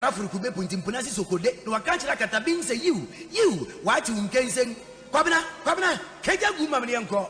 Afurukube puntimpunasi sokode no wakanchira katabin say you what you can say Kwabena keja guma mlianko.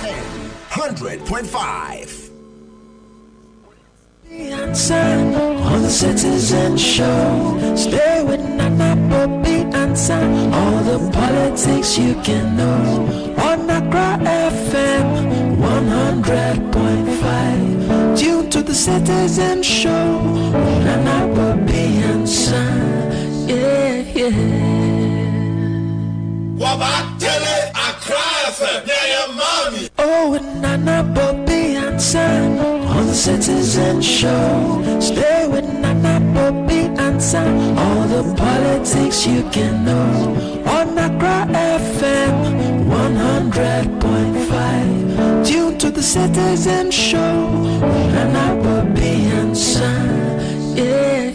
FM 100.5. Ansah on the Citizen Show. Stay with Nana, Bobie, Ansah. All the politics you can know on Accra FM 100.5. Tune to the Citizen Show. Nana, Bobie, Ansah. Yeah. Wabatele Accra FM, yeah, mommy. Oh, and Nana, Bobie, Ansah on the Citizen Show. Stay with Nana, Bobie, Ansah. All the politics you can know on Accra FM 100.5. Tune to the Citizen Show. Nana, Bobie, Ansah. Yeah.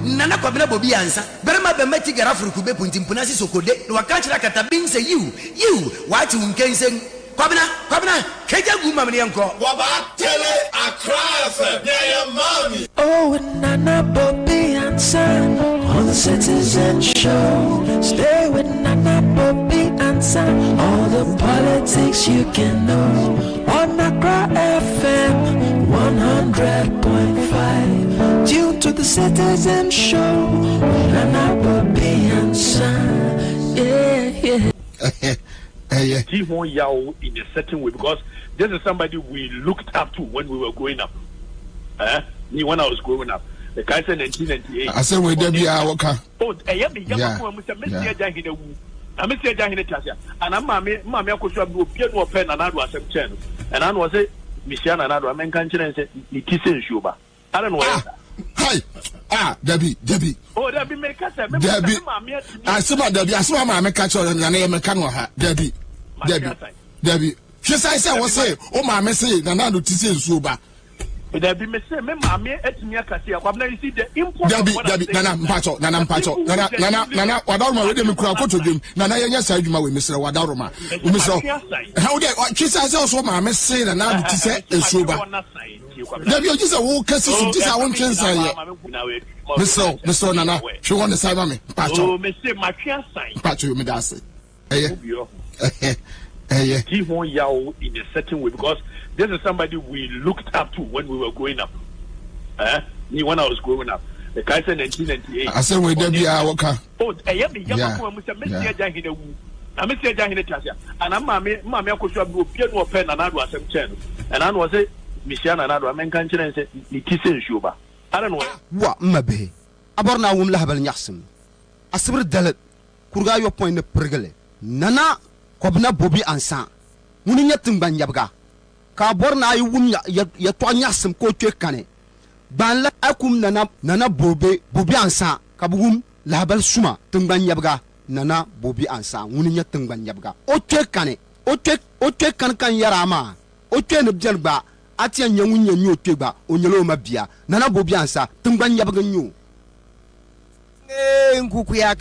Nana Kwabena Bobie Ansah. Berema bemeti garafurukube puntimpunasi sokode no wakanchira katabin say you what you can say Kwabena keja guma mlianko. Wabatele Accra FM, yeah, mommy. Oh, and Nana, Bobie, Ansah on the Citizen Show. Stay with Nana, Bobie, Ansah. All the politics you can know on Accra FM 100.5. Tune to the Citizen Show. Nana, Bobie, Ansah. Yeah. See one Yao in a certain way, because this is somebody we looked up to when we were growing up. When I was growing up, the guy said 1998. I said, "Where there be our car?" Oh, I am the young man. I'm Mr. Jahine Tasia, and I'm Mammy. I could have no pen and I was some channel, and I was a Mission and other American and said, "It is in Shuba." I don't know. Hi, Debbie. Oh, Debbie, make us a Debbie. I saw Debbie. I saw my catcher and your name, Debbie. She said, "I was saying, oh, my message, and I do to say Suba." Debbie, Miss Mammy, at me, I see the import. Debbie, Nana Pacho, Nana, what I'm already crowd to him. Nana, yes, I do my way, Mr. Wadaroma. How dare she says also my message, and I do to say Suba. Debbie, you just a whole case of this. I won't chance. Mr. Nana, she won the side of me. Pacho, Mr. Machias, Pacho, me that's it. See one Yao in a certain way, because this is somebody we looked up to when we were growing up. When I was growing up, the guy said 1998. I said, "Where there be our car?" Oh, I am the young man. Mr. Jahine, I'm Mr. Jahine Tasia, and I'm Mammy. I could have no pen and I was some channel, and I was a Mission and other American and said, "It is in Shuba." I don't know what Mabe. Aborna wum lahabal Yasim. A civil delet, Kurga your point of Prigale. Nana Kwabena Bobie Ansah. Muniyatum Banyabga. Kaborna you wum Yatwanyasum Koche Kane. Banla Akum Nana Bobie Ansah. Kabum Lahabal Suma Tumbanyabga. Nana Bobie Ansah. Muniyatum Banyabga. Oche Kane. Oche Kan Yarama. Oche Nubjelba. Atia nyangunya nyo teba onyelo mabia Nana Bobie Ansah tumbanya baganyo nkuku ya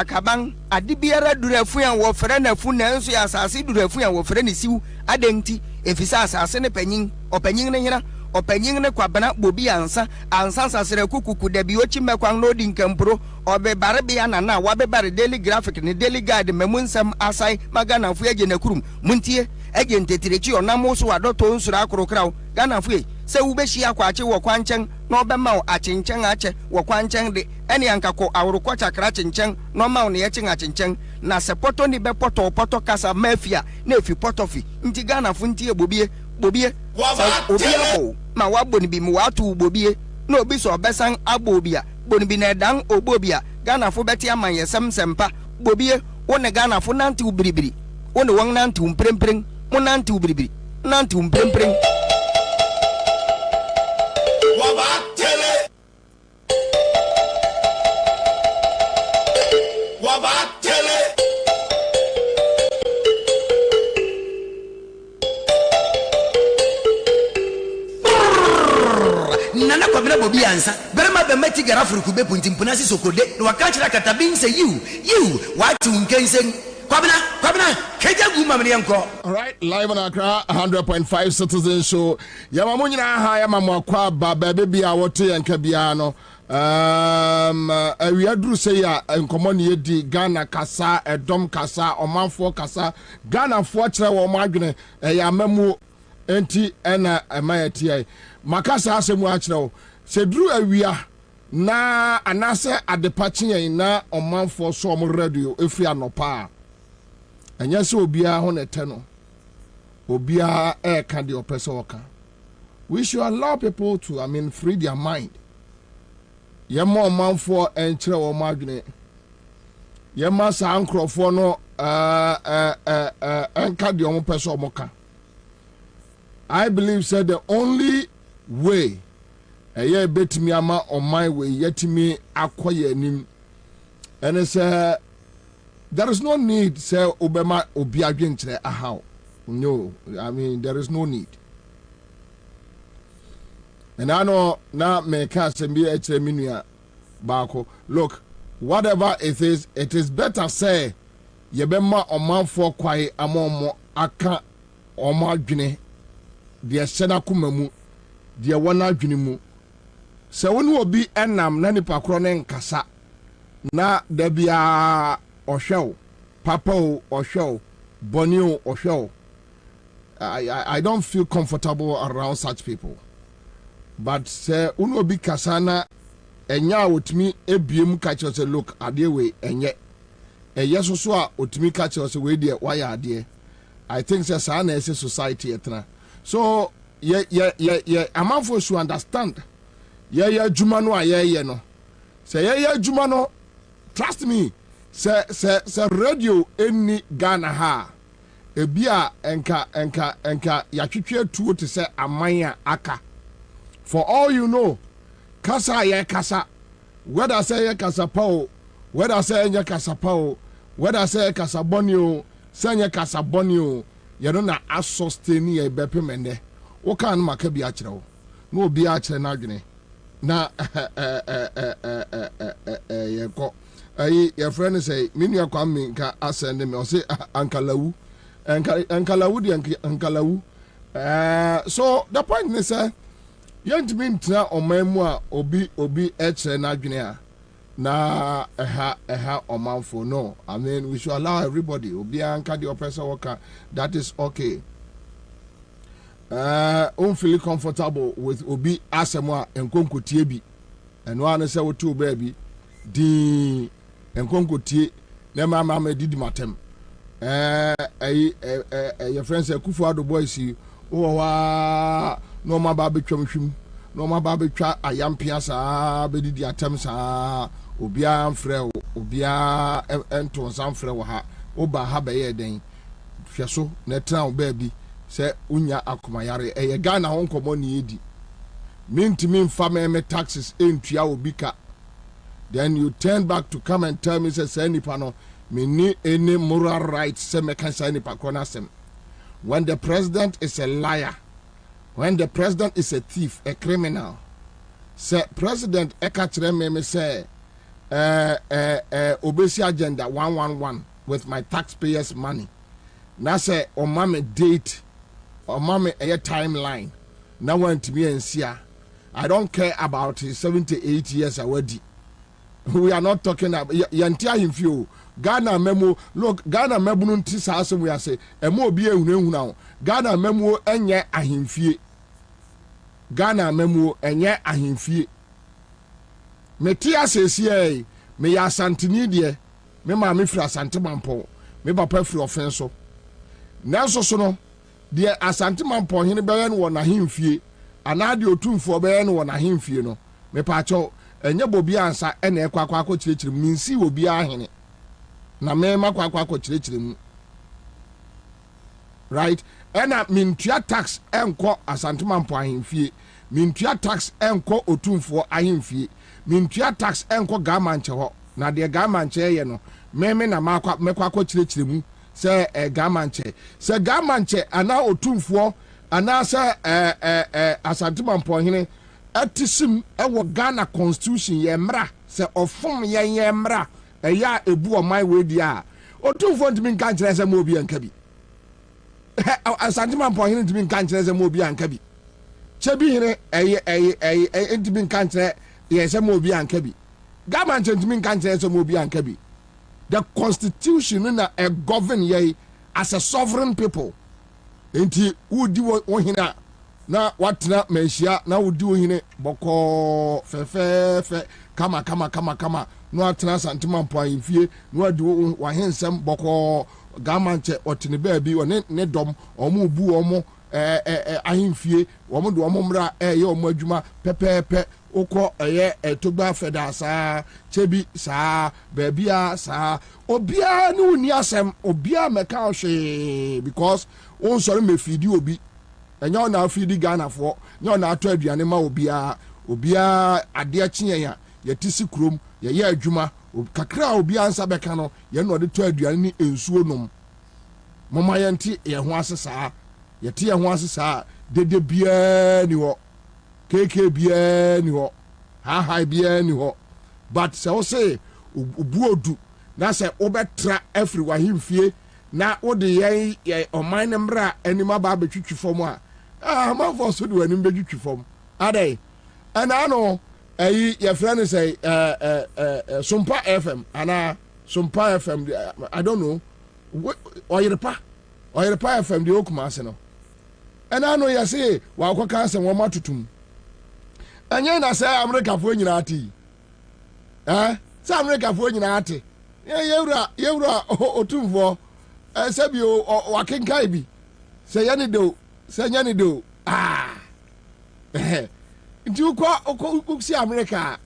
kabang adibiara durefu ya wo frɛ na fu na nso ya asase durefu ya wo frɛ ne siw adenti efisa asase ne panyin opanyin ne hira opanyin ne Kwabena Bobie Ansah sasere kukuku da bi ochi mekwan no di nkampro obebare be ya nana wabebare daily graphic ne daily guide memunsam asai magana fu eje na kurum muntie eje ntetireki onamo so wadoto nsura akorokraw gana fu se ubeshi akwache wo kwanchen no be ma achenchen ache wo kwanchen de ene ankako awroko chakra chenchen no ma ne yechen achenchen na se poto ni be poto kasa mafia na efi potofi nti Ghana fu nti Bobie obie ko ma wa boni bi mu wa tu Bobie na obi so besan abobia boni bi na dan obobia Ghana fu beti amanye sempa Bobie wona Ghana fu nanti ubiribiri wona won nanti umprempren mo nanti ubiribiri nanti umprempren Nana Kwabena Bobie Ansah. Berema be meti garafuru kube puntimpuna si sokode. No wakachira katabin say you what you kensen. Kwabena keja guma mniyanko. All right, live on Accra 100.5 Citizen Show. Yamamunyina ha yamamwa baby bia wote yankabiano. We adru say ya nkomoni yedi Ghana kasa edom kasa omanfo kasa Ghana fo kire wo madwene ya mamu enti ena emayeti makasa asemu akire se dru awia na anase adepache yen na omanfo so om radio efri anopa anya se obia ho nete no obia ka de opese oka. We should allow people to free their mind. Yema omanfo enchire wo madwene yema sa ankrofo no enka de omo pese omoka. I believe said the only way eye betimi ama on my way yetimi akoye anim and say there is no need say obema obi adwenkyere ahaw. No, there is no need. And I know now me can't be a minua bako. Look, whatever it is better say yebema oman for kwai amomo aka oma dwene de sena kumamu de wana dwene mu. Se wonu obi enam na nipa kro ne nkasa na da bia ohwew papa o ohwew boni o ohwew. I don't feel comfortable around such people. But say unu obi kasana enya otimi ebiem ka che say look ade we enye yeso so a otimi ka che say we de why ade. I think say sa na ese society etra. So ye amanfo should understand ye adwuma no a ye no say ye adwuma no trust me say radio eni Ghana ha ebia enka ya twetwe tuo te say amanya aka. For all you know, kasa ye kasa, whether say ye kasa pao, whether say ye kasa pao, whether say ye kasa bonio, say ye kasa bonio, you don't na sustain ye bepe mende. O kan make bi achire no bi achire na adwene na ye ko ayi your friend say minu akwa me nka asende me o say ankalawu di ankalawu. So the point is yantimi ntina omamu a obi echere na adwene a na eha omanfo. No, we should allow everybody obi anka the oppressor worker. That is okay. Feel comfortable with obi asemo enkonkotie bi eno an se wotu baby di enkonkotie na mama didi matem your friends Kufu Ado boys wa no ma ba betwam hwim no ma ba betwa ayampia saa bedidi atem saa obia mfrɛ obia ento san frɛ wo ha oba ha be ye den hweso na tra wo ba bi sɛ unya akomayare eye Ghana ho nkomo ne edi mintimi mfa me taxes entua obi ka. Then you turn back to come and tell me say nipa no me ni any moral right say me kan say nipa kona sem. When the president is a liar, when the president is a thief, a criminal, say president ekatre me say obesi agenda 111 with my taxpayers money. Now say o mama date or mama a timeline. Now want to be in Sia. I don't care about his 78 years already. We are not talking about yantia him few. Ghana memo look Ghana memo nti saasem we say emo obi ehunehuna Ghana memo enye ahimfie Ghana memu enye ahemfie meti asiesie me ya santini de me ma me fira asante mampo me papa firi ofenso nanso so no de asante mampo hene beye no na ahemfie ana de otumfo beye no na ahemfie no me pa cho enye Bobie Ansah ene ekwa kirechire minsi obi ahene na me makwa kirechire mu right ena mintua tax enko asante mampo ahemfie mintua tax enko otumfo ahemfie mintua tax enko gamanche ho na de gamanche ye no meme na mekwa kirechire mu se gamanche se gamanche ana otumfo ana se asante mampo hene atisim ewo Ghana Constitution ye mra se ofom ye mra ya ebu o my way dia otumfo ntimi nka kire se mo obi anka bi asante mampo hene ntimi nka kire se mo obi anka bi chebi hene ntimi nka kire ye se mo obi anka bi gamanche ntimi nka kire se mo obi anka bi the Constitution na a govern ye as a sovereign people enti wudi wo hina na watna menhia na wudi wo hine boko fe kama no atna santima mpo ahemfie no wadi wo hensem boko gamanche otene baabi ne dom omo bu omo ahemfie omo do omo mra ye omo adwuma pepepe ukọ etogba feda saa chebi saa baabia saa obia ni uni asem obia meka ohwe because on sorry me feedi obi enya na feedi Ghana fo nya na ato aduane ma obia ade akye ya yetisi krom ye adwuma kakra obia Ansah beka no ye no de to aduane ni ensuo nom mama yenti ye ho asesa yeti ye ho asesa dede bia ni ho keke bia ni ho ha bia ni ho but se o say obuodu na se obetra every wahimfie na ode ye oman mra anima ba betwitwi fom a ma for so de wanim betwitwi fom adai ana no ye friend say Sumpa FM ana Sumpa FM I don't know Oyerepa FM de okuma ase no ana no ye say wa akoka ase wo matutum anya na say America fo nyina ati say America fo nyina ati yewura otumfo sabi wakenkai bi say yani do nti uko si America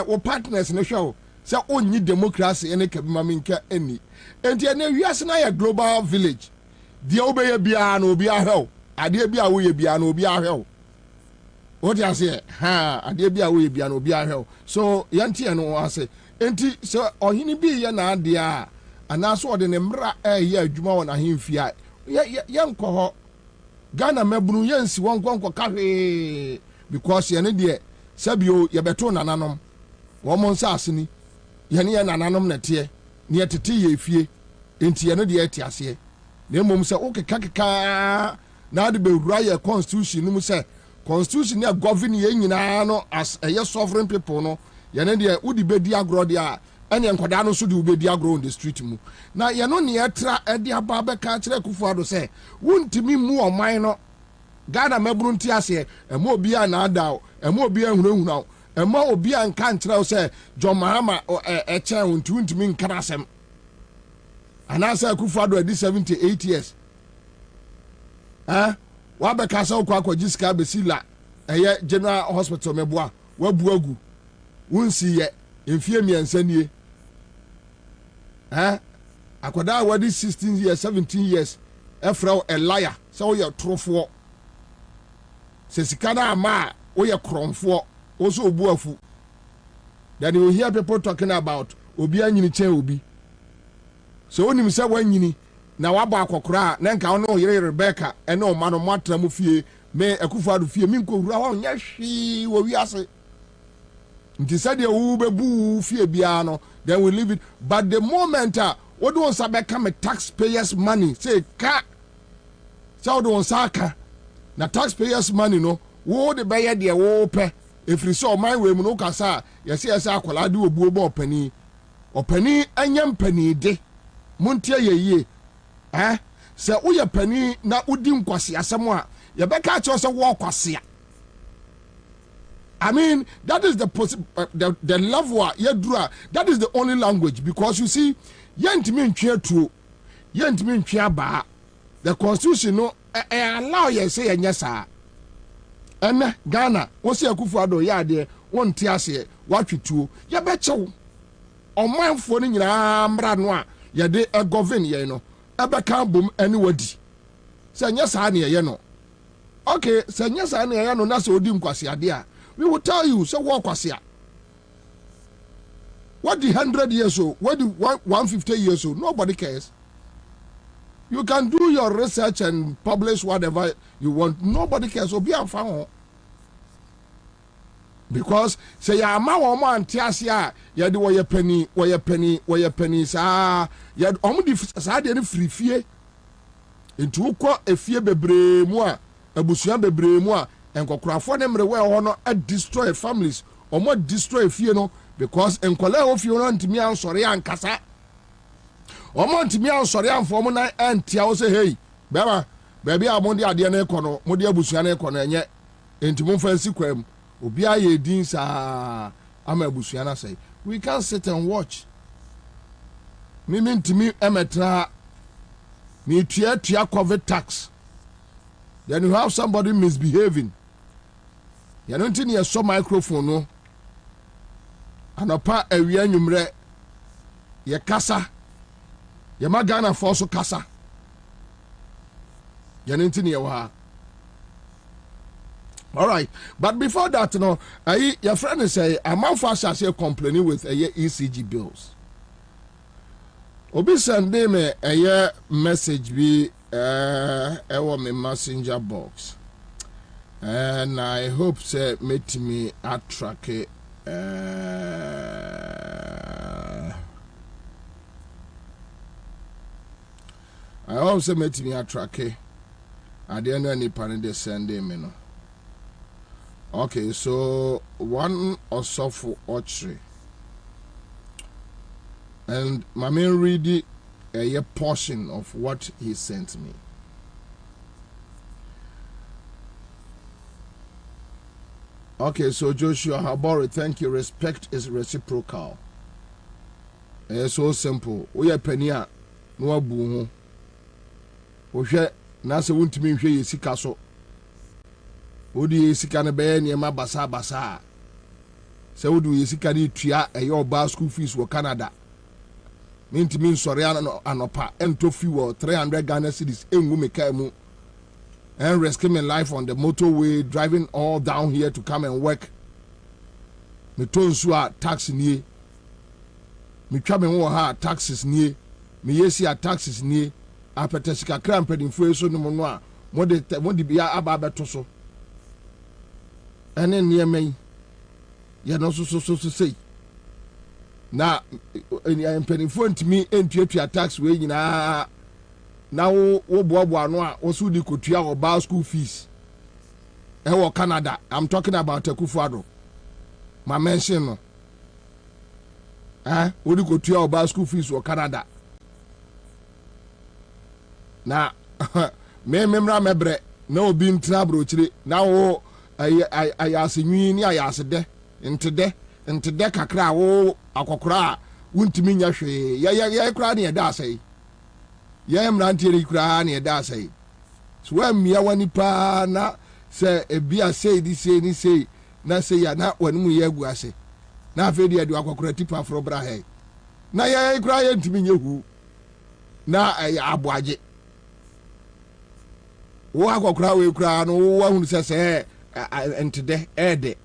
wo partners no show say onyi democracy ene kabima minka eni enti ene wiase na ya global village die obeye bia na obi ahwew ade bia wo ye bia na obi ahwew what you say ade bia wo ye bia na obi ahwew so yanti eno ase enti so ohini bi ye na ade a anaso ode ne mra ye adwuma won ahemfia ye nkọ ho Ghana mabunu yensi wonkonko kahwe because ye ne de sabio ye beto nananom wo mon sa aseni ye ne nananom na te ne ye tete ye fie enti ye ne de eti ase na mom se okeka na de bewura ye constitution num se constitution ne govern ye nyina no as a sovereign people no ye ne de udi bedi agro de a ene nkoda no so de ubedi agro on the street mu na ye no ne etra ede aba be ka kire Kufuado se wuntimi mu oman no Ghana maburu nti ase ema obi a na ada ema obi ahunahuna ema obi a nka nkire se John Mahama eche wuntimi nkara asem anasa Kufuado edi 78 years wa be ka se okwa jiska be sila eye general hospital meboa wabu agu wunsi ye emfie miansanie akwada wadi 16 years 17 years efra a liar so you trofo se sikana ama o ye kromfo o so obu afu then you hear people talking about obi anyini chen obi so onim se wanyini na waba akokora na nka ono yere Rebecca ene o ma no matra mu fie me Kufuado fie mi nko wura ho nya hwi wo wi ase nti said de wo bebu fie bia no then we leave it but the moment what do say become taxpayers money say ka so do saka na taxpayers money no wo de be ye de wo pe efiri so man we mu no kasa yesi akola de obuo bo opani anyam pani de montie yeye se wo ye pani na udi nkwase asem a ye be ka cho se wo kwase I mean, that is the level you draw. That is the only language, because you see, yentimi ntwe true, yentimi ntwe ba. The Constitution no allow you say enya sa. Ene Ghana, wo se Akufo-Addo ya de won ti ase watwetuo. Ye be chew. Omanfo ni nyina mra no a ye de govern ye no. Ebe kan bom ene wadi. Se enya sa na ye no. Okay, se enya sa na ye no na se odi nkwase ade a. We will tell you, so walk was here. What the 100 years old? What the 150 years old? Nobody cares. You can do your research and publish whatever you want. Nobody cares. So be a fan. Because say ya ma woman tiasia ya de wo penny sa ya omo di sa de free fie. Into ukọ efie bebre mu a abusua bebre mu a enkokurafo ne mre we ho no destroy families or more destroy fie no because enkola of you no ntimi ansori ankasa o mo ntimi ansori anfo mo na antia wo say hey baba baby amondi ade na ekono mo de abusua na ekono enye ntimo fancy kwam obi aye din sa ama abusua na say we can sit and watch me ntimi emetra me tua COVID tax. Then you have somebody misbehaving. You don't think you saw microphone no. And apa ewia nyumre ye kasa. Ye magana forso kasa. You don't think you wa. All right, but before that, no, your friend is say a man fast as complaining with ECG bills. Obi send me a message be my messenger box, and I hope say meet me at track it. I hope say meet me at track it. I didn't know any parent they send me no. Okay, so one or so for archery. And my man read a portion of what he sent me. Okay, so Joshua Habori, thank you. Respect is reciprocal. It's so simple. We are penia no abu. Ohwe na se wuntimi hwe yesika so. Odi yesika ne be niema basa. Se wodu yesika ni tua eyo school fees wo Canada. Mintimin sorry anopa entofi wo 300 Ghana cedis engu meka mu and risking my life on the motorway driving all down here to come and work. Me tonsu a taxi nie. Me twa me wo ha taxes nie. Me yesi a taxes nie. Apetesika krampedin fu so no no a mode bia aba beto so. Ene nie men. Ye no so say. Na mpanimfo ntimi entuatua tax we nyina na wo boaboa no a wo so di kotua oba school fees wo Canada. I'm talking about Akufo-Addo. Ma mention no wo di kotua oba school fees wo Canada na me memra mebre na obi ntra brochire na wo ayasenwi ni ayasede ntede kakra wo akokora wuntimi nya hwe ya kra ne eda asai ya mrantie ri kra ne eda asai so wa mia wani pa na se ebia sei di sei ni sei na sei ya na wani mu ya gu ase na afedi adu akokora tipa fro bra he na ya kra ya ntimi nya hu na aboaje wo akokora we kra no wo hunu se ntede ede.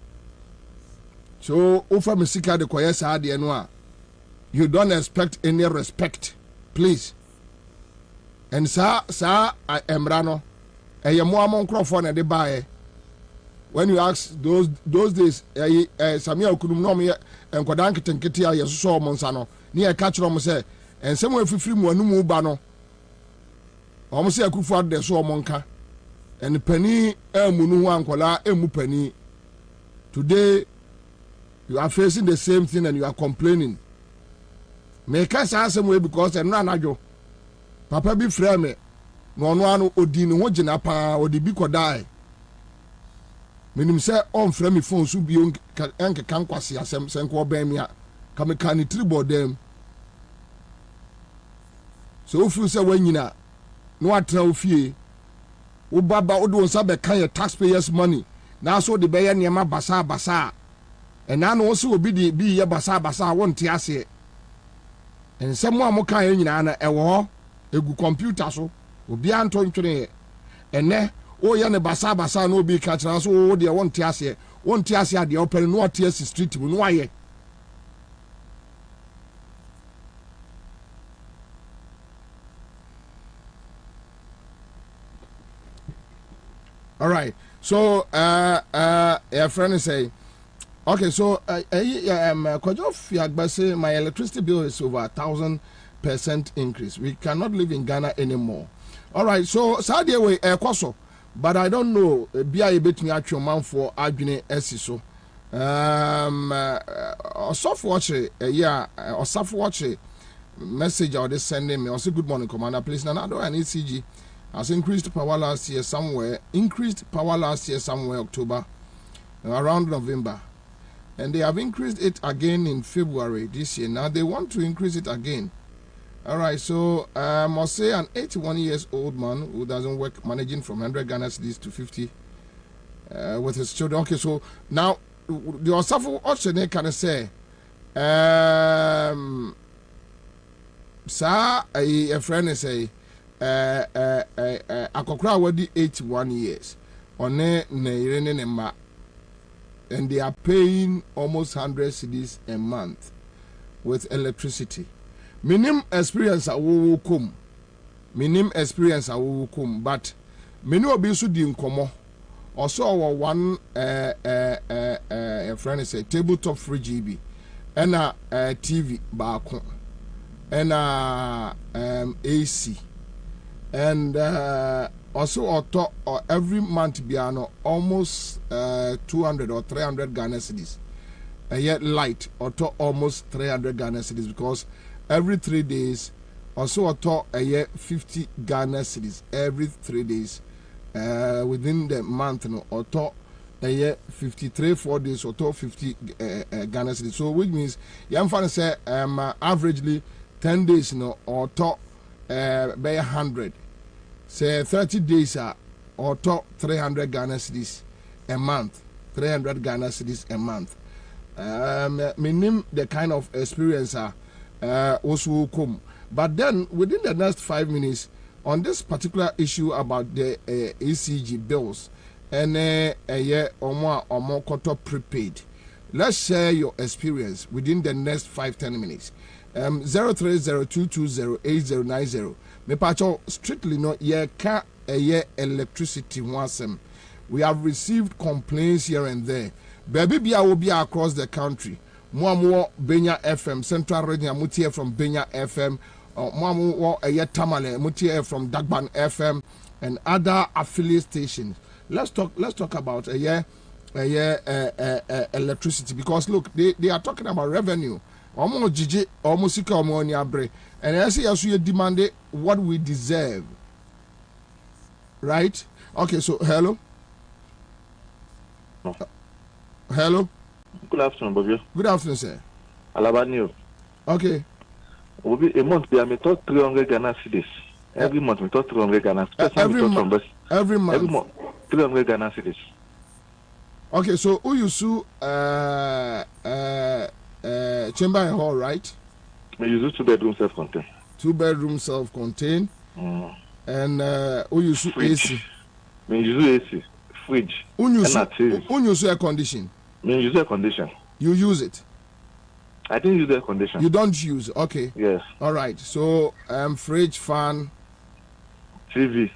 So, over Mesika de Koyesa Adienwa, you don't expect any respect, please. And sa Emrano, a Yamuamon Crawford at the buy. When you ask those days, Samuel Kunomi and Kodankitan Kitia, Yaso Monsano, near Catchrom say, and somewhere if you free Muanumu Bano, almost a Kufad de So Monka, and Penny Munu Ankola Emu Penny. Today, you are facing the same thing and you are complaining. Make us ask some way because I'm not ajo. Papa be frame. No one odin wojina pa odi bi ko die. Minim say on frame me phone so be enke kan kwase asem senko ben me a ka me kan tribal dem. So if you say when nyina no atra ofie wo baba wo do nsa be kan your taxpayers money na so de be ye niam basa and na no so obi de bi ye basa won te ase en sem a mo kan ye nyina na ewo egu computer so obi anto ntwene ene o ye ne basa na obi ka kira so wo de won te ase ade open no ate ase street mu no aye. All right. So your friend say, okay. So Kwajo my electricity bill is over 1,000% increase. We cannot live in Ghana anymore. All right. So Saturday way Kwaso, but I don't know. Be a bit me actual man for Agune Esiso. Soft watch or soft watch message or they sending me. Also, good morning, Commander. Please, Nanado and ECG. Has increased power last year somewhere, October, around November. And they have increased it again in February this year. Now they want to increase it again. All right, so I must say an 81-year-old man who doesn't work managing from 100 Ghana cedis to 50 with his children. Okay, so now the Osafo Ochene can say, sir, a friend say, akokra wadi 81 years one ne ma and they are paying almost 100 cedis a month with electricity. Minim experience awo kom but many obi so di nkomo also one a friend say tabletop fridge bi and TV baako and AC. And also auto every month biano almost 200 or 300 Ghana cedis. Yet light auto almost 300 Ghana cedis because every 3 days also auto a year 50 Ghana cedis every 3 days within the month no auto a year 53 4 days auto 50 Ghana cedis. So which means yam fan say averagely 10 days no auto by 100. Say 30 days or top 300 Ghana cedis a month. 300 Ghana cedis a month. Minim the kind of experience also come. But then within the next 5 minutes on this particular issue about the ECG bills and a year or more quarter prepaid. Let's share your experience within the next 5-10 minutes. 0302208090. Me pacho strictly no ye ka ye electricity wasem. We have received complaints here and there. Baby bia will be across the country. More Benya FM Central Radio mutie from Benya FM. More ye Tamale mutie from Dagban FM and other affiliate stations. Let's talk about electricity because look they are talking about revenue. Almost Gigi, almost Sika, and I say as we demand what we deserve. Right? Okay, so hello. Hello. Good afternoon, Bobie. Good afternoon, sir. Alabani. Okay. A month, we are 300 Ghana cedis. Every month, we 300 Ghana cedis. Every month. 300 Ghana cedis. Okay, so who you sue chamber and hall, right? We use 2-bedroom self-contained. 2-bedroom self-contained. And who use AC? We use AC, fridge. Who use air condition? We use air condition. You use it? I didn't use air condition. You don't use it? Okay. Yes. All right. So fridge, fan, TV,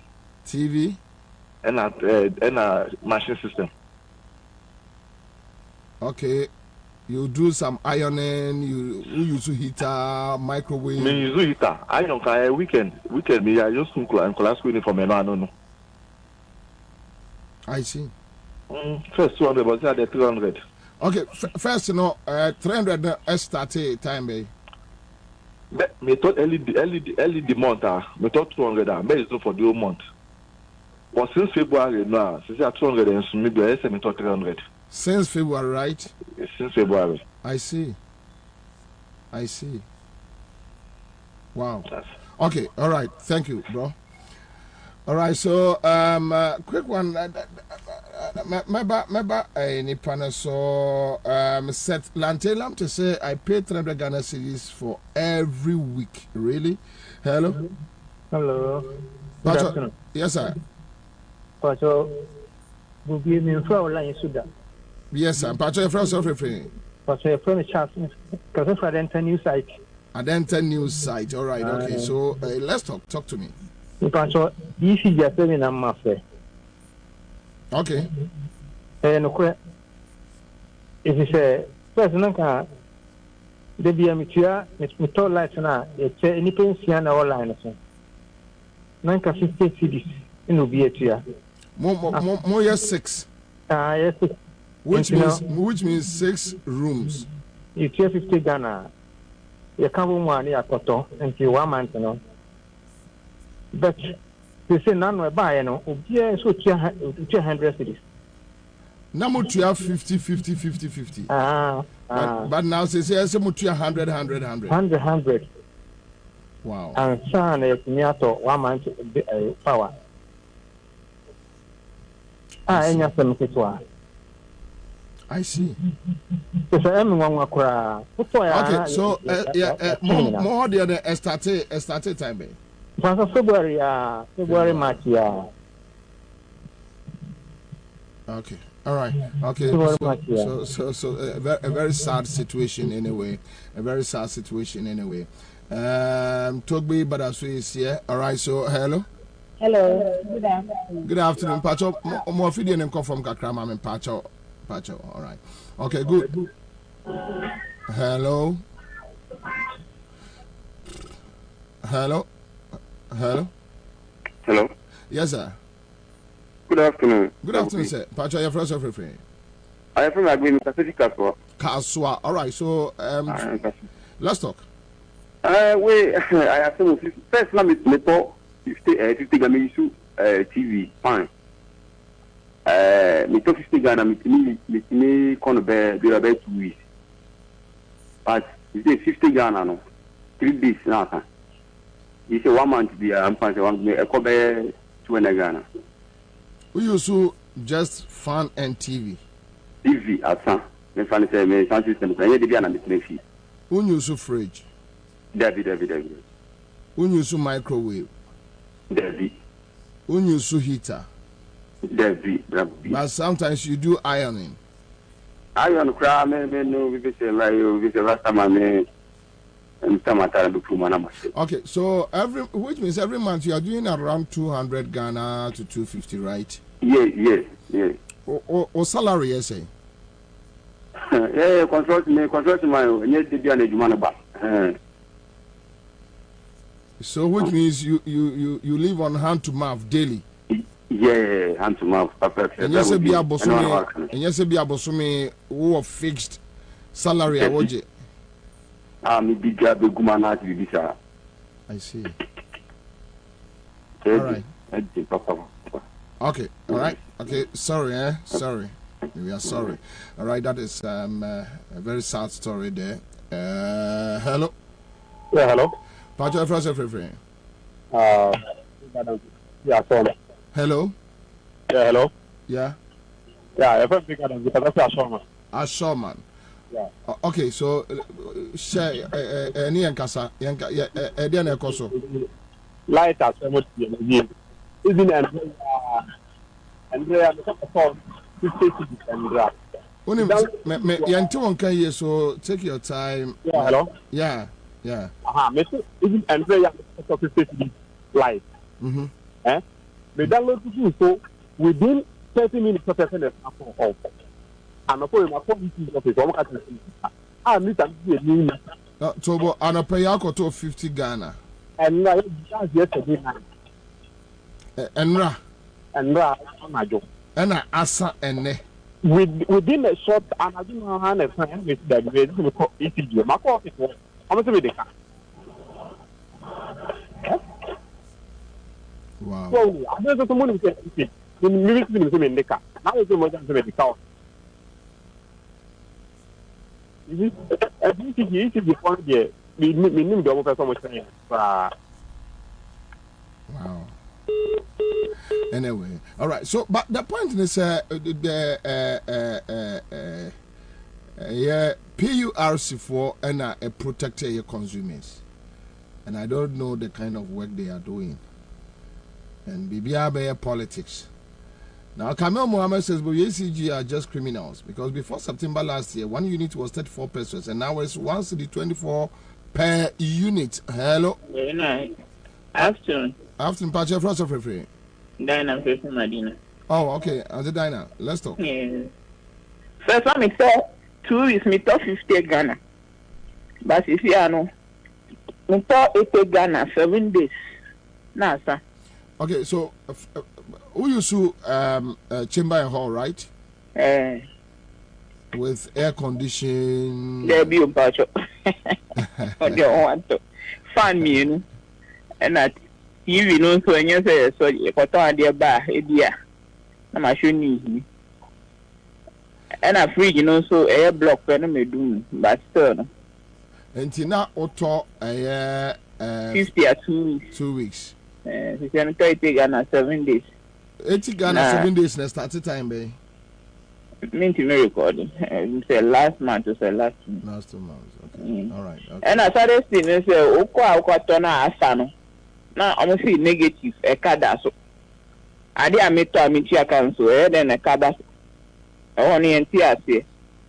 and a machine system. Okay. You do some ironing, you use heater, microwave. Me use heater. I don't care. Weekend me I just and class uniform and I don't know. I see. First 200, but the 300. Okay, first 300 started time bay. Me thought early the month. Me thought 200. Me is for the whole month. Well, since February now, since 200 and maybe I 300. Since February, right? Since February. I see. Wow. Okay, all right. Thank you, bro. All right, so quick one. Remember any panel so set Lantelam to say I pay 300 Ghana cedis for every week. Really? Hello. Hello. Pacho, yes, sir. Pacho, will be in for line Sudan. Yes, sir. Pacho, your friend, sorry. Pacho, your friend, Charles, because if I didn't new site. And then 10 news site. All right. Okay. So let's talk to me. Pacho, you see just in a master. Okay. And if you say, President, the BMTR, it's with all lights now, it's any pension or line. 950 cities in Ubietia. More yes 6. Yes. Which means 6 rooms. It's 50 Ghana. You can't one year cotton until 1 month, you know. But they say none will buy, you know, so 200 cities. Now, you have 50. But now, they say, 100. Wow. And son, if you 1 month power. I see. Okay, so more the started time. February, March, yeah. Okay. All right. Okay. So a very sad situation anyway. Togbe Badasu is here. All right. So hello. Good afternoon. Pacho. More video name come from Kakrama and Pacho. All right. Okay. Good. Hello. Yes, sir. Good afternoon. Good afternoon, sir. Pacho, you're first of free. I am from Agreement Kaswa. Kaswa. All right. So let's talk. I have some first limit 50 Ghana issue TV. Fine. Me talk 50 Ghana me kono be 2 weeks. But is 50 Ghana no 3 days now. It's a 1 month be am pan one me ekobe 200 Ghana. We also just fun and TV. TV Ansah. Me fan say me sound system say dey na me fee. We use fridge. Debbie. We use microwave. Debbie. We use heater. Debbie. But sometimes you do ironing. Iron cry me no we be say like we say last time me okay, so which means every month you are doing around 200 Ghana to 250, right? Yeah. Or salary, you say? Yeah, construction man, need to be an eduman back. So which means you live on hand to mouth daily? Yeah, hand to mouth, perfect. And yes, be a bossumi who are fixed salary, awoje. I see. All right. Okay. All right. Okay. Sorry. Sorry. We are sorry. All right. That is a very sad story there. Hello. Yeah. Hello. Pacho, first of all. Yeah. Sorry. Hello. Yeah. Hello. Yeah. Yeah. If I'm bigger than because that's a showman. Yeah. Okay, so share any enkasa edi na ekoso light as much again even and they are the for 50 and draft me yanti won kan here, so take your time. Yeah. Hello. Yeah. Me even and they are for 50 light. Me download to so within 30 minutes of the off. And my phone is office. I'm not so an pay to 50 Ghana. And that's yesterday night. And my job. And Ansah and within a short, and I don't know how to find with that. We call ECG. My coffee. How much we Wow. So I don't know someone who said in music in the car. Now it's more than the car. I think it is the point there. We need to over so much time. Wow. Anyway, all right. So, but the point is, PURC4 and protect your consumers, and I don't know the kind of work they are doing. And BBR politics. Now, Kamel Mohammed says, but ECG are just criminals because before September last year, 1 unit was 34 pesos, and now it's 1 cedi 24 per unit. Hello. Very nice. Afternoon. Afternoon, Pacha, first of free. Dina, facing Medina. Oh, okay. As a Dina, let's talk. Yes. First one, me saw 2 weeks, me talk 50 Ghana. But if you know, me talk 80 Ghana, 7 days. Nah, sir. Okay, so who you sue chamber and hall, right? With air condition. There be a patch. They don't want to fan me, you know. And that you know, so when you say so, you put on the bar, idea. I'm sure me. And a fridge, you know, so air block when me do, but still. And Tina auto 50 or 2 weeks. 2 weeks. You can try to Ghana 7 days. 80 Ghana 7 days next start time, babe. Mean to me recording. Say last month or say last month. Last 2 months, okay. All right. Okay. And I started seeing say, Okwa Tona Asano. Now I'm see negative a kada so. I did meet to meet your council, then a kada. Only in TRC.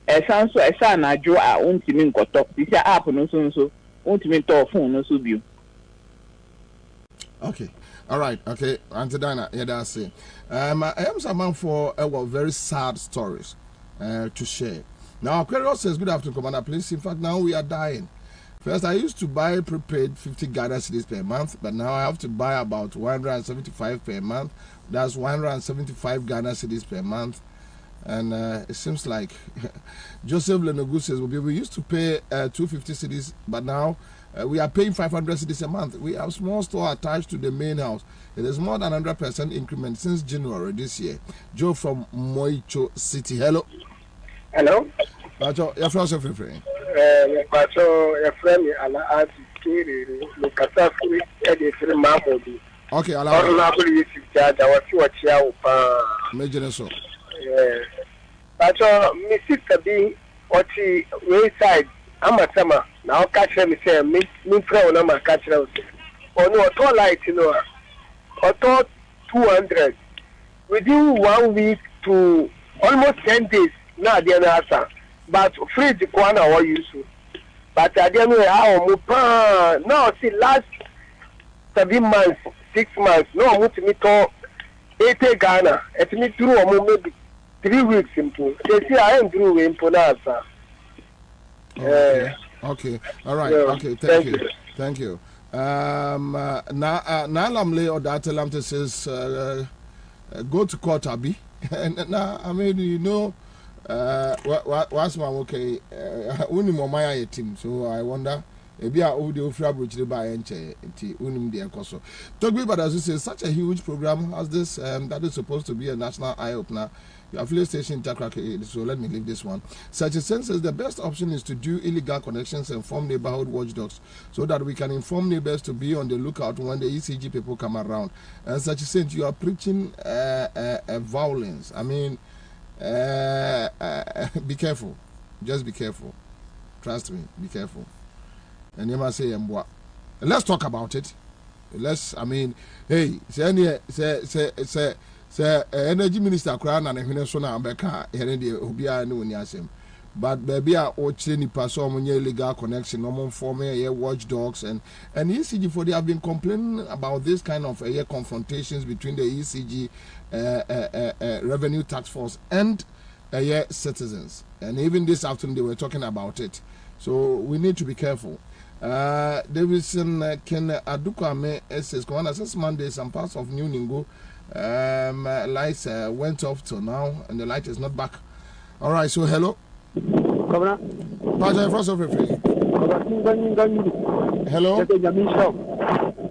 A sound so a son I draw our own team got talk. This app no so won't mean to phone no so view. Okay. All right. Okay. Auntie Dina, yeah, that's it. I am someone for very sad stories to share. Now, Aquarius says, good afternoon, Commander. Please, in fact, now we are dying. First, I used to buy prepaid 50 Ghana cedis per month, but now I have to buy about 175 per month. That's 175 Ghana cedis per month. And it seems like Joseph Lenogu says, we used to pay 250 cedis, but now we are paying 500 cedis a month. We have small store attached to the main house. It is more than 100% increment since January this year. Joe from Moicho City. Hello. Hello. Pacho, your friend, your friend. Pacho, your friend, Ala Auntie, Lucasafri, Edith Mamodi. Okay, Ala. Honorable Yusuf Judge, I was watching out. Major so. Pacho, Miss Sister B, Ochi, wayside. I'm a summer. Now catch them, say, me from I'm a catch them. Oh no, auto light, you know, auto 200 within 1 week to almost 10 days. Now, the answer, but free the corner or useful. But I don't know how Mupa now see last 7 months, 6 months. No, I'm to me to 80 Ghana. At me through maybe 3 weeks into. They see I am through in Ponasa. Okay. All right. Okay. Thank you. Now Lamle or Datalamte says go to court, Abi. And now I mean, you know, what's my okay? Only my team. So I wonder. Maybe I would do frabridge by enche unim de koso. Talk about as you say, such a huge program as this that is supposed to be a national eye opener. Your affiliate station Takrake, so let me leave this one. Such a sense as the best option is to do illegal connections and form neighborhood watchdogs so that we can inform neighbors to be on the lookout when the ECG people come around. And such a sense, you are preaching violence. I mean, be careful. Just be careful. Trust me, be careful. And you must say, let's talk about it. I mean, hey, say, energy minister crown and a Venezuela America, but baby, I watching person legal connection, normal forming watchdogs, and ECG for they have been complaining about this kind of confrontations between the ECG revenue tax force and citizens. And even this afternoon, they were talking about it. So we need to be careful. Davidson Ken Adukwame says, since Monday, some parts of New Ningo lights went off till now, and the light is not back. All right, so hello. Governor. Hello.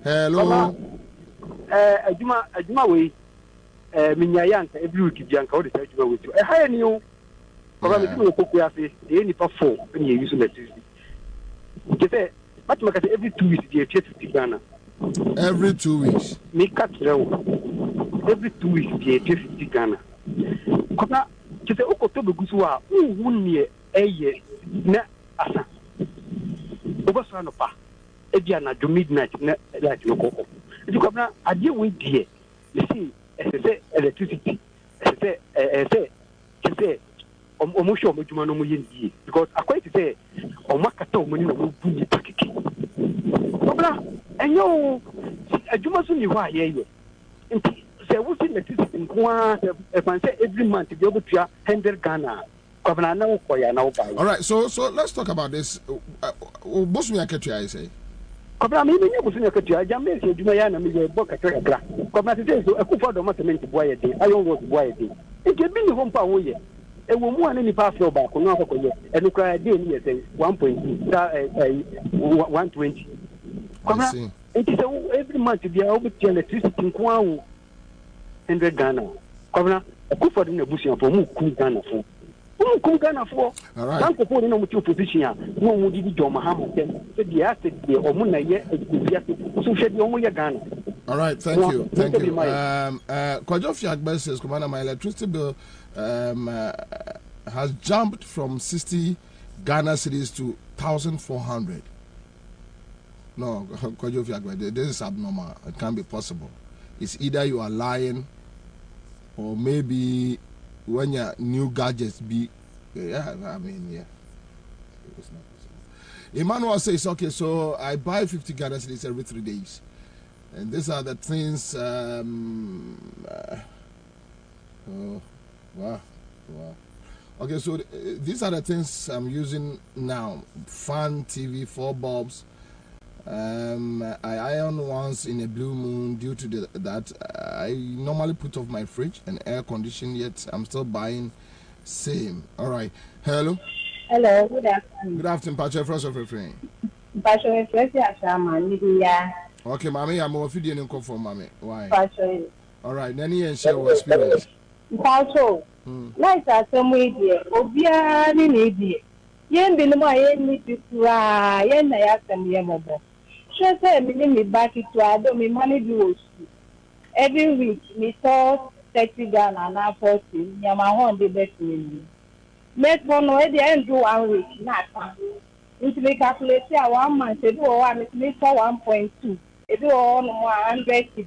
Hello. adwuma we minya yanka every week bianka o de adwuma we to high ni o ko me di ko kuya se e ni pa 4 ni use electricity ke say but make every 2 weeks dey 50 Ghana every 2 weeks me cut every 2 weeks dey 50 Ghana ko na ke say o ko to be gusu a hu ni eye na asa o go so no pa e dia na do midnight na like no ko you come na ade we die you see say electricity say omo show mo juma no mo yendie because according to say omo kata omo ni no mo buni pakeke obra enyo adwuma so ni ho ayeye nti say we see electricity nko e fan say every month be able to 100 Ghana governor na ko ya na buy. All right, so let's talk about this. Boss me aketu I say Kobra me nye busu nyakatu aja me se djuma ya na me ye boka tora gra. Kobra se so ekufa do matement boye de. Ayon wo boye de. Eke bi ni ho mpa wo ye. E wo mu ani ni pa afro ba ko no akoko ye. Enu kra de ni ye say 1.20. Kobra it is every month be able to electricity nko awo 100 Ghana. Kobra ekufa do na busu afro mu ku Ghana fo. All right. Thank you no mutu position no mu di do mahama tem so di asset de omuna ye so hwe di omu ye Ghana. All right, thank you. Kwajo Fiagbe says Commander, my electricity bill has jumped from 60 Ghana cedis to 1,400. No, Kwajo Fiagbe, this is abnormal. It can't be possible. It's either you are lying or maybe when your new gadgets be, it's not possible. Emmanuel says, okay, so I buy 50 Ghana cedis every 3 days. And these are the things, wow. Okay, so these are the things I'm using now. Fan, TV, 4 bulbs. I iron once in a blue moon due to that. I normally put off my fridge and air condition, yet I'm still buying same. All right. Hello. Hello. Good afternoon. Good afternoon, Patrick. First of everything. Patrick, first okay, mommy, I'm over feeding and call for mommy. Why? Patrick. All right. Nanny and share your experience. Patrick. Nice as some way, dear. Obia, ni yen be no more yen need to cry. Yen na ya some yemobo. Sure say me back to ado me money do every week me saw 30 Ghana na 40 nyama hon de bet me make one no e dey do 1 week na ta it me calculate 1 month e do 1 me saw 1.2 e do on 100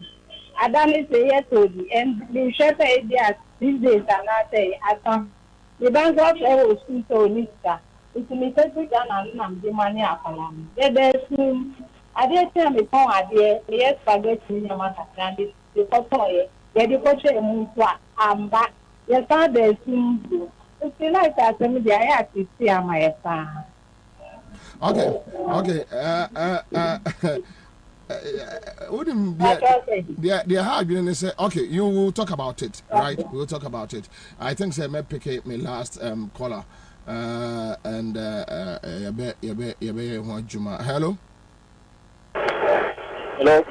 adani say yes to the and me sure say these days and na say atan the bank of was so nista it me 30 Ghana na the money akala there I didn't tell me how I did. Yes, spaghetti in your mother. The photo, yeah, the photo, I'm back. Yes, I did. It's like that. I have to see my son. Okay. Wouldn't be hard when they say, okay, you will talk about it, right? We will talk about it. I think say may pick my last caller, and hello. Hello.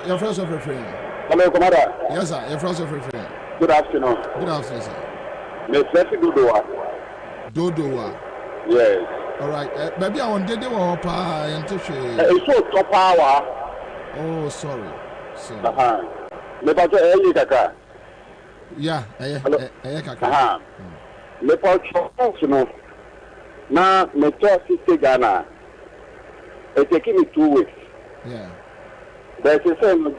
Your first of referring. Hello, Commander. Yes, sir. Your first of referring. Good afternoon. Good afternoon, sir. Mr. Dodowa. Yes. All right. Maybe I want to do a it's so top power. Oh, sorry. Yeah. Kaka. Now, me talk 60 Ghana. It's taking me 2 weeks. Yeah. There's a same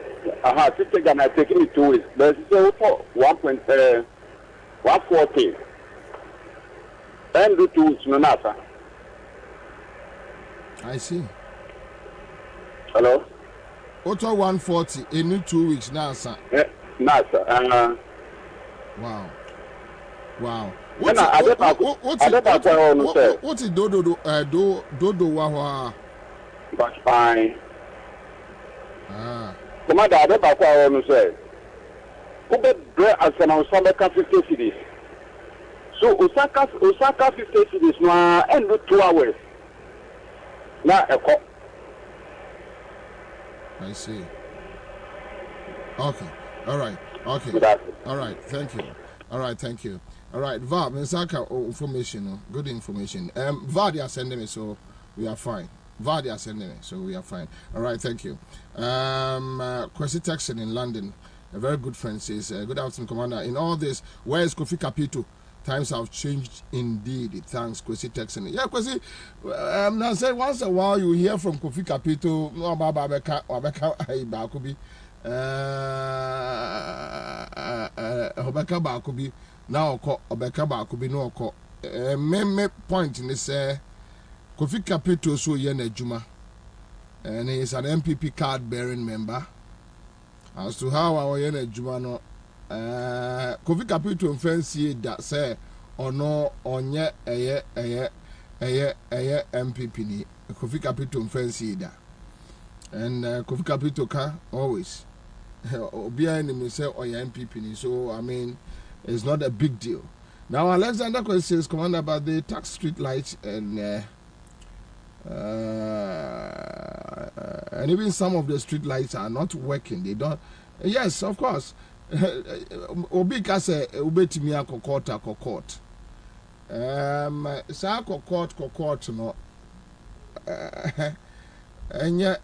50 Ghana taking me 2 weeks. There's a 140. And do 2 weeks, no matter. I see. Hello? Auto 140 in 2 weeks now, sir. Nasa. Wow. What's Dodo Wawa? That's fine. Commander, I don't know what I want to say. Who bet bread as an Osaka 50 cities? So Osaka 50 cities now and do 2 hours. Now a cop. I see. Okay. All right. Okay. All right. Thank you. All right. Thank you. All right. VAR, Mensaka information. Good information. VAR, they are sending me, so we are fine. VAR, they are sending me, so we are fine. All right. Thank you. Kwesi Texan in London, a very good friend, says, good afternoon, Commander. In all this, where is Kofi Kapito? Times have changed indeed. Thanks, Kwesi Texan. Yeah, Kwesi, now say once a while you hear from Kofi Kapito, no about Babeka, Bakubi. Obeka Bakubi now Obeka Bakubi no ko me point in this Kofi Kapito so yene juma and he is an MPP card bearing member. As to how our yene juma no Kofi Kapito fancy that say or no onye eye MPP ni Kofi Kapito fancy that and Kofi Kapito ka always behind him say or MPP, so I mean it's not a big deal. Now Alexander questions Commander about the tax street lights and even some of the street lights are not working. They don't. Yes, of course. Obi ka say ubetimi akokota. Sa kokot no. Enye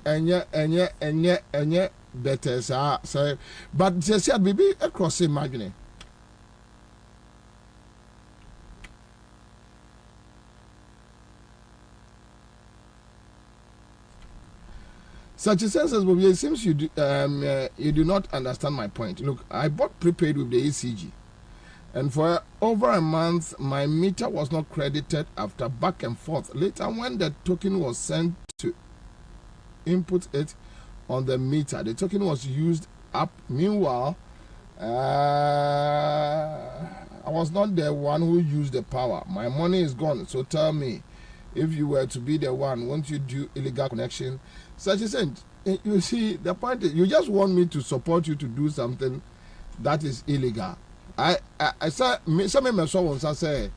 better say but just baby across imagine such a sense as Bobie, it seems you do not understand my point. Look, I bought prepaid with the ECG and for over a month my meter was not credited after back and forth. Later when the token was sent to input it on the meter, the token was used up. Meanwhile, I was not the one who used the power. My money is gone. So tell me, if you were to be the one, won't you do illegal connection? Such a sense, you see, the point is, you just want me to support you to do something that is illegal. I said, someone say,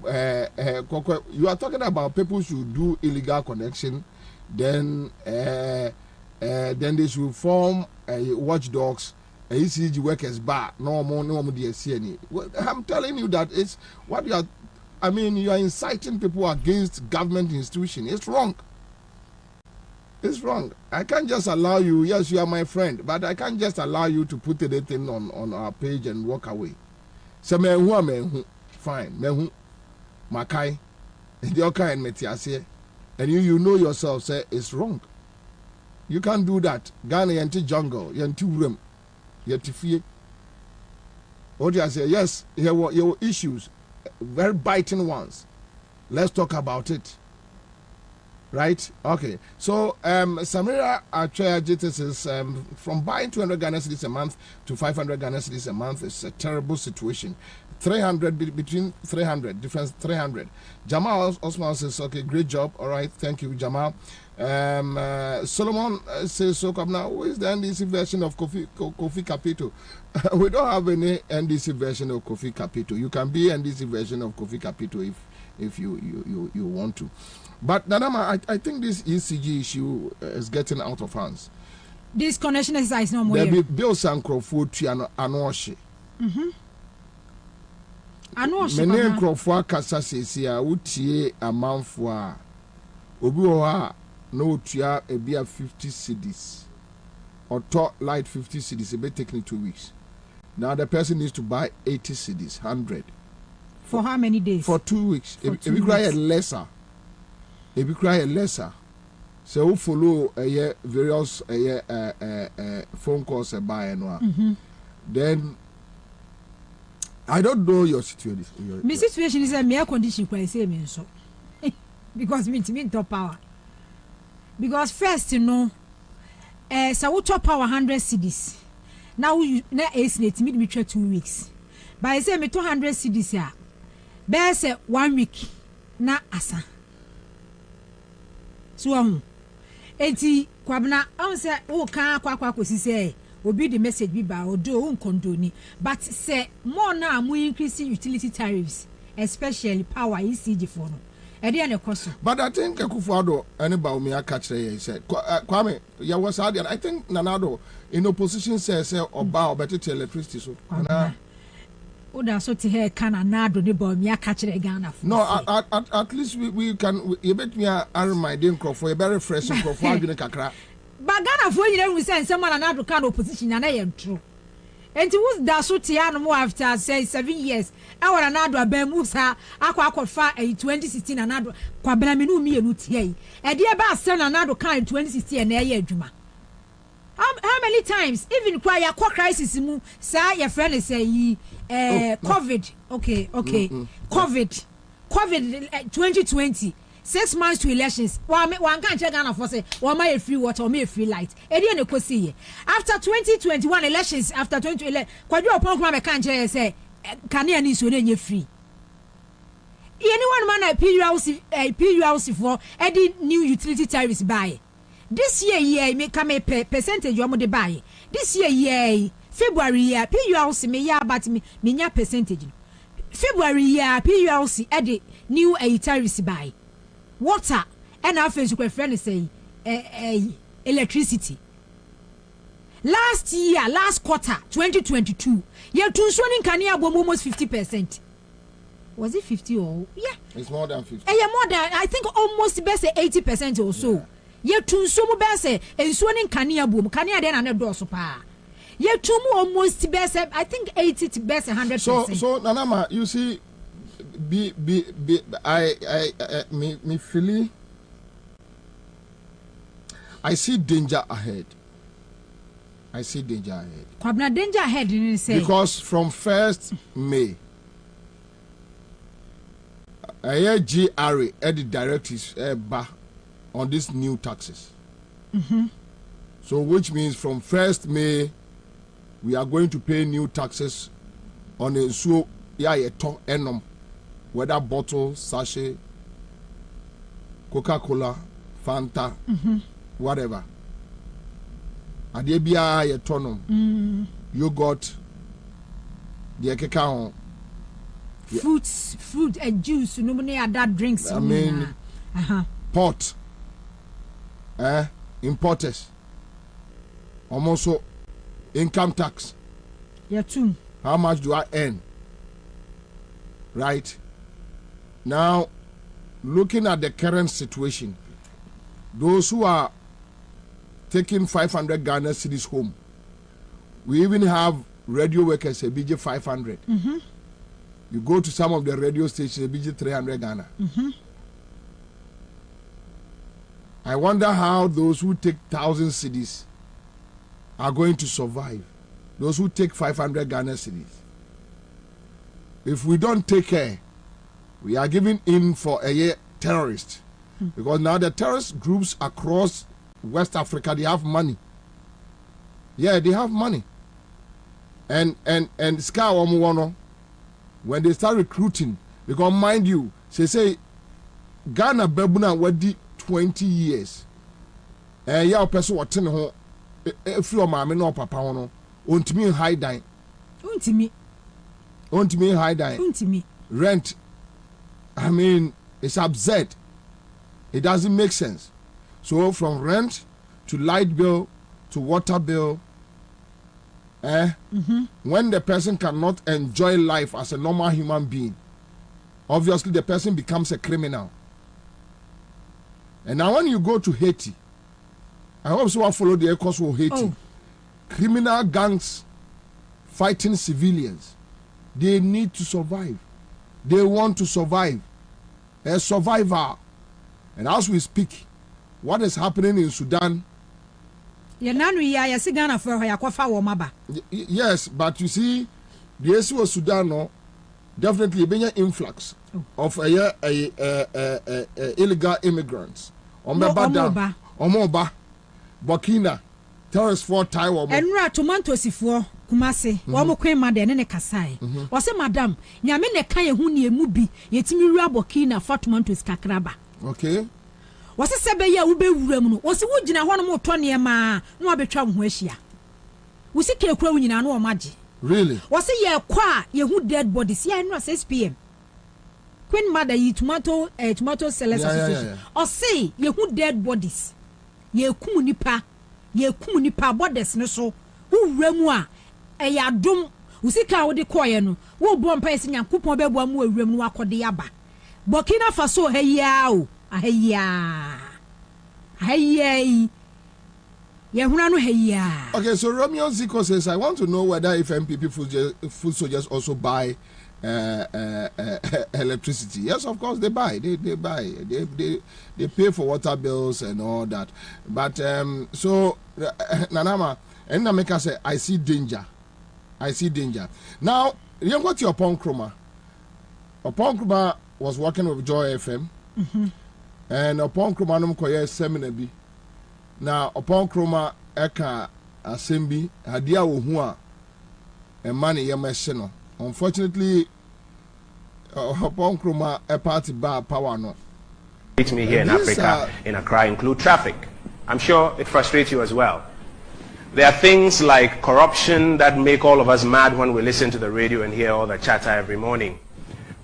you are talking about people should do illegal connection, then they should form watchdogs, ECG workers bar. No more DSC. I'm telling you that it's what you are. I mean, you are inciting people against government institution. It's wrong. It's wrong. I can't just allow you. Yes, you are my friend, but I can't just allow you to put anything on our page and walk away. So me fine. Me Makai, Ndioka and Metiase, and you know yourself. Say it's wrong. You can't do that. Ghana yanti jungle, yanti room, yanti fear. What you say? Yes, here were issues, very biting ones. Let's talk about it. Right? Okay. So, Samira Achaya says from buying 200 Ghana cedis a month to 500 Ghana cedis a month is a terrible situation. 300 between 300 difference 300. Jamal Osman says okay, great job. All right, thank you, Jamal. Solomon says so. Come now, who is the NDC version of Kofi Kapito? We don't have any NDC version of Kofi Kapito. You can be NDC version of Kofi Kapito if you want to. But Nanama, I think this ECG issue is getting out of hands. This connection exercise no more. There be Bill Sankrofu to Anoshi. Anoshi. Many Crofua Casa Sesia utie a month for Obuoha no tia a beer 50 cedis or top light 50 cedis. It may take 2 weeks. Now the person needs to buy 80 cedis, 100. For how many days? For 2 weeks. If you cry a lesser. If you cry a lesser, so we follow various phone calls by then I don't know your situation. My situation is a mere condition for say me so because me top power. Because first, you know, so we top power 100 cedis. Now you na estimate me 2 weeks. But I say me 200 cedis ya. Bear say 1 week na asa. So enti Kwabena Ansah o kan kwa kosi say obi the message bi ba odo o condone but say more na mo increasing utility tariffs especially power ECG for no But I think Akufo-Addo anybody me catch there say Kwame ya was I think Nanado in opposition says oba better electricity so. Oda so to hear can Nanado the boy me catch there Ghana. No, at least we can you bet me I remind him for a very fresh for adwene kakra. But Ghana for you we say someone Nanado can opposition na am true. And it was that so Tiano after say 7 years. Our Nanado Abemusa, Aqua Fa 2016 Nanado, Kwabena Minu me and Utie. A dear bass son Nanado can in 2016 and a year Juma. How many times, even quite a crisis, say your friend is say, COVID, okay, COVID 2020. 6 months to elections. One can't check Ghana for say, one may free water or may free light. After 2021 elections, after 2011, quite your punk mama can't say, can you need to free? Anyone man a PULC for adding new utility tariffs by. This year, may come a percentage of the buy. This year, February, PULC may ya but me percentage. February, PULC added new tariffs by. Water and our friends who friend say electricity. Last quarter 2022, yeah, two swimming can you almost 50%. Was it 50 or yeah? It's more than 50. Yeah, more than I think almost best 80% or so. Yeah, two sumo best and swimming can you boom can you then another door so pa. Yeah, two more almost best I think 80 to best 100%. So Nanama, you see. Me feeling I see danger ahead. Kwabena danger ahead didn't say because from 1st May GRA edit directives on these new taxes. So which means from 1st May we are going to pay new taxes on a so enum. Whether bottle, sachet, Coca-Cola, Fanta, whatever. Adebia yetonum, yogurt, the cacao, fruit and juice. No money that drinks. I mean, pot, importers, almost income tax. Yeah, too. How much do I earn? Right. Now, looking at the current situation, those who are taking 500 Ghana cedis home, we even have radio workers, a BJ 500. You go to some of the radio stations, a BJ 300 Ghana. I wonder how those who take 1,000 cedis are going to survive. Those who take 500 Ghana cedis. If we don't take care, we are giving in for a terrorist. Because now the terrorist groups across West Africa, they have money. Yeah, they have money. And Sky Omuwano, when they start recruiting, because mind you, they say Ghana Bebuna wadi 20 years. And yeah, person what ten ho if your mama no papa no, untimi high dine. Untimi high dine. Rent. I mean, it's absurd. It doesn't make sense. So from rent to light bill to water bill, when the person cannot enjoy life as a normal human being, obviously the person becomes a criminal. And now when you go to Haiti, I hope someone follow the course of Haiti. Criminal gangs fighting civilians. They need to survive. They want to survive. A survivor. And as we speak, what is happening in Sudan? Yes, but you see, the issue of Sudan, no, definitely being an influx of illegal immigrants. Omoba, Burkina, terrorists for Taiwan. And tomatoes for Kumase, Wamo Queen Madden and a Kasai. Was a madam, Yamene Kaya Huni Mubi, Yetimi Burkina, Fortumantus Kakraba. Okay. Was a Sabaya Ube Remu, was a wood in a 1 more 20 ma, no betram Weshia. We see Kill Crow in an Magi. Really? Was a year qua, ye who dead bodies, yeah, no 6 p.m. Queen Mother yi tomato sellers association or say ye who dead bodies ye kum nipa bodies no so wo wramu a e ya dom usika wo de koye no wo bo mpa ese Nyankopon be bo amu awram no akode yaba Burkina Faso hayia o hayia Okay, so Romeo Zico says, I want to know whether if MPP food soldiers also buy electricity. Yes, of course they buy. They buy. They pay for water bills and all that. But so Nanama and Nameka say, I see danger. Now, you got your Upon Kruma was working with Joy FM, and Upon Kruma no koye seminar bi. Now, upon Kroma Eka Assembly, Hadia Uhua, and money Yamashino. Unfortunately, upon Kroma a party bar power no. Meet me here in Africa in Accra include traffic. I'm sure it frustrates you as well. There are things like corruption that make all of us mad when we listen to the radio and hear all the chatter every morning.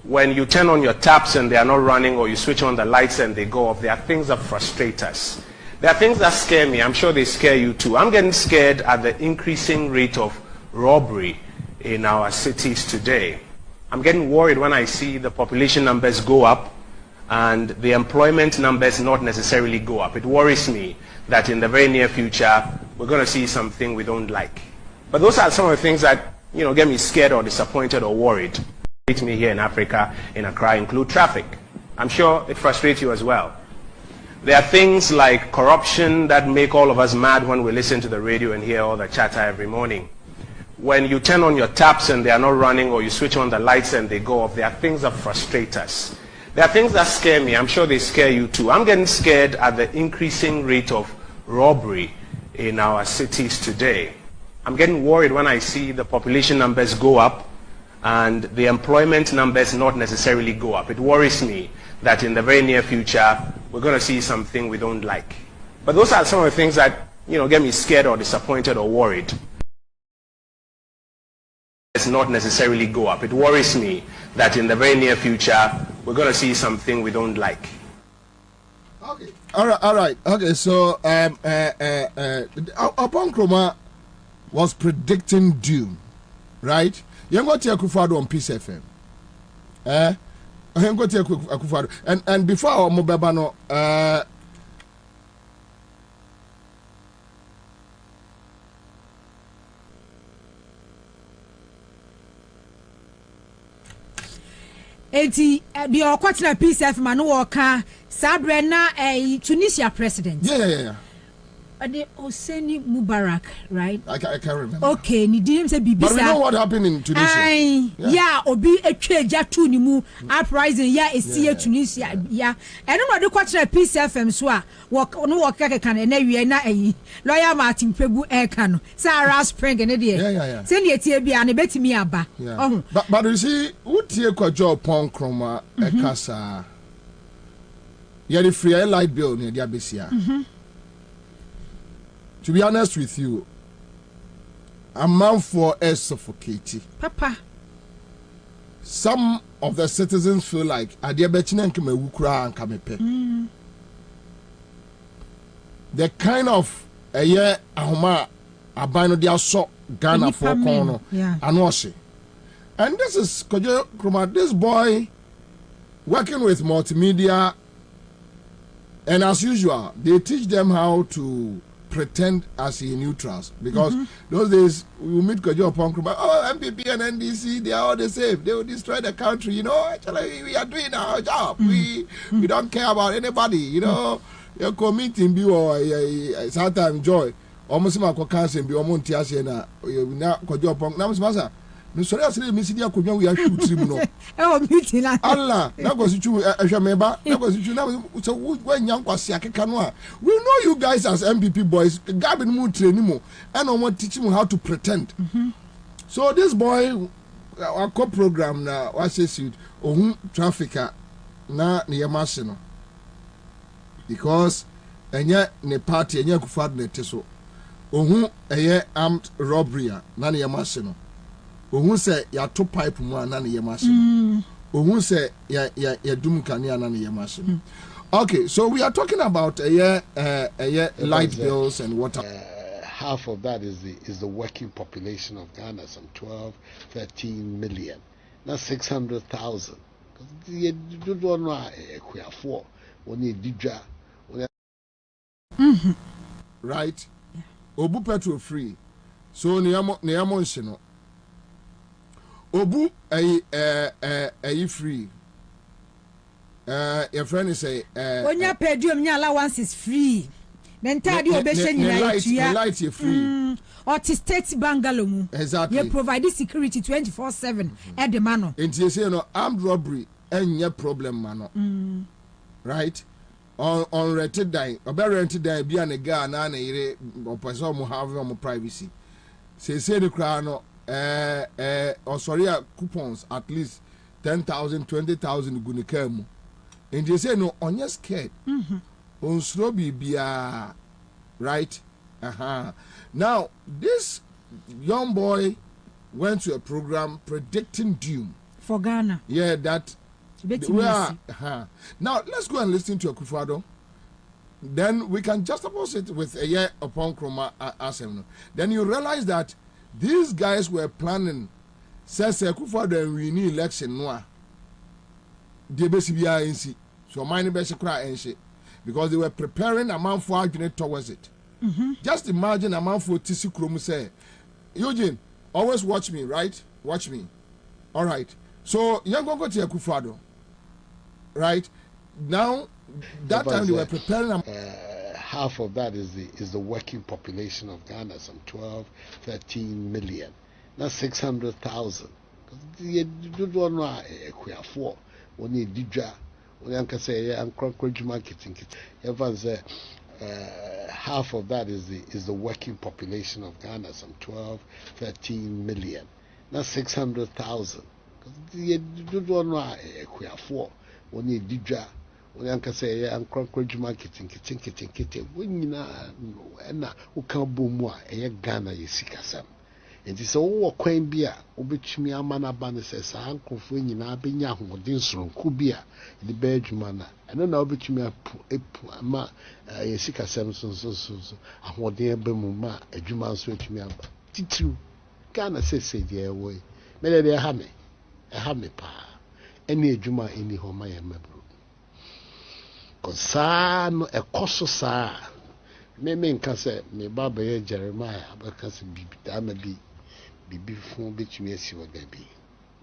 When you turn on your taps and they are not running, or you switch on the lights and they go off, there are things that frustrate us. There are things that scare me. I'm sure they scare you too. I'm getting scared at the increasing rate of robbery in our cities today. I'm getting worried when I see the population numbers go up and the employment numbers not necessarily go up. It worries me that in the very near future, we're going to see something we don't like. But those are some of the things that, get me scared or disappointed or worried. Meet me here in Africa in Accra include traffic. I'm sure it frustrates you as well. There are things like corruption that make all of us mad when we listen to the radio and hear all the chatter every morning. When you turn on your taps and they are not running, or you switch on the lights and they go off, there are things that frustrate us. There are things that scare me. I'm sure they scare you too. I'm getting scared at the increasing rate of robbery in our cities today. I'm getting worried when I see the population numbers go up and the employment numbers not necessarily go up. It worries me that in the very near future, we're going to see something we don't like. But those are some of the things that, get me scared or disappointed or worried. It's not necessarily go up. It worries me that in the very near future, we're going to see something we don't like. Okay. All right. Okay, so Upon Kroma was predicting doom, right? You got to Akufo-Addo on Peace FM. And before our Mobabano, the Okwatena Peace FM man waka Sabrina a Tunisia president. Yeah. The Hosseini Mubarak, right? I can't remember. Okay, ni didn't say BBC. But we know what happened in Tunisia. Yeah, obi etweja tu ni mu uprising esi Tunisia. Yeah. And no do kwatena Peace FM so a no work kan na wie na lawyer Martin Pebu eka no. Sarah Spring ne de. Yeah. Say ne tie bia na betimi aba. Oh. But you see, utie kwajo Upon Kroma ekasa. Yeah, the free light bill ne dia besia. To be honest with you, a man for us suffocating. Papa. Some of the citizens feel like the kind of a year ahoma abino dia so Ghana for corner and and this is Kojo Kroma, this boy working with multimedia, and as usual they teach them how to pretend as a neutrals, because those days we meet Kojo Upon Kroma, MPP and NDC, they are all the same, they will destroy the country, actually we are doing our job, we don't care about anybody, your committee be or sometimes joy almost my council be almost tiasiana Kojo Upon Kroma. Sorry, I said, Miss Dia Kunya, we are shooting. Oh, meeting Allah, that was you, Shameba, that was you now. So, when young was Siakanoa, we know you guys as MPP boys, Gavin Moot anymore, and I want to teach him how to pretend. So, this boy, our co program now, what says you, trafficker, na near Masino. Because, and yet, ne party, and yet, Kufad Neteso, a year armed robbery, na near Masino. Who say ya to pipe mu na ne yema hye Who say ya dum kania na ne yemashi. Okay, so we are talking about light bills and water. Half of that is the working population of Ghana, some 12, 13 million. That's 600,000. You don't know for when you did right? Obu petrol free. So niyamo nshino. Obu free. Your friend is say when you pay you allowance is free. Then tell you light you free. Or to state bungalow. Exactly. You provide security 24/7 at the manor. And you say armed robbery and your problem mano. Right? On rented die. Or better rented die be an a guy and a or person who have on privacy. Say the crown or sorry coupons at least 10,000, 20,000 gunikemu. And you say no on your scared. On slow be right. Now this young boy went to a program predicting doom for Ghana. Yeah, that we are. Now let's go and listen to Akufo-Addo. Then we can juxtapose it with a year upon Chroma Assembly. Then you realize that these guys were planning. Says Akufo-Addo and we need election noa. DBCBI so mine best cry and shit because they were preparing a man for argument towards it. Just imagine a man for Tisi Krum say, Eugene, always watch me, right? Watch me. All right. So you're going to go to Akufo-Addo, right? Now that time they were preparing. Half of that is the working population of Ghana, some 12, 13 million. That's 600,000. You don't know for when you did when you say I'm marketing. Everyone say half of that is the working population of Ghana, some 12, 13 million. That's 600,000. You don't know for when you did when you say I'm marketing. When you know, who can't boom Ghana, you see Kassam. And it's all quain beer, which me a man abandoned says, Uncle Fwing in Abinya, who didn't room, Kubia, the bedroom manner. I don't know which me a sick Samson, so, and what dear Bemuma, a Juman switch me up. Titu, Ghana says, say, dear way. May they have me, pa. Any Juma in the home I am. Cause son, a cosso, sir. Me can say, me Baba Jeremiah, but can say, be. Bibi fun betumi asi wa baby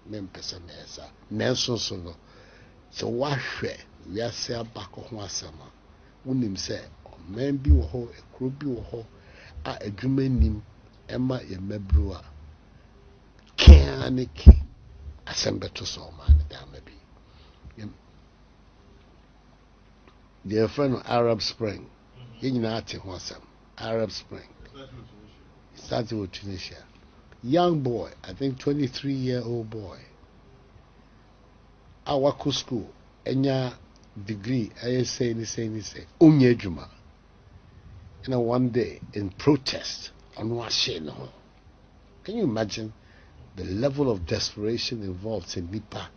mem pesa nesa nenso so no so wahwe wiase abako ho asama unim se man bi wo ho ekro bi wo ho a adwuma nim ema ye mabru a kaniki asembe to so man da mabi the friend of Arab Spring yenyina ate ho asam Arab Spring started with Tunisia. Young boy, I think 23-year-old boy. Awako school, enya degree, I say, unye juma. And one day in protest on Washington. Can you imagine the level of desperation involved in Nipa?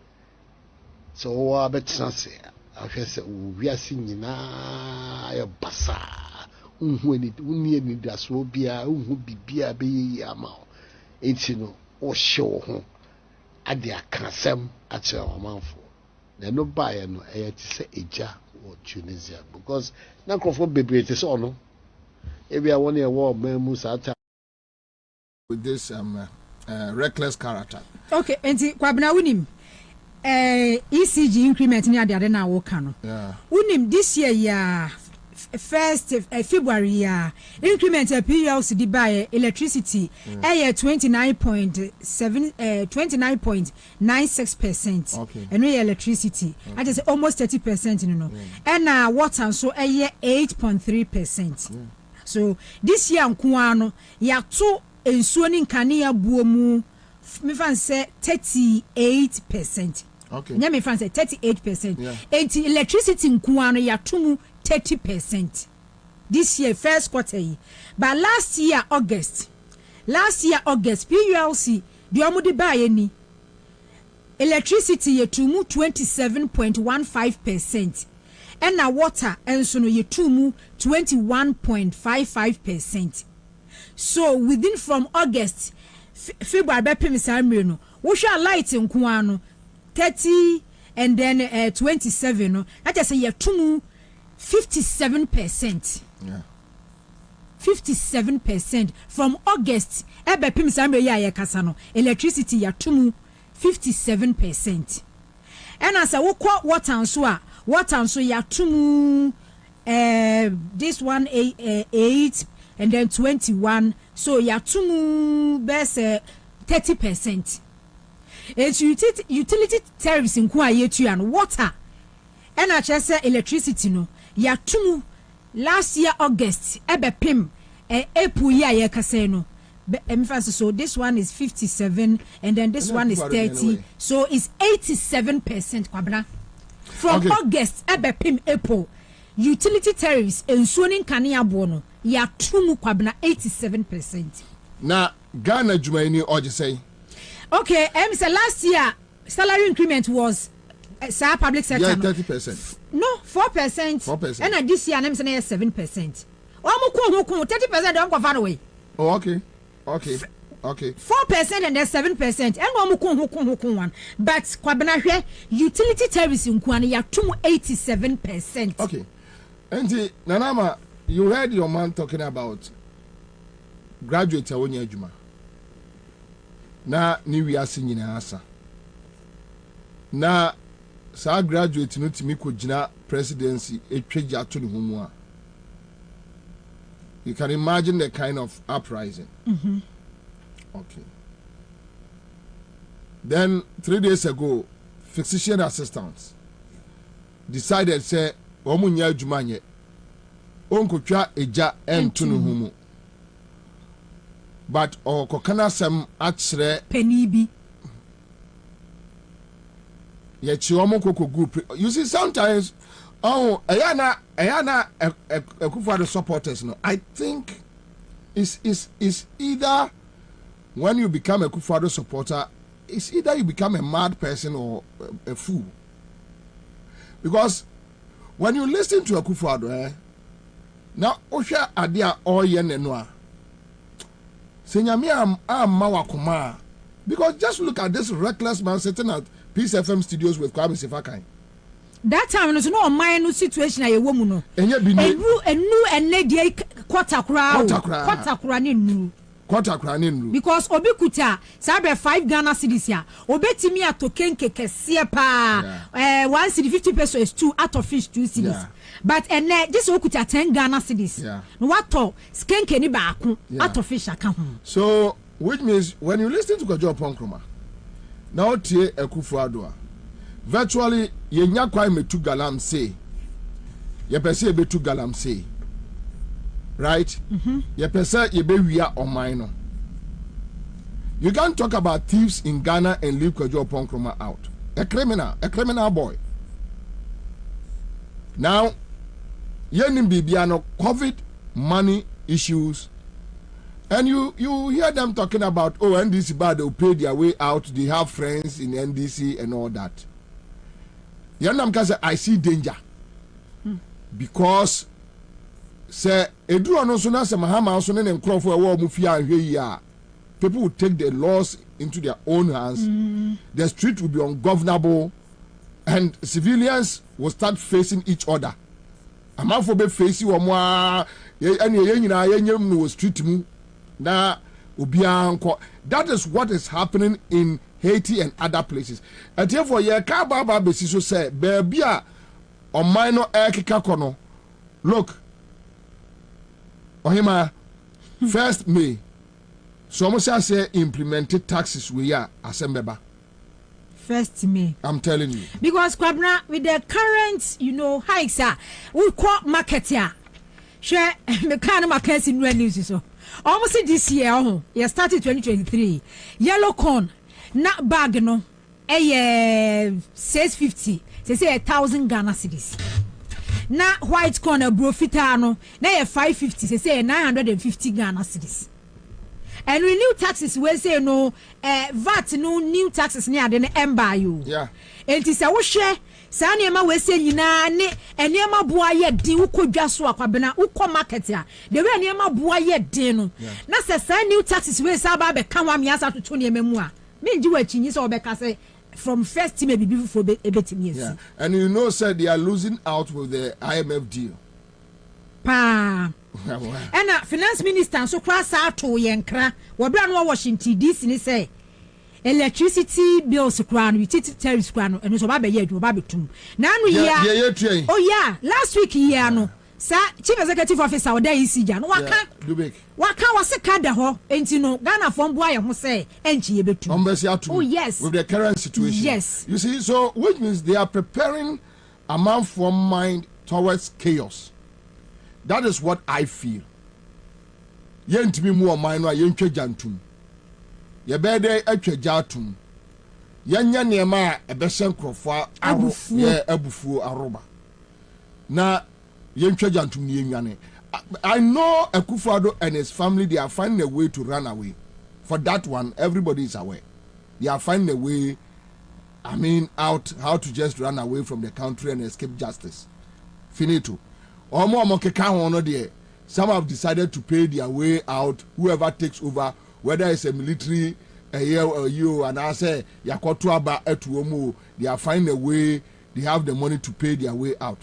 So I bet say, I say we are seeing na ya basa. Unye ni daswo bia, bibia be amao. It's or show home at the Akansem at your mouthful. Then no buyer no air to say Eja or Tunisia because now for baby it is on. If you are 1 year war, Musa with this reckless character. Okay, and Kwabena Winim ECG increment near the other now. Yeah. Winim this year, first February increment PLC di buy electricity 29.96%. Okay. And we electricity I just say almost 30%, you know. And water so 8.3%. So this year nkuano ya to ensuo ni nkania buomu me fan say 38%. Okay. Nya me fan say 38%. And electricity nkuano ya tumu 30% this year first quarter. But last year August PULC the omudi buy any electricity ye tumu 27.15%. And na water enso no ye tumu 21.55%. So within from August February bepem samre no wo hwa light nko ano 30 and then 27 no that just say ye tumu 57%. Yeah. 57% from August ebepem samre ya kasa no electricity ya tumu 57%. And as I walk water and so ya tumu this one 8 and then 21, so ya tumu best 30%. It's utility tariffs in kwa yetu and water. And I just say electricity no ya tumu last year August ebepem April ya kaseno. So this one is 57 and then this one is 30. Anyway. So it's 87% Kwabena. From August ebepem April utility tariffs ensuing kania bono ya tumu Kwabena 87%. Na Ghana Jumaini oje say. Okay, say last year salary increment was public sector. Yeah, 30%. No, 4%. 4%. And this year I'm saying 7%. 30% don't go far away. Oh, okay. Okay. 4% and then 7%. And but Kwabena here utility tariffs in Kwani ya 87%. Okay. And Nanama, you heard your man talking about graduate Awonya Juma. Na ni we are singing Ansah. Na sa graduate no timi ko gina presidency etweja to ne homu a. You can imagine the kind of uprising. Mm-hmm. Okay. Then 3 days ago, physician assistants decided say omunya adwuma nye onkotwa eja entunu humu. But okokana sem akyere penibi. Ye chi omo koko group. You see sometimes ayana Akufo-Addo supporters no. I think is either when you become a Akufo-Addo supporter, it's either you become a mad person or a fool. Because when you listen to Akufo-Addo, now Osha Adia Oyen Noa. Senyami am mawakuma. Because just look at this reckless man sitting at Peace FM studios with Kwame Sifakai. That time no no minor situation aye wo mu no. Enye bi ni. Enu enne die quarter kra ni nu. Because obi kuta sabe 5 Ghana cedis ya. Obetimi atokenke kese pa. 1 cedi 50 pesos is 2 out of fish 2 cedis. Yeah. But enne this okuta 10 Ghana cedis. Yeah. No wato skenke ni baako out of fish aka ho. So which means when you listen to Kojo Ponkroma, now tie Akufo-Addo virtually yenya kwai metu galam say ye pese betu galam say right ye pese ye be wia oman no. You can't talk about thieves in Ghana and leave Kojo Ponkroma out. A criminal boy. Now yenim bibiano COVID money issues. And you hear them talking about, oh, NDC bad, they'll pay their way out, they have friends in NDC and all that. I see danger. Because say Edu Anosuna se Mahama Osune and Crawford war Mufia here. People will take the laws into their own hands. The street will be ungovernable and civilians will start facing each other. Amafobe facing one street mu. That is what is happening in Haiti and other places. And therefore, ye kababa besiso say, bebia or minor ekikakono. Look, Ohima, 1st May, so almost say implemented taxes we are assembleba. 1st May. I'm telling you. Because Kwabena, with the current, hikes, we call market here. Share the kind of markets in news so. Almost this year, started 2023. Yellow corn, not bag no, 650. They say 1,000 Ghana cedis. Na white corn, bro fitano, na 550. They say 950 Ghana cedis. and renew taxes we say no VAT no new taxes near the ember you. Yeah. And it's a share. Sanyama we say nyina ne enema boa ye din ukodwa so Kwabena ukọ market ya the way enema boa ye din no na say new taxes we say ba be kan wa miasa to enema mu a me nji wa chinyi so obeka say from first team be before ebetimi esi. And you know said they are losing out with the IMF deal. Pa and finance minister so cross out to yenkra we bra no Washington DC ni say electricity bills crown utility tariffs crown and so ba be ye do ba betum na no ya oh yeah last week here no sa chief executive officer oda isija no waka was kada ho enti no Ghana from boy ho say enchi ye betum. Oh yes, with the current situation. Yes, you see, so which means they are preparing a man from mind towards chaos. That is what I feel. Yentimi mu o mind no yentwa jantum ye bede atwa jatum yenya niema ebehye nkrofo abufuo aroba na yentwa jantum ni yenwane. I know Akufo-Addo and his family, they are finding a way to run away. For that one, everybody is aware. They are finding a way, out how to just run away from the country and escape justice. Finito. Some have decided to pay their way out, whoever takes over, whether it's a military, a year or you, and I say, Yakotuaba etuomo, they are finding a way, they have the money to pay their way out.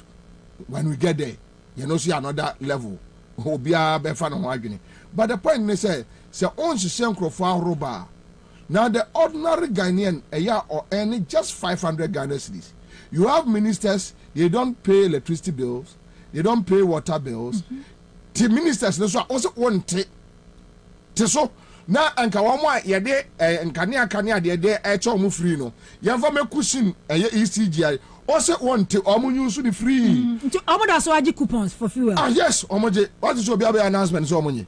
When we get there, you know, see another level. But the point is, say, on roba. Now, the ordinary Ghanaian, a year or earning just 500 Ghana cedis. You have ministers, they don't pay electricity bills, they don't pay water bills. The ministers also want to. So, now, and Kawama, yade, and Kania, de echo free no. Yava me cushion, a ECGI. Also want to use the free. Omoda so aji coupons for fuel. Ah yes, Omoje. What is your announcement so money?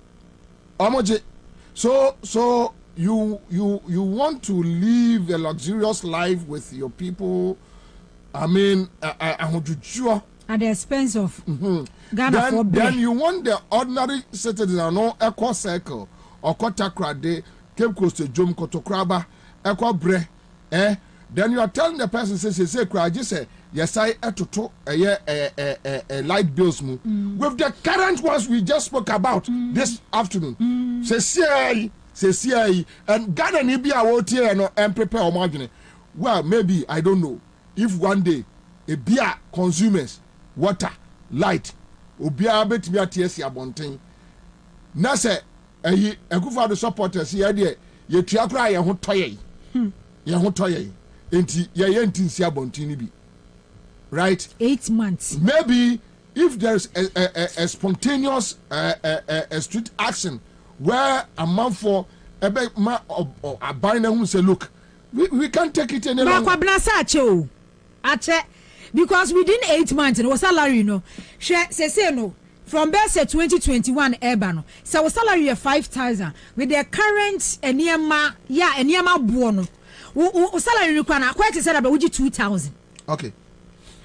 Omoje. So you want to live a luxurious life with your people. I want to sure at the expense of Ghana. Then you want the ordinary citizen no equal circle or Kotakra de Cape Coast to Jom Kotokraba equal bre Then you are telling the person, say, I just say, yes, I had to a light bills move with the current ones we just spoke about this afternoon. Say, and Ghana Nibia wrote here and prepare a margin. Well, maybe, I don't know, if one day a beer consumers water, light, or beer bet me at TSC Abontain. Nasa, a Akufo-Addo supporters here, ye triakra ya hotoye. Ya hotoye. Enti yenti sia bontini bi, right? 8 months. Maybe if there's a spontaneous street action where a man for a biner who say, look, we can't take it any longer. Because within 8 months, it was salary, say no. From best 2021 Ebano, so salary of 5,000 with their current Eniyama buono. Salary requirement, I quite said about would you 2,000. Okay.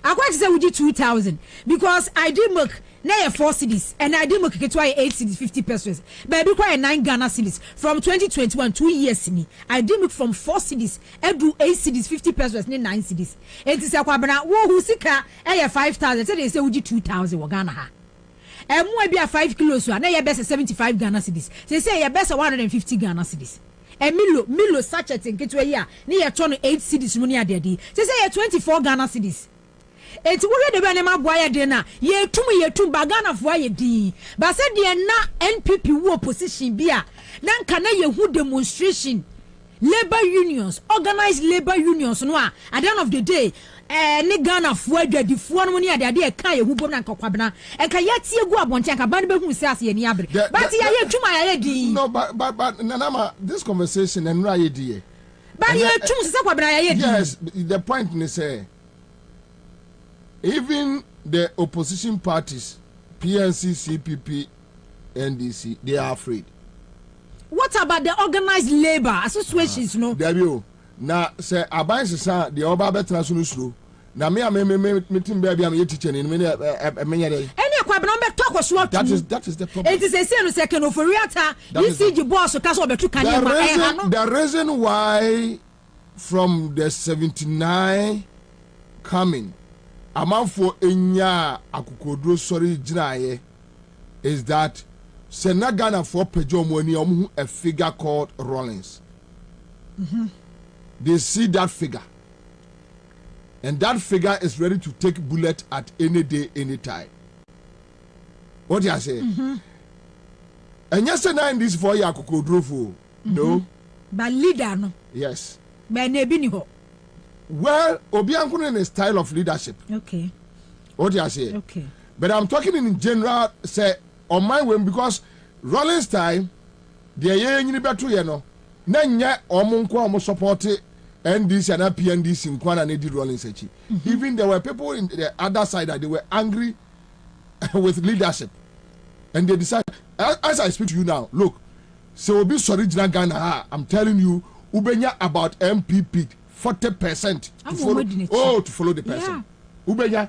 I quite said would you 2,000 because I did make now 4 cities and I did make it 8 cities 50 pesos. But I require 9 Ghana cities from 2021 2 years me. I did make from 4 cities and do 8 cities 50 pesos 9 cities. It is a Kwabena who sika 5,000. So they say would you 2,000 Ghana. And more be a 5 kilos one. Now your best 75 Ghana cities. They say your best 150 Ghana cities. And Milo sachet in Kitwe ya near 8 cities money a day. They say 24 Ghana cities. It's where the Benema boy dinner. Ye to Bagana for ye di. But said ye na NPP war position beer. Nan can ye who demonstration. Labor unions, organized labor unions, no. At the end of the day, ni Ghana for the phone money at the idea can you who and Kwabena and can yet see a go up on Chankabana who says ye niabre. But ye to my lady. No, but Nanama, this conversation and Rayedi. But ye choose Kwabena. Yes, the point is even the opposition parties, PNC, CPP, NDC, they are afraid. What about the organized labor associations? No, there you now say about the Oba better slow. Now me meeting baby I'm teaching in many Kwabena be talk was what. That is the problem. It is a second of Riata. You see the boss of Castle to the reason why from the 79 coming amount for enya akukodro sorry jinaye is that Senagana for Pejomoni a figure called Rollins. They see that figure. And that figure is ready to take bullet at any day, any time. What do you say? And yesterday in this 4 year Kukodrofo. No. But leader no. Yes. But nebiniho. Well, Obiankun in a style of leadership. Okay. What do you say? Okay. But I'm talking in general, say on my way because Rollins time, the year you better you know. Nanya omunko support NDC and PNDC in Kwana and did Rollins. Even there were people in the other side that they were angry with leadership. And they decided, as I speak to you now, look, so be sorry, Ghana, I'm telling you, Ubenya about MPP 40% to follow. To follow the person. Yeah.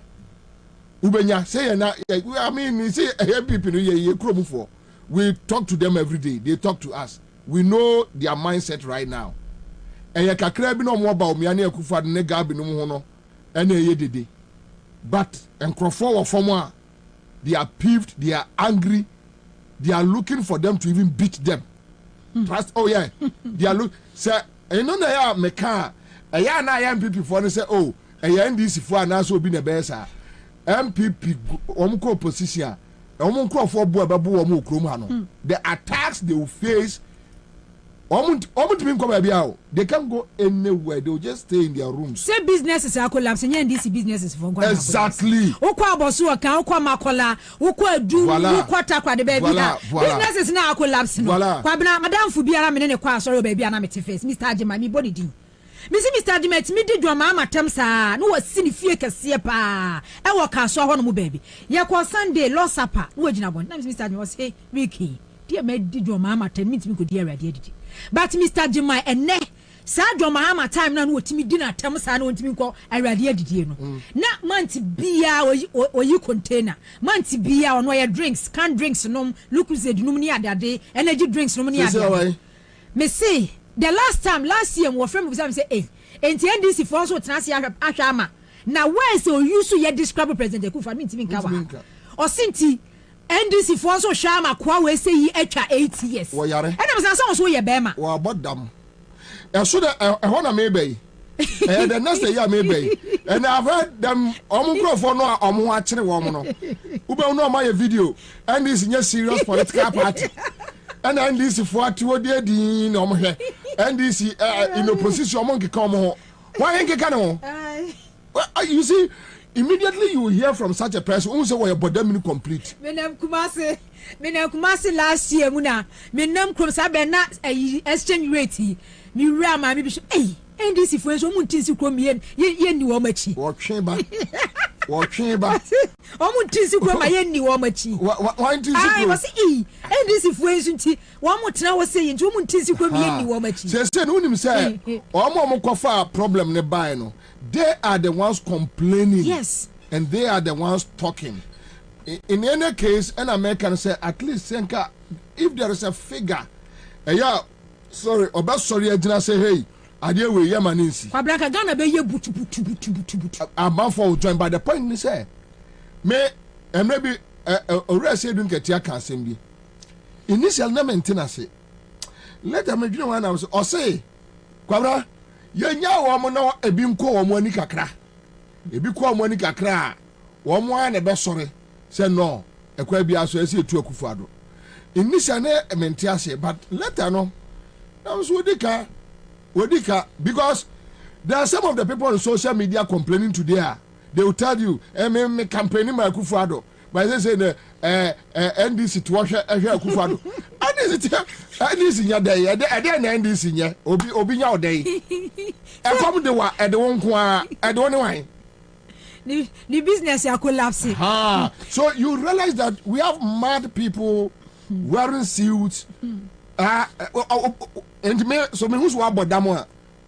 Ubenya, say, I mean, you see, MPP, we talk to them every day. They talk to us. We know their mindset right now. And you can't no more about me and you could find negabi no more. And ye did. But and Crawford for more, they are peeved, they are angry, they are looking for them to even beat them. Trust, oh yeah, they are look. Say, you know they are meka. A ya na MPP for say, oh, a ya NDC for now so be the best. MPP omko opposition. The attacks they will face, they can't go anywhere. They will just stay in their rooms. Say businesses are collapsing. DC businesses for exactly. Businesses now collapsing. Madam Fubiana Mene Kwa sorry baby anamete face. Mr. Jima mi body din. Mr. Dimet, me did your mama temsa, no was silly fear pa. I walk out so one baby. Yakwa Sunday, lost supper, no jinabon. Mr. Jim was hey, Ricky, dear made did your mama tell me to be good dear radiated. But Mr. Jimmy and ne, sad your mama time now what me dinner temsa no to me call a radiated you know. Not month beer or you container, month beer on where drinks, can't drinks no, look who said no that day, energy drinks no money. Me say. The last year, my friend was saying, "Hey, and the NDC for also transfer Ashama. Now where is so you so you describe President Kufa mean to me kawa? Or Sinti NDC for also Shama kwa we say ye extra 8 years. And I was also so ye bema. Wa bodam. And so that I want to maybe. And the next year maybe. And I've heard them omunko for no omu achire wo no. Ube no my video. And this is serious political party. And NDC for to the din om here. NDC in opposition among the come why ain't you you see immediately you hear from such a person who say your body complete. Menem Kumasi last year muna menem krom sabe na exchange rate mi wura ma mi bi eh NDC for so mun tinsi krom ye ni wo machi wo twen ba omun tinsi krom ma ye ni wo machi why tinsi krom I was NDC for so nti wo mun tena wo say nti omun tinsi krom ye ni wo machi say no nim say omo kofa problem ne buy no they are the ones complaining. Yes. And they are the ones talking. In any case, an American say at least Senka, if there is a figure, sorry, or best sorry, I didn't say, hey, I deal with Yamanisi. Fabraka Gana be ye butu. I'm bound for join by the point they say. May and maybe a rest don't get your cancer. Initial maintenance. Let them agree one house or say, Kwabena. Yenya woman ebi nko woman ni kakra ebi ko woman ni kakra woman na be sore say no ekwa bia so ese etu akufado initial na mentiase but later no now so wodika because there are some of the people on social media complaining today they will tell you me campaigning my akufado but they say the NDC to wash akufado NDC nya dey e dey na NDC nya obi nya odey e come the wa e de won ko a e de won wan the business are collapsing. So you realize that we have mad people wearing suits and me so me who's wa bodam a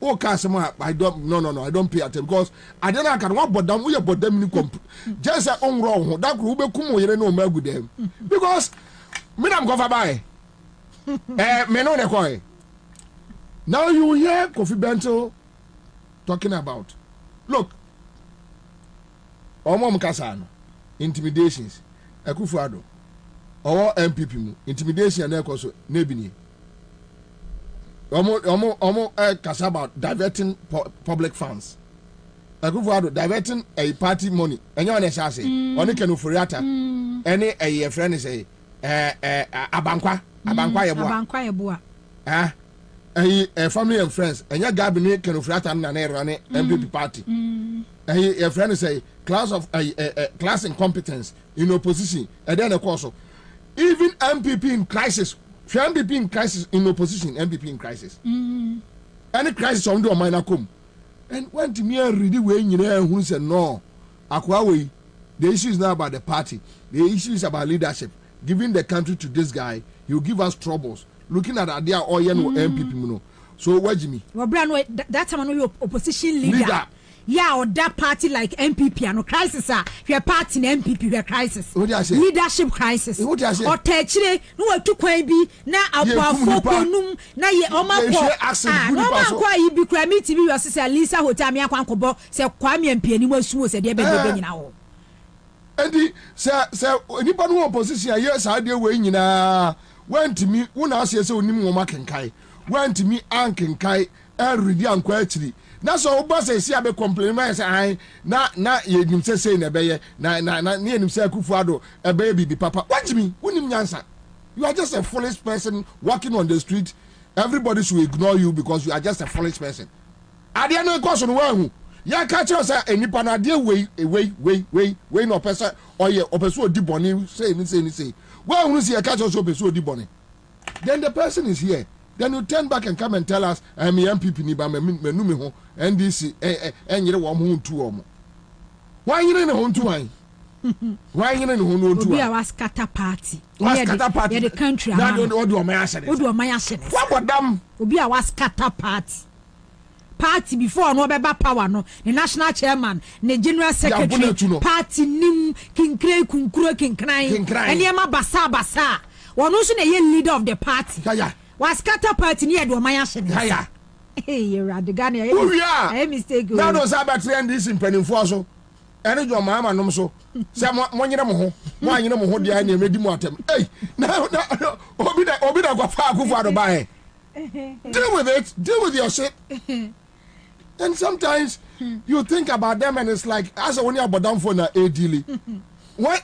Oh, customer, I don't. No. I don't pay attention because I don't know. Can one but them? We are but them. Just a on wrong. That group be come here no more with them because me am go for buy. Me no ne koi. Now you hear Kofi Bento talking about. Look, Omom Kasano, intimidations, Ekufuado, or MPP mu, intimidation and also Nebini. Omo Kasa about diverting public funds. Ekufuado diverting a party money. And you're say, only can ufuriata, any a friend say, Abankwa Yabua. A family and friends, and your cabinet can ufuriata and run MPP party. A friend say class of class incompetence in opposition, and then of course even MPP in crisis, MPP in crisis in opposition, MPP in crisis. Any crisis on do a minor come, and when to me ready way you know who said no, Akwawe, the issue is not about the party, the issue is about leadership. Giving the country to this guy, he will give us troubles. Looking at idea or MPP, no. So what Jimmy? Well, Brian, that's a man opposition leader. Yeah, or that party like MPP and no crisis your party in MPP your crisis. What do I say? Leadership crisis. What do I say? Or techre no to kwan bi na abafo konum na ye omako no man kwa yi bi kra meet bi yo say Lisa hotel me akwan kobo say Kwame mpiani masuo say de be nyina ho. Andi say nipa no opposition ye sa de we nyina went me una say onim wo makenkai went me ankenkai ready ankwa achiri. Na so boss say abe compliment say na yenim say na beye na yenim say Kufuado ebe bibi papa watch me unim nyansa. You are just a foolish person walking on the street. Everybody should ignore you because you are just a foolish person. Ade no question wan ya catch us enipa na de we no person or ye opeso odi boni say wan hu say catch us opeso odi boni. Then the person is here. Then you turn back and come and tell us I'm MPP ni ba menu me ho NDC enyere wo ho ntu o mo. Why you in ho ntu wan? Why you in ho ntu? We are scatter party. Yeah, the country. That what do my asset? What do my asset? What about them? Obi a scatter party before no beba power no the national chairman the general secretary party nim kinkre kunkuro kinkran eniema basa wono so na ye leader of the party. Was scatter party near do my ashen. Haya. Hey, you're at the Ghana. I mistake. Now, those are about 3 and this in penny for so. And your mamma no so. Some 1 year more. 1 year more, the idea made him want him. Hey, no. Obida go far go for the buy. Deal with it. Deal with your shit. And sometimes you think about them and it's like, as when you're down for a daily. Why?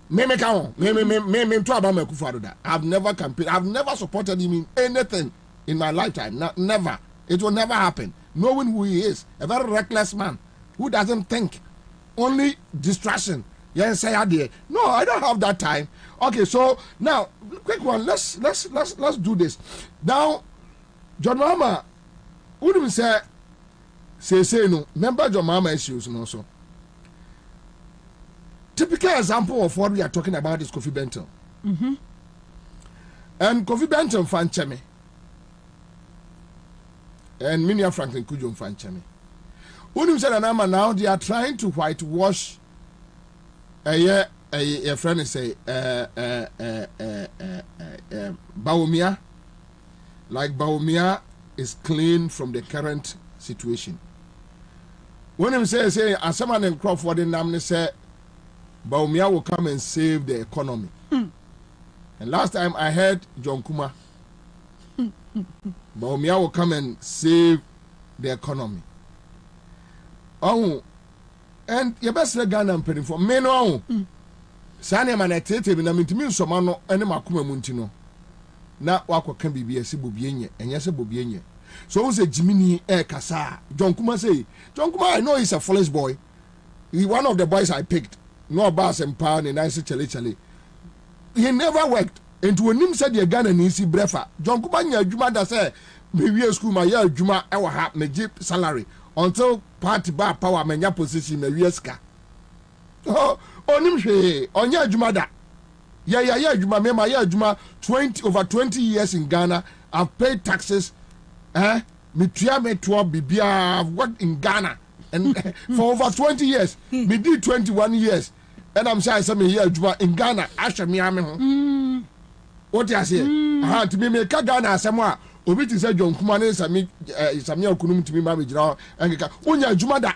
Me to about me Kufuado. I've never campaigned. I've never supported him in anything in my lifetime. Never. It will never happen. Knowing who he is, a very reckless man who doesn't think, only distraction. Yes, I had no, I don't have that time. Okay, so now quick one. Let's do this. Now, John Mama, who do we say no? Remember John Mama issues and also. Typical example of what we are talking about is Kofi Bento. And Kofi Bento fan cheme. And Minia Franklin Kujo fan cheme. Unim said now they are trying to whitewash a friend say Baumia. Like Baumia is clean from the current situation. When him say as someone in Crawford in Namne say Baumia will come and save the economy. And last time I heard John Kuma, Baumia will come and save the economy. Oh, and your best Ghana and penny for me no. Sani manetete bi na mintimi so ma no ene makoma muntino. Na wako kan bibia se bobienye, enye se bobienye. So we say Jimini kasa. John Kuma say, John Kuma, I know he's a foolish boy. He one of the boys I picked. No bass and pound and nice chale. He never worked. And to him said the Ghana and easy brefa. John Kubanya Juma da say, maybe school my year Juma ever have me jeep salary until party bar power menya position me wieska. Oh, on him she on ya Juma da. Yeah, Juma me my year Juma over 20 years in Ghana. I've paid taxes. me bibia. I've worked in Ghana and for over 20 years. Me did 21 years. And I'm saying some here in Ghana. Asha me ame. What you say? To me make Ghana somewhere. Obi ti say John Kumane sami okunum to me ma me jira engeka. Onya adwuma da.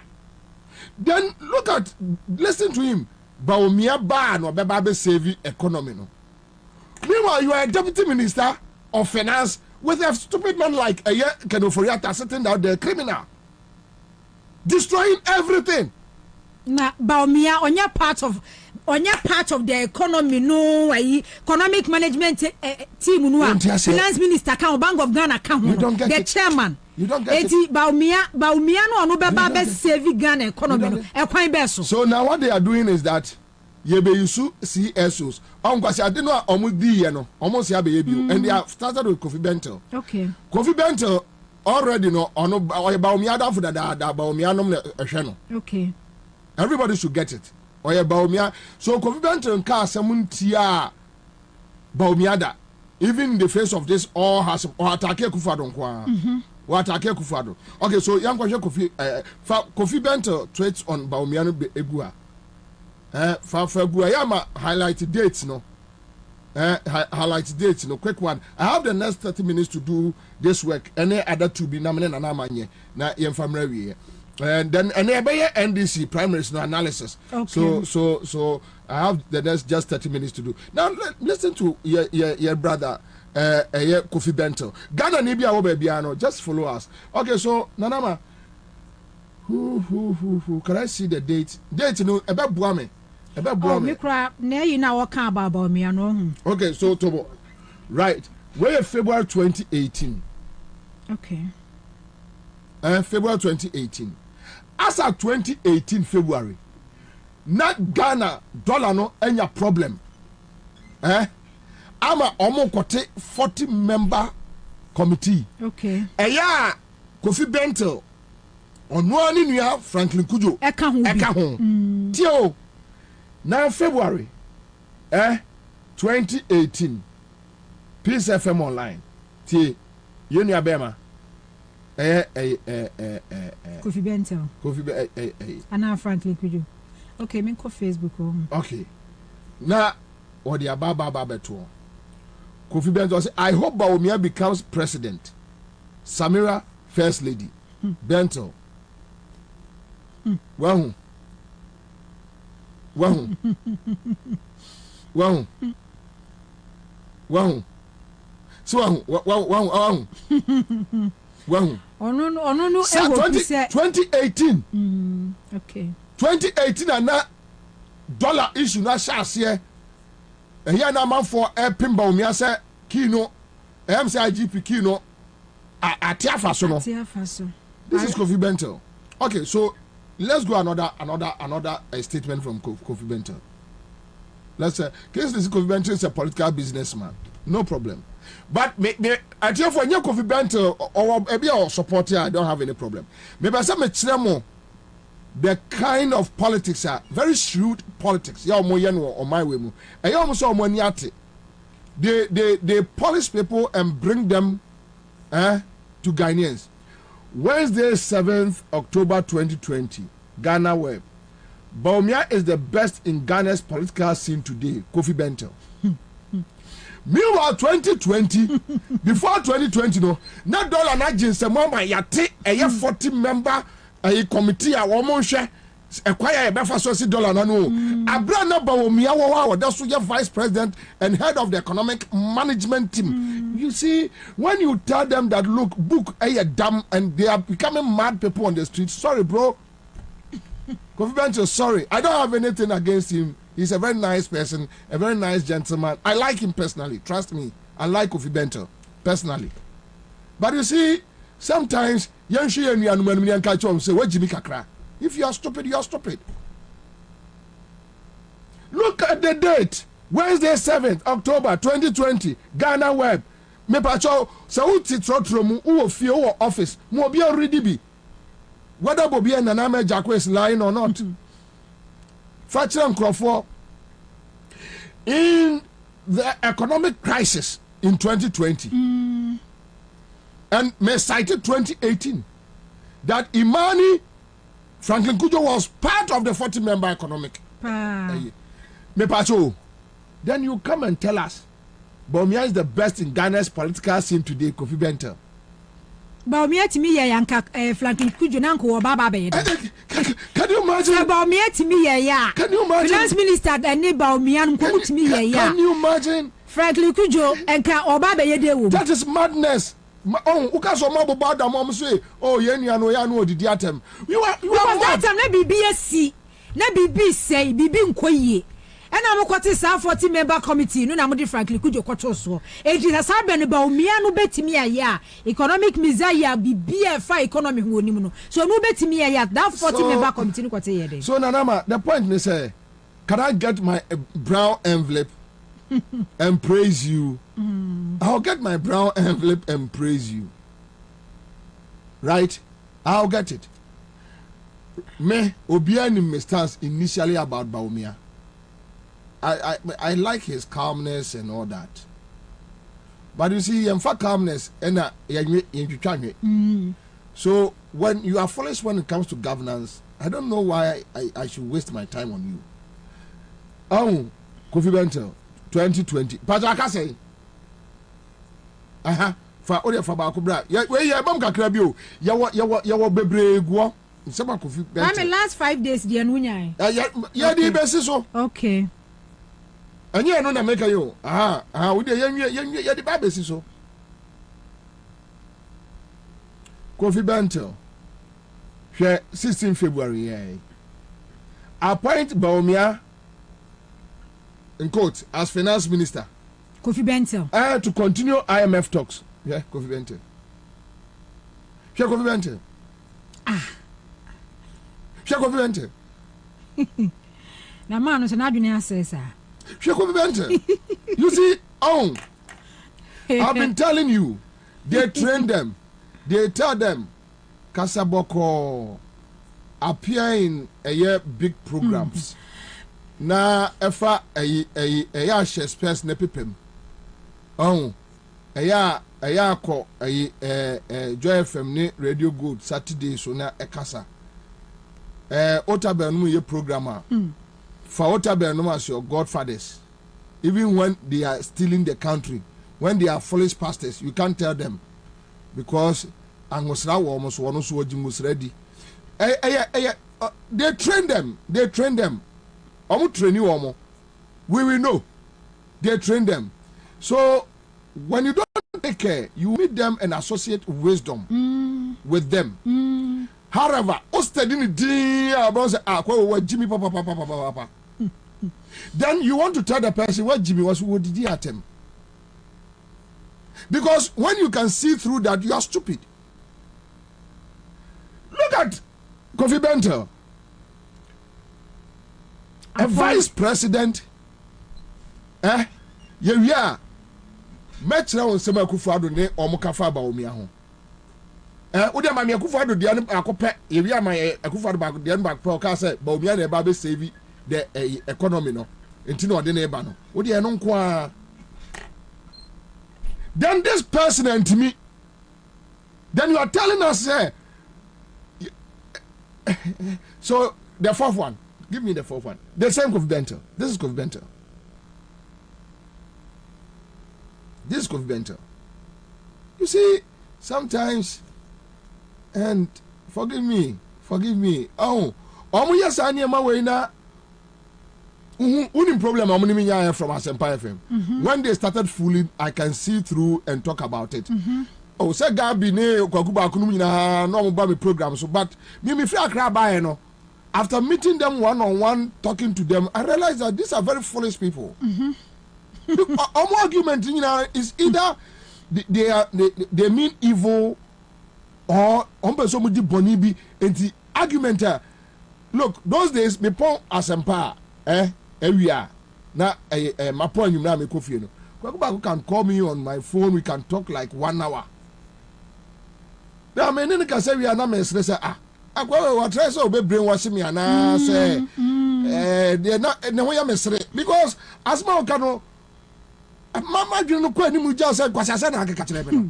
Then look at, listen to him. Baumia ba no beba be save economy no. Meanwhile, you are a deputy minister of finance with a stupid man like Kenoforiata sitting out there, criminal, destroying everything. Na Baumia on your part of the economy, no economic management team, no finance minister, Bank of Ghana, the chairman. You don't get it. Baumia no beba save Ghana economy. So now what they are doing is that yebe yusu CSOs. Kwasi I didn't know almost and they have started with Kofi Bento. Okay. Kofi Bento already know Baumia da for da Baumia no. Okay. Everybody should get it. Baumia. So Kofi Bento nka asamun tia Baumia da. Even in the face of this all has attack Kufado kwa. What attack Kufado. Okay, so young Kofi Bento tweets on Baumia Egua. February, highlight dates, no. Highlight dates, no. Quick one. I have the next 30 minutes to do this work. Any other to be nominated and amanye na infirmary. And then any NDC primaries no analysis. Okay. So I have the next just 30 minutes to do. Now listen to your brother. Kofi Bento. Ghana Nibia Obebiano. Just follow us. Okay, so Nanama. Who can I see the date? Date no about Buame. Oh, me cry. Now you know what kind about me, I know. Okay, so Tobo, right? Where February 2018. Okay. February 2018. As of 2018 February, not Ghana dollar no any problem. I'm a almost 40 member committee. Okay. Yeah, Kofi Bento. On one in you Franklin Kujo. Eka ho. Tio. Now February 2018. Peace FM online. Tie. Yeni abema. Kofi Bento. Ana Franklin Kujo. Okay, me ko Facebook Okay. Now what the ababa beto. Kofi Bento say I hope Baumia becomes president. Samira first lady. Bento. Wahu. So wahu. No. 2018. Okay. 2018 and na dollar issue na shas here. And here na man for pimba umia say kino. MCIGP kino. Atiafaso no. This is Kofi Bento. Okay, so let's go another statement from Kofi Bento. Let's say, case this Kofi Bento is a political businessman, no problem. But I tell for you Kofi Bento or maybe our supporter, I don't have any problem. Maybe some the kind of politics are very shrewd politics. Ya omoyeno or my way mu. I almost saw moniate. They polish people and bring them to Ghanaians. Wednesday, 7th October 2020, Ghana Web. Baumia is the best in Ghana's political scene today, Kofi Bento. Meanwhile, 2020, before 2020, no, not dollar na jinse mama yate a 40 member a committee a woman share acquire a befa source dollar na no. Abra na Baumia wa that's your vice president and head of the economic management team. You see, when you tell them that look, book a dumb and they are becoming mad people on the street. Sorry, bro. Kofi Bento, sorry. I don't have anything against him. He's a very nice person, a very nice gentleman. I like him personally. Trust me. I like Kofi Bento personally. But you see, sometimes say, what Jimmy Kakra? If you are stupid, you are stupid. Look at the date. Wednesday, 7th October 2020, Ghana Web. Me pacho sa uti trotro mu uwo fie uwo office mu obi already be whether Bobie and Nana Jacko is lying or not. Fracture Crawford in the economic crisis in 2020. And may cited 2018 that Imani Franklin Kujo was part of the 40-member economic. Then you come and tell us Bawumia is the best in Ghana's political scene today, Kofi Bentel. Bawumia to me, Yanka Franklin Kujo Nanko Baba. Can you imagine? Bawumia to me, Can you imagine? Finance Minister and Bawumia to me, Can you imagine? Franklin Kujo and Obaba. That is madness. Oh, ukaso mabo bada mom say, oh, yenu no did yatem. You are that time na BBSC, na BB say, BB nkoye. And I'm quite a 40-member committee. No, I'm Franklin Kujo Kotoso. It is a Saban Bawumia no betimia ya. Economic mizaya BBFI economic wonimuno. So no betimia ya that 40-member committee no kwate yede. So Nanama, the point is say, can I get my brown envelope and praise you? I'll get my brown envelope and praise you. Right? I'll get it. Me Obiani me stance initially about Bawumia. I like his calmness and all that. But you see, in fact, calmness and so when you are foolish when it comes to governance, I don't know why I should waste my time on you. Oh, Kofi Bentel, 2020. Pajaka say, for Odia Fabakubra. Yeah, Bam Kakrabio. Yawa bebre guo. Sama Kofi Bentel. I'm last 5 days, dear Nunya. Yeah, the best so. Okay. And you know na make you. We dey the Bible so. Kofi Bentel. 16 February. Appoint Bawumia in quote as finance minister. Kofi Bentel. To continue IMF talks. Yeah, Kofi Bentel. Kofi Bentel. Kofi Bentel. Na man no se na adwene asesa. You see, I've been telling you, they train them, they tell them, Kasaboko appear in big programs. Na efa share space ne pipem. Ko Joy FM ne Radio Good Saturday so na ekasa. Otabe no ye programmer. For Otabe as your godfathers, even when they are stealing the country, when they are foolish pastors, you can't tell them because Angosra almost one also was ready. They train them. Train you we will know. They train them. So when you don't take care, you meet them and associate wisdom with them. However, Jimmy Papa. Then you want to tell the person what Jimmy was, what did he at him? Because when you can see through that, you are stupid. Look at Kofi Bentel, a vice president. Yeah. Metra on Sema Kufado ne Omukafa Bawumia ho. Udia mami Akufado dia akope ewia my Akufado back dia back pro ka say Bawumia na ba be save the economy no. Enti no de na eba no. Udia no nko a. Then this person and me. Then you are telling us so the fourth one. Give me the fourth one. The same Kofi Bentel. This is Kofi Bentel. This is Kofi Bentel. You see, sometimes, and forgive me. Yes, I need my way now. Only problem I'm going from Asempa FM. When they started fooling, I can see through and talk about it. Oh, say Gabi ne Kwakuba Kunumina no Bobie program. So, but me feel cry no. After meeting them one-on-one, talking to them, I realized that these are very foolish people. Our argument, is either they mean evil or somebody bonibi. And the argument, look, those days me pon Asempa, we are now. My point you now me Kofi no. Kwakuba can call me on my phone. We can talk like 1 hour. Now, me nene can say we are not me stress. What try so be brainwash me and say they not no way me because as my can mama dwenu kwa ni mu ja say kwasa say na aka kire be no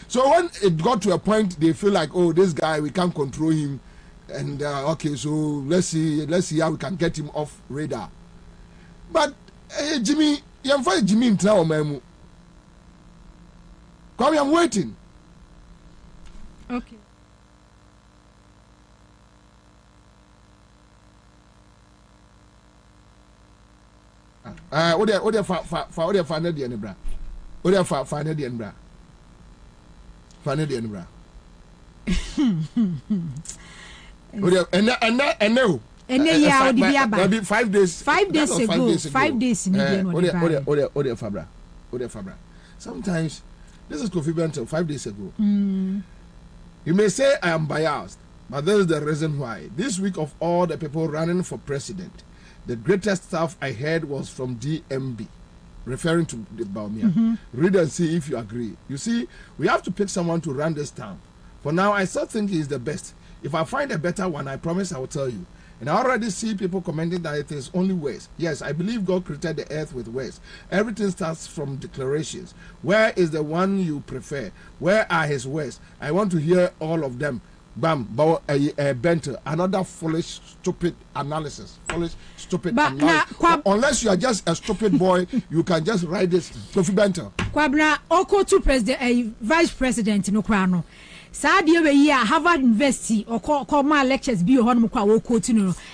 So when it got to a point, they feel like, oh, this guy, we can't control him, and okay, so let's see how we can get him off radar. But Jimmy, you're fine, Jimmy, in town, man. Come, I'm waiting. Okay. What they find the end, bra? What they find the end, bra? Find the end, bra. And no. And then maybe 5 days. 5 days ago. 5 days in the Fabra. Sometimes this is Kofi Bento 5 days ago. You may say I am biased, but this is the reason why. This week, of all the people running for president, the greatest stuff I heard was from DMB, referring to the Baumia. Read and see if you agree. You see, we have to pick someone to run this town. For now, I still think he is the best. If I find a better one, I promise I will tell you. And I already see people commenting that it is only words. Yes, I believe God created the earth with words. Everything starts from declarations. Where is the one you prefer? Where are his words? I want to hear all of them. Bam, Bento. Another foolish, stupid analysis. Foolish, stupid analysis. Unless you are just a stupid boy, you can just write this. Kofi Bento. Kwabena, Oko to president, vice president, no kwano. Sadia we Harvard University or call my lectures be on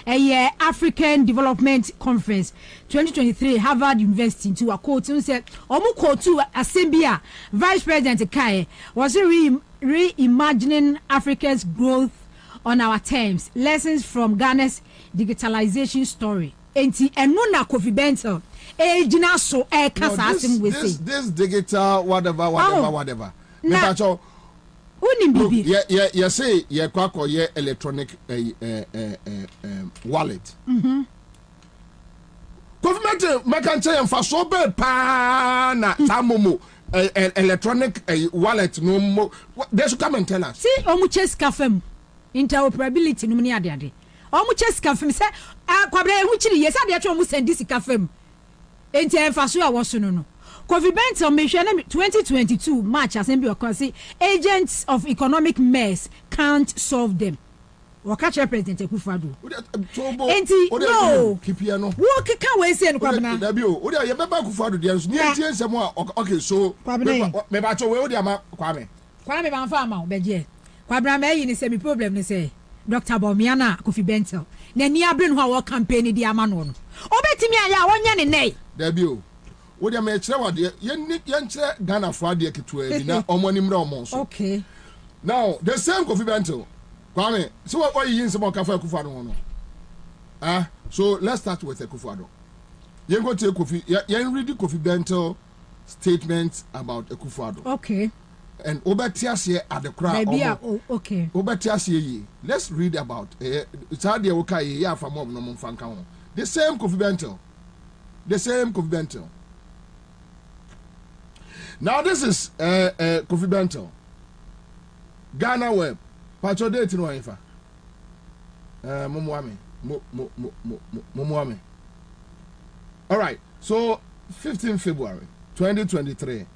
a African Development Conference 2023 Harvard University to a quote and said Omuko to Assembia Vice President Kai was reimagining Africa's growth on our terms, lessons from Ghana's digitalization story. Enti enuna Kofi Bento ejina so e kasa asim we say this digital whatever. Now, you say you kwako ye electronic wallet. Government makan say em fa so be pa na tamomo electronic wallet no mo. They should come and tell us. See omu chess cafem interoperability no mani ade. Omu chess cafem say Kwabena ehu chiri yes ade atwa omu send this cafem. Enti em fa so awoso no. Kofi Bento mention 2022 March Assembly of agents of economic mess can't solve them. Wakacha President Akufo-Addo. Enti no. Kipiano. Wo keka we say no Kwabena. Dabio, o dey yebeba Akufo-Addo dey nso. Ni tie nsem a okay so me ba cho we o dey ama Kwame. Kwame ban fa ama obeje. Kwabena me yi ni say me problem ni say Dr. Bomiana Kofi Bento. Na ni abre no a campaign di ama no no. Obetimi aya wonya ne nei. Dabio. What do you make sure what you Ghana Friday to na omonimra omonso. Okay. Now the same Kofi Bento. Kwame, so what you yin some Akufo-Addo no? Ah, so let's start with Akufo-Addo. You go to Kofi, you read the Kofi Bento statements about Akufo-Addo. Okay. And Obetiasie at the crowd. Okay. Obetiasie. Let's read about Sadia Okai ya from Mom no Fanka. The same Kofi Bento. The same Kofi Bento. Now this is Kofi Bento. Ghana Web. Pacho date no ifa. Mumuame. All right. So 15 February 2023.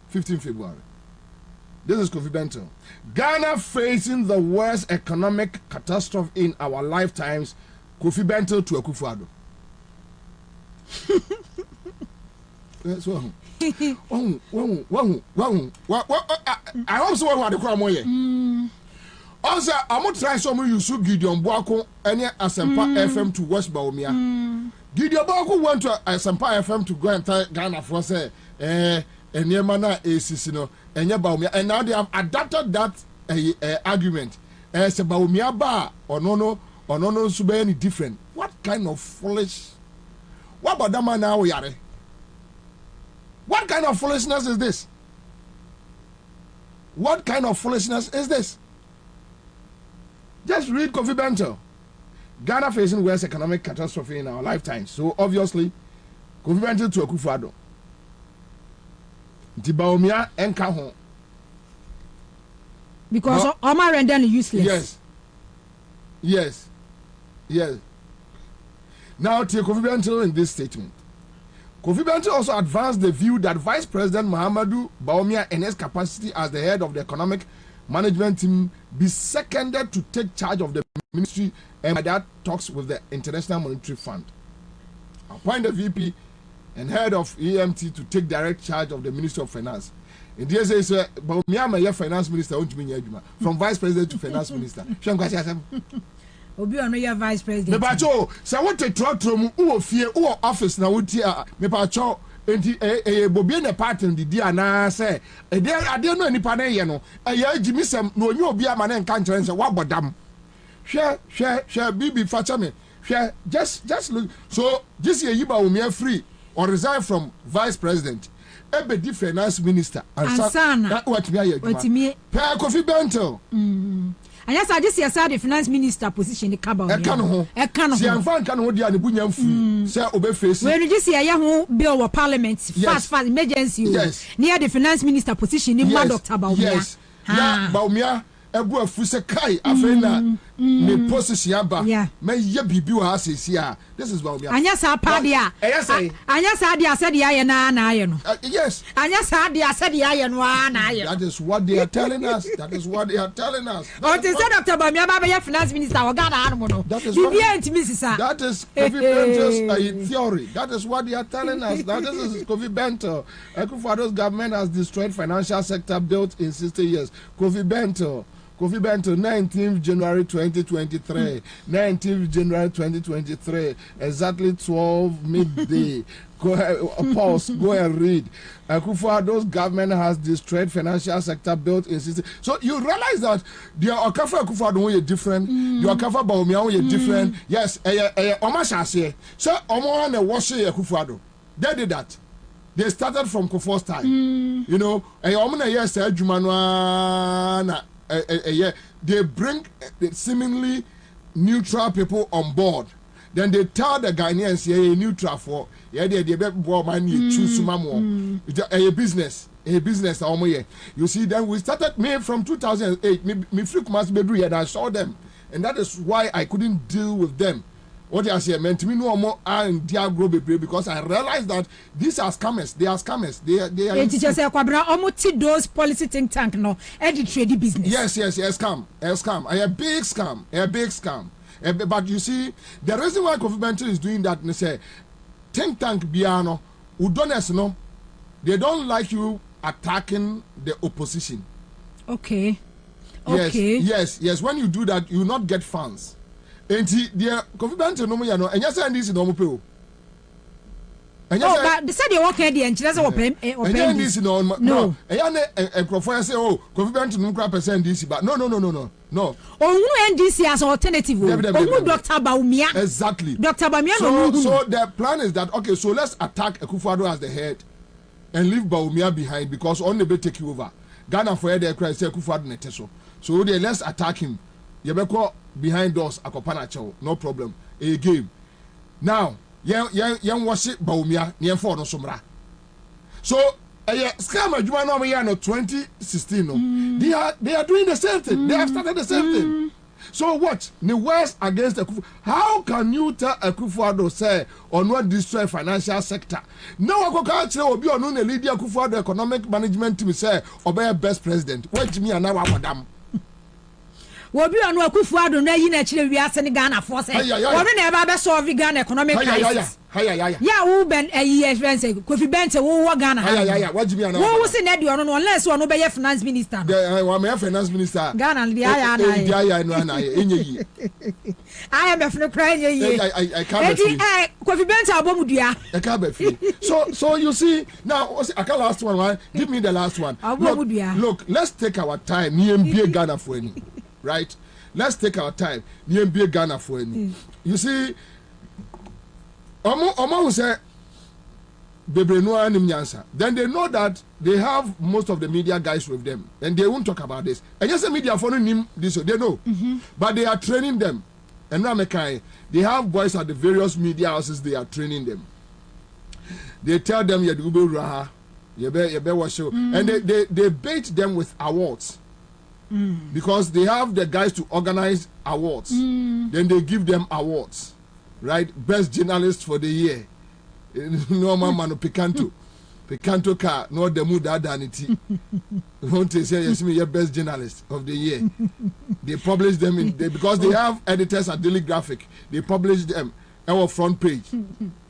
15 February. This is Kofi Bento. Ghana facing the worst economic catastrophe in our lifetimes. Kofi Bento to Akufo-Addo. So, I hope so. What the crowd more? Also, I'm going to try some use Gideon Boako any Asempa FM to West Baumia. Gideon Boako went to Asempa FM to go and tell Ghana for say, and Yemana is no, and Baumia, and now they have adapted that argument. As a Baumia bar or no, should be any different. What kind of foolish? What about that man now, Yare? What kind of foolishness is this? What kind of foolishness is this? Just read Kofi Bento. Ghana facing worst economic catastrophe in our lifetime. So obviously, Kofi Bento to Akufo-Addo. Baumia enka ho. Because Omar rendered useless. Yes. Now take Kofi Bento in this statement. Kofi Bento also advanced the view that Vice President Mahamudu Bawumia, in his capacity as the head of the economic management team, be seconded to take charge of the ministry and by that talks with the International Monetary Fund. Appoint the VP and head of EMT to take direct charge of the Ministry of Finance. In this case, Bawumia, finance minister, from vice president to finance minister. Obi ono ya vice president. Me pacho, say what to trotro mu wo fie wo office na wuti a me pacho enti Bobie na pattern di dia na say ade no nipa na ye no ya gimisem no onye obi ama na nka nkyere nse wabodam. Hwe bibi facha me. Hwe just look. So this year yiba Bawumia free or resign from vice president. Ebe di finance minister Ansah what me aye. Per Kofi Bento. And yes, I just said the finance minister position the cabo. I can't. See, I'm fine. Can hold the Anibunyam free. Say, obey face. When you just see a young bill or parliament fast emergency. Yes. Near the finance minister position in Dr. Bawumia. Yes. Yeah, Bawumia. Ebu afuse kai afena ne position aba me ye bibi wa asesi this is Bawumia. Anya sa pa dia anya sa dia said ya na aye no yes anya sa dia said ya no na aye. That is what they are telling us. That is what they are telling us. Oh, they said Dr. Bawumia ba ya finance minister o Ghana anu no. That is that is Kofi Bento's theory. That is what they are telling us. Now this is Kofi Bento. Akufo-Addo's government has destroyed financial sector built in 60 years. Kofi Bento, 19th January 2023. 19th January 2023. Exactly 12 midday. Go ahead, pause. Go and read. Akufo-Addo's government has destroyed financial sector built in 60. So you realize that the Okafor Akufo-Addo is different. The Okafor Bawumia is different. Yes, Oma Shase. So Oma and Washe Akufo-Addo. They did that. They started from Kofor's time. You know, yes, they bring seemingly neutral people on board. Then they tell the Ghanaians, neutral for they choose a business. You see, then we started me from 2008. Me freak must be and I saw them, and that is why I couldn't deal with them. What I say meant to me no more and Diagro because I realized that these are scammers. They are scammers. They are. Teacher say Kwabena almost those policy think tank no trade business. Yes, scam. A big scam. But you see, the reason why Parliamentary is doing that, they say think tank biano, udones no, they don't like you attacking the opposition. Okay. Yes. When you do that, you will not get fans. And the confidence no more no and yes and this no more pay. But they said they work at the end that's open this no and a say oh confidence no crap percent this but no oh NDC as alternative Dr. Bawumia exactly Dr. Bawumia so the plan is that okay so let's attack Akufo-Addo as the head and leave Bawumia behind because on the be take you over Ghana for the cry say Akufo-Addo neteso so let's attack him. Yebeko behind doors akopana chew no problem a game now yen worship Bawumia yen for no somra so scam adwuma no me no 2016 no they are doing the same thing they have started the same thing so what the West against Akufo how can you tell Akufo-Addo say on what destroy financial sector now akoka kire obi onu na lead Akufo-Addo economic management team say obey best president what me and now madam Wobi anu Akufo-Addo na yi na chire wiase ne Ghana force. Wobi na eba be solve Ghana economic crisis. Ya wo ben friends Kofi Bento wo Ghana. Wajimi ana. Wo se na de ono no unless ono be finance minister. Wa me finance minister. Ghana de aya na. De aya no na enye yi. I am be cry enye yi. I can't be. Kofi Bento abomudua. I can't be. So you see now I can last one. Give me the last one. Look, let's take our time. Ni MBA Ghana for any. Right? Let's take our time. Ni MBA Ghana for any. You see Omo who say Bebre no anim nyansa. Then they know that they have most of the media guys with them and they won't talk about this. And yes, the media for him this they know. But they are training them. And now they have boys at the various media houses, they are training them. They tell them you do raha, you be watch and they bait them with awards. Because they have the guys to organize awards. Then they give them awards. Right? Best journalist for the year. No man Picanto car, no the mood that want to say yes, me your best journalist of the year. They publish them because they have editors at Daily Graphic. They publish them our front page,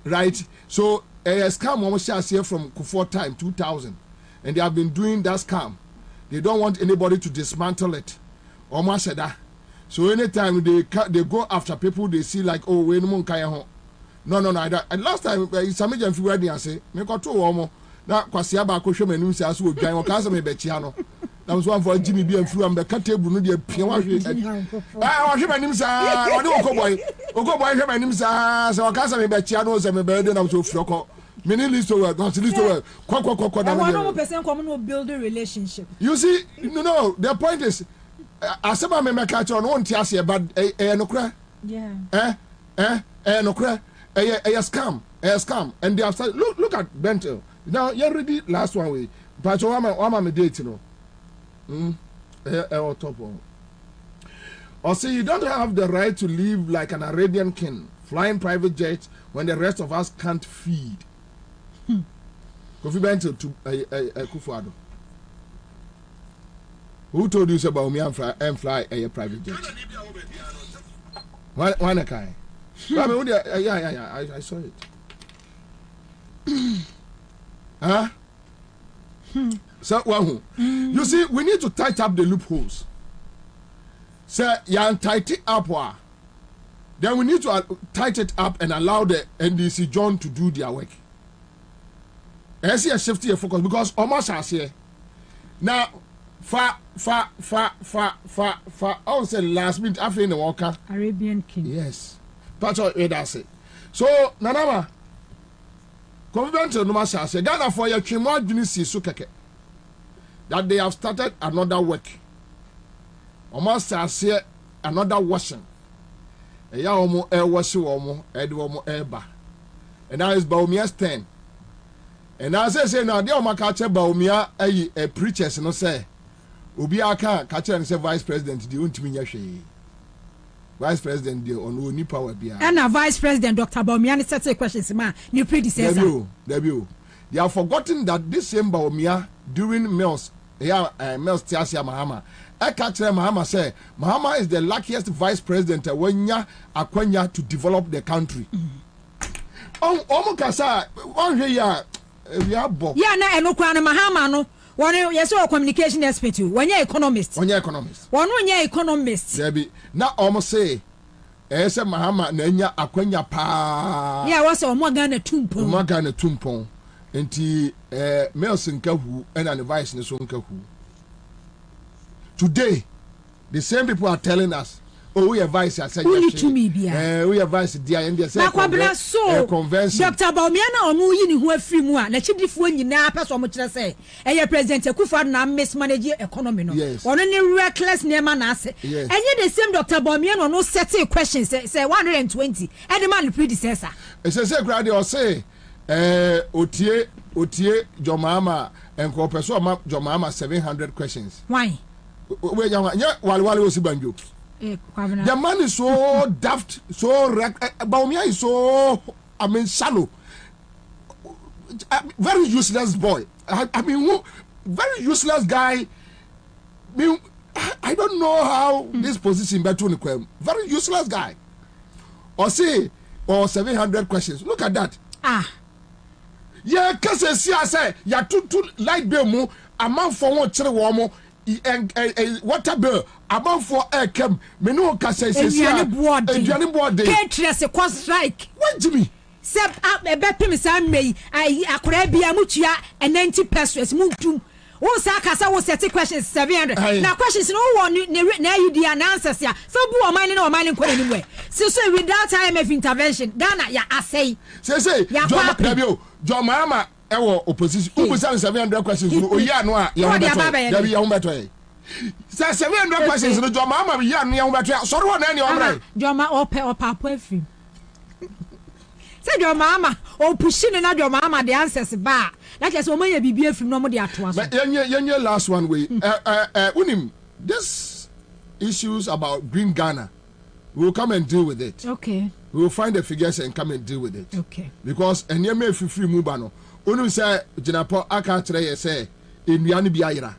right? So a scam almost here from Kufuor time 2000, and they have been doing that scam. They don't want anybody to dismantle it. Almost said that. So anytime they go after people, they see like, oh, we no kaya. No. And last time, some agent February and say, me got 2 or more. Now, Kwasia Bako show me news as we join or cancer me Bechiano. That was one for Jimmy B and Flu and the table, no dear Piawa. I was my name, sir. I don't go boy. Go boy, my name, sir. So I can't me Bechiano, and me burden of so floco. Many list over, not list over. One person common will build a relationship. You see, no, the point is, as a man catch on one tiasia, but no cry. Yeah. No cry. A scam. And they have started, look at Bentel. Now, you're ready, last one way. But I'm a date, you know. Top one. Or say you don't have the right to live like an Arabian king, flying private jets when the rest of us can't feed. Kofi Bentel to Kufuor. Who told you about me and fly a private jet? One kind. Yeah, I saw it. Huh? So, you see, we need to tighten up the loopholes. So, you tighten it up. Then we need to tighten it up and allow the NDC John to do their work. I see a shift here focus because almost as here. Now, I would say last minute after in the walker. Arabian king. Yes. That's what it does. So, Nanama. Confrontation no matter say Ghana for your chimo adwinisi so keke that they have started another work. Almost say another washing. Eya omo wash omo e de omo eba. And now is Baumia's 10. And I say now dey omo ka che Baumia a preachers no say obi aka ka che say vice president di ontimi nya hwe. Vice President de on ni power bia. And a Vice President Dr. Bawumia set questions ma new predecessor. They have forgotten that this same Bawumia during Mills Tiasia Mahama. I catch Mahama say Mahama is the luckiest Vice President Wenya Akwenya to develop the country. Omukasa on here we have Bob. Yeah, na enokwa na Mahama no. One yes or communication expert when you're economist. One you're economist. Now almost say Esa Mahama Nenya Akwenya pa. Yeah, what's a Morgana Tumpon? Morgana Tumpon. Enti Melson Kahu and an advice in the Sonkahu. Today, the same people are telling us, oh, we advise us. Only to me, dear. We advise dear and dear. Kwabena so convention. Dr. Bawumia na onu yi ni hu afiri mu a na chidifuo nyina person mo kire say President Kufuor na mismanage economy no. Ono ni reckless nema na ase. Enye the same Dr. Bawumia no set questions say 120 any man predecessor. Say grade or say otie Jomama and Professor Jomama 700 questions. Why? We wale osibanjo. The man is so daft, so Bawumia is so shallow, very useless boy. I mean, very useless guy. I don't know how this position between very useless guy. Or say, or 700 questions. Look at that. Yeah, cause I say, ya two light bill mo, a man for one chere womo. Water bill about for air cam menu ka say aduane board can't stress a cost strike what Jimmy step up e be pim san mei akora bia mutua 90 pesos mutum wo sa kasa wo set questions 700 na questions no one na you the answers ya so bu o man na o man ko anywhere so without IMF intervention Ghana ya asay say Jomama ewo opposition opposition 700 questions o ya no a ya be ya humbeto e say 700 questions no Jomama ya no ya humbeto sorry won na ni omre Joma opa afim say Jomama o pushing na Jomama the answers ba like say o man ya bibia afim no mo de ato aso yenye last one way unim this issues about green Ghana we will come and deal with it. Okay. We will find the figures and come and deal with it. Okay. Because and you may free move no. Unu say Jinapo aka kire say enuano bi ayira.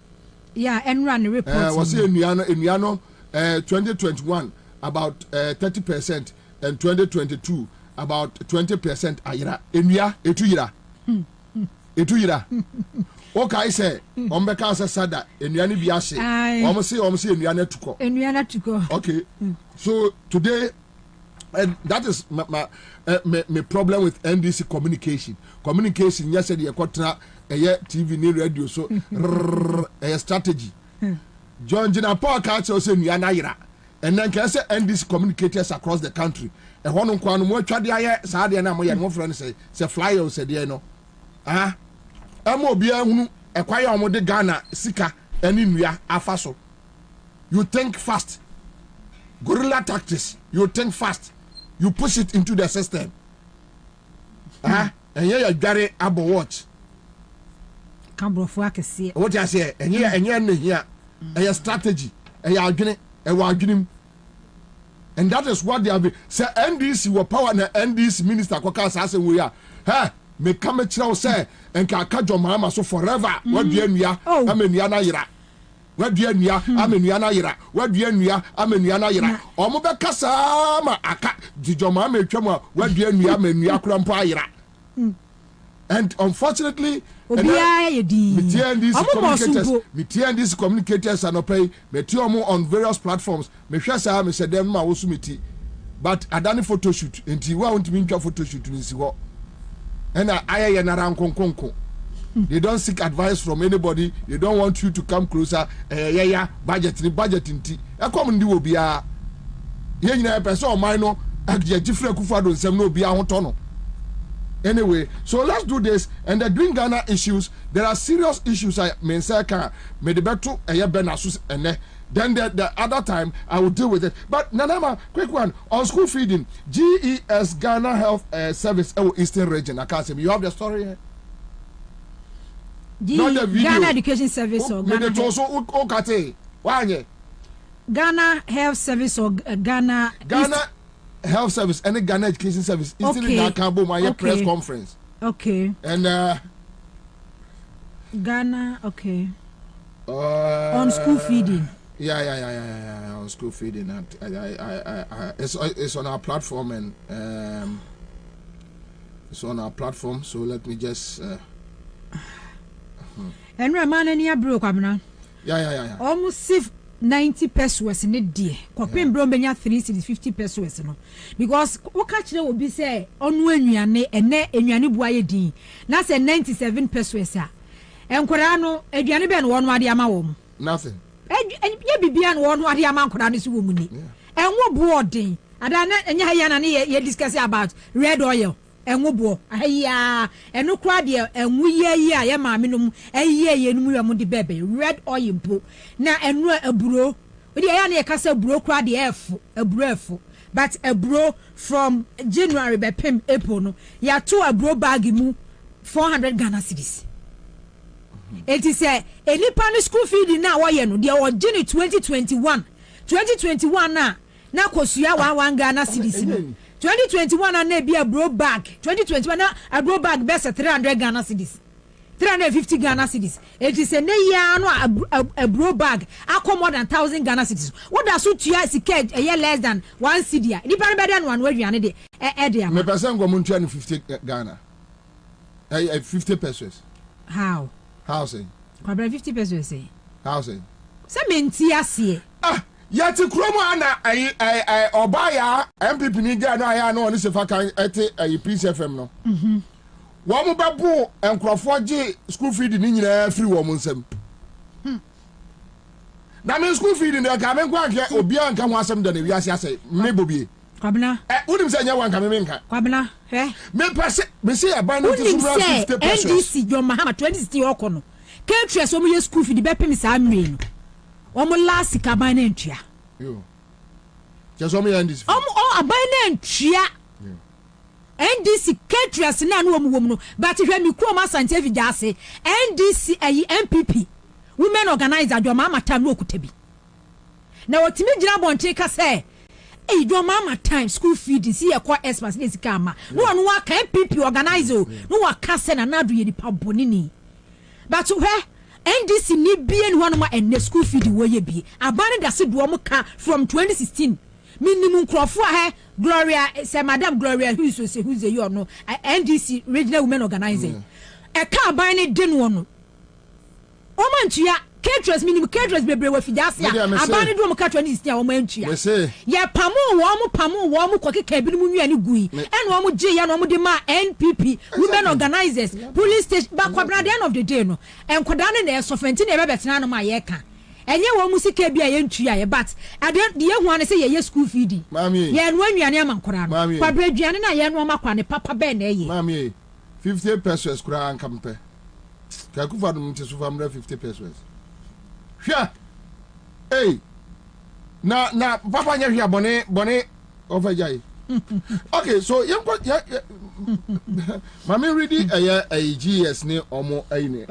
Yeah, and run the report. Was enuano 2021 about 30% and 2022 about 20% ayira. Enua etuyira. Etuyira. Okay, say ombeka say sada enuano bi ase. Almost say enuano tuko. Enuano tuko. Okay. So today and that is my problem with NDC communication. Communication, yes, said you TV, ni radio, so a strategy. John Jinapo catch also in Yanaira, and then can say NDC communicators across the country. And one on one more Chadia, Sadia, and my friends say, flyer said, you know, Amobia, acquire Mode Ghana, Sika, and India, Afaso. You think fast. Guerrilla tactics, you think fast. You push it into the system. And here you got it about what? What I say, and here, a strategy, and that is what they have been. Say, NDC were power and NDC minister, Kokas, as we are. Ha, me come at you, say, and Kakajo Mama, so forever. What do you are? I mean, Yana. Where do you near? I'm in Yana. Where do you near? I'm in Yana. Omoba Kasama, Aka, Dijoma, Chama, where do you near? I'm in Yakrampira. And unfortunately, these communicators are not pay, Metiomo on various platforms. Meshasa, Mr. Demma, Osumiti. But I done a photo shoot, and he won't mean a photo shoot in Siwa. And I am around Konkonko. They don't seek advice from anybody. They don't want you to come closer. Budgeting. I come and do be a person minor. Anyway, so let's do this. And the Green Ghana issues, there are serious issues. I mean, may the better and then the other time I will deal with it. But Nanama, quick one on school feeding. GES Ghana Health Service Eastern Region. I can't say you have the story here. Not the video. Ghana Education Service or Ghana Ghana Health Service or Ghana Health Service and Ghana Education Service. Okay. My press conference. Okay. And Ghana. Okay. On school feeding. Yeah. On school feeding. It's on our platform and it's on our platform. So let me just. And Ramana near broke, Abna. Yeah. Almost 90 pesos in a day. Copin Bromania 350 pesos. Because what catch will be say on when you are ne and ne and you are D. That's a 97 pesos. And Corano, a Janiban one Wadiama. Nothing. And you be beyond one Wadiama Coranis woman. And what boarding? And Yana ye discuss about red oil. And wobo aya and no cradia and we ya minimum a year and baby red oil po now and a bro with the ayana castle bro crad a breath but a bro from January by Pim April ya to a bro bag mu 400 Ghana cedis. It is a nippon school feeding now why no they were Jenny 2021 now kosuya 1 Ghana cedis. 2021 and be a bro bag. 2021 a bro bag best 300 Ghana cedis. 350 Ghana cedis. It is a a bro bag. I come more than 1,000 Ghana cedis. What does suit you as a kid a year less than 1 cedi? Ni better than one way you are the area. Me person go muntia 50 Ghana. 50 pesos. How? Say? 50 pesos say. How say? Say mentia say. Yet Chroma I Obaya MPP Niga no I know on the can at a Peace FM no. One babu and Crawford school feeding in free woman sem. That means school feeding the Kamen Quack Obian can want some than we say, me Bobie. Kwabena. Wouldn't say one coming in. Kwabena, eh? Me say a band of 50 pesos. NDC, your Mahama 20 still okono. Can't trust some of your school feed the Beppim is I mean. Last cabin entry. You just only NDC. A entry. NDC caterers na no woman, but if you come as scientific say NDC MPP women organizer your mama time no kutebi. Now what me jira bon take say Hey, do mama time school feeding see a kwa experts ne sika ma. No one wa kan PP organize o. No wa ka se na nadu ye nipa bonini. But where NDC ni bie ni wanoma enne school feeding wo ye bie. Abane da se do mo ka from 2016. Minimum crofo ha Gloria say Madam Gloria who's the you know NDC regional women organizing. E ka abane de no no. O mantua caterers minimum caterers bebre wa fidasia abane do mo ka 2016 o mantua. Ye pamu wo mo kokeka bi no mu nua ni gui. E no mo je ya no mo de ma NPP women organizers police station ba kwabra the end of the day no. Enkoda ne na sofenti na e be betena no ma ye ka. Enye wo musika bia ye ntua ye but ade de ye hu ane se ye school feeding mami ye no anuane amankora no kwabra aduane na ye no makwa ne papa be na ye mami 50 pesos kura ankampe ka kufa no mte sufa mra 50 pesos hwa hey na papa nya hwa bone ofajai okay so ye mami ready a GS ne omo ayi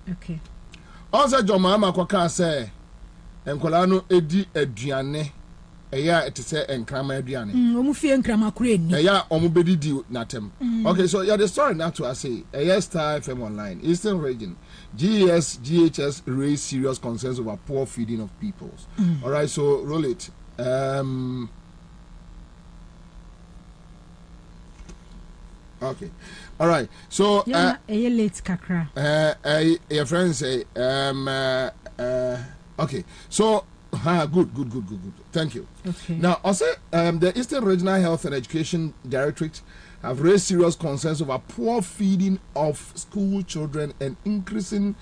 okay Ansah Joma Makwaka say, Enkola no edi aduane, eya ete say enkrama aduane. Omu fie enkrama kure ni. Eya omu bedi di natem. Okay, so yeah, the story now to say, eya Star FM online, Eastern Region, GES, GHS raise serious concerns over poor feeding of peoples. All right, so roll it. Okay. All right. So late kakra. Your friends say okay. So good. Thank you. Okay. Now also the Eastern Regional Health and Education Directorate have raised serious concerns over poor feeding of school children and increasing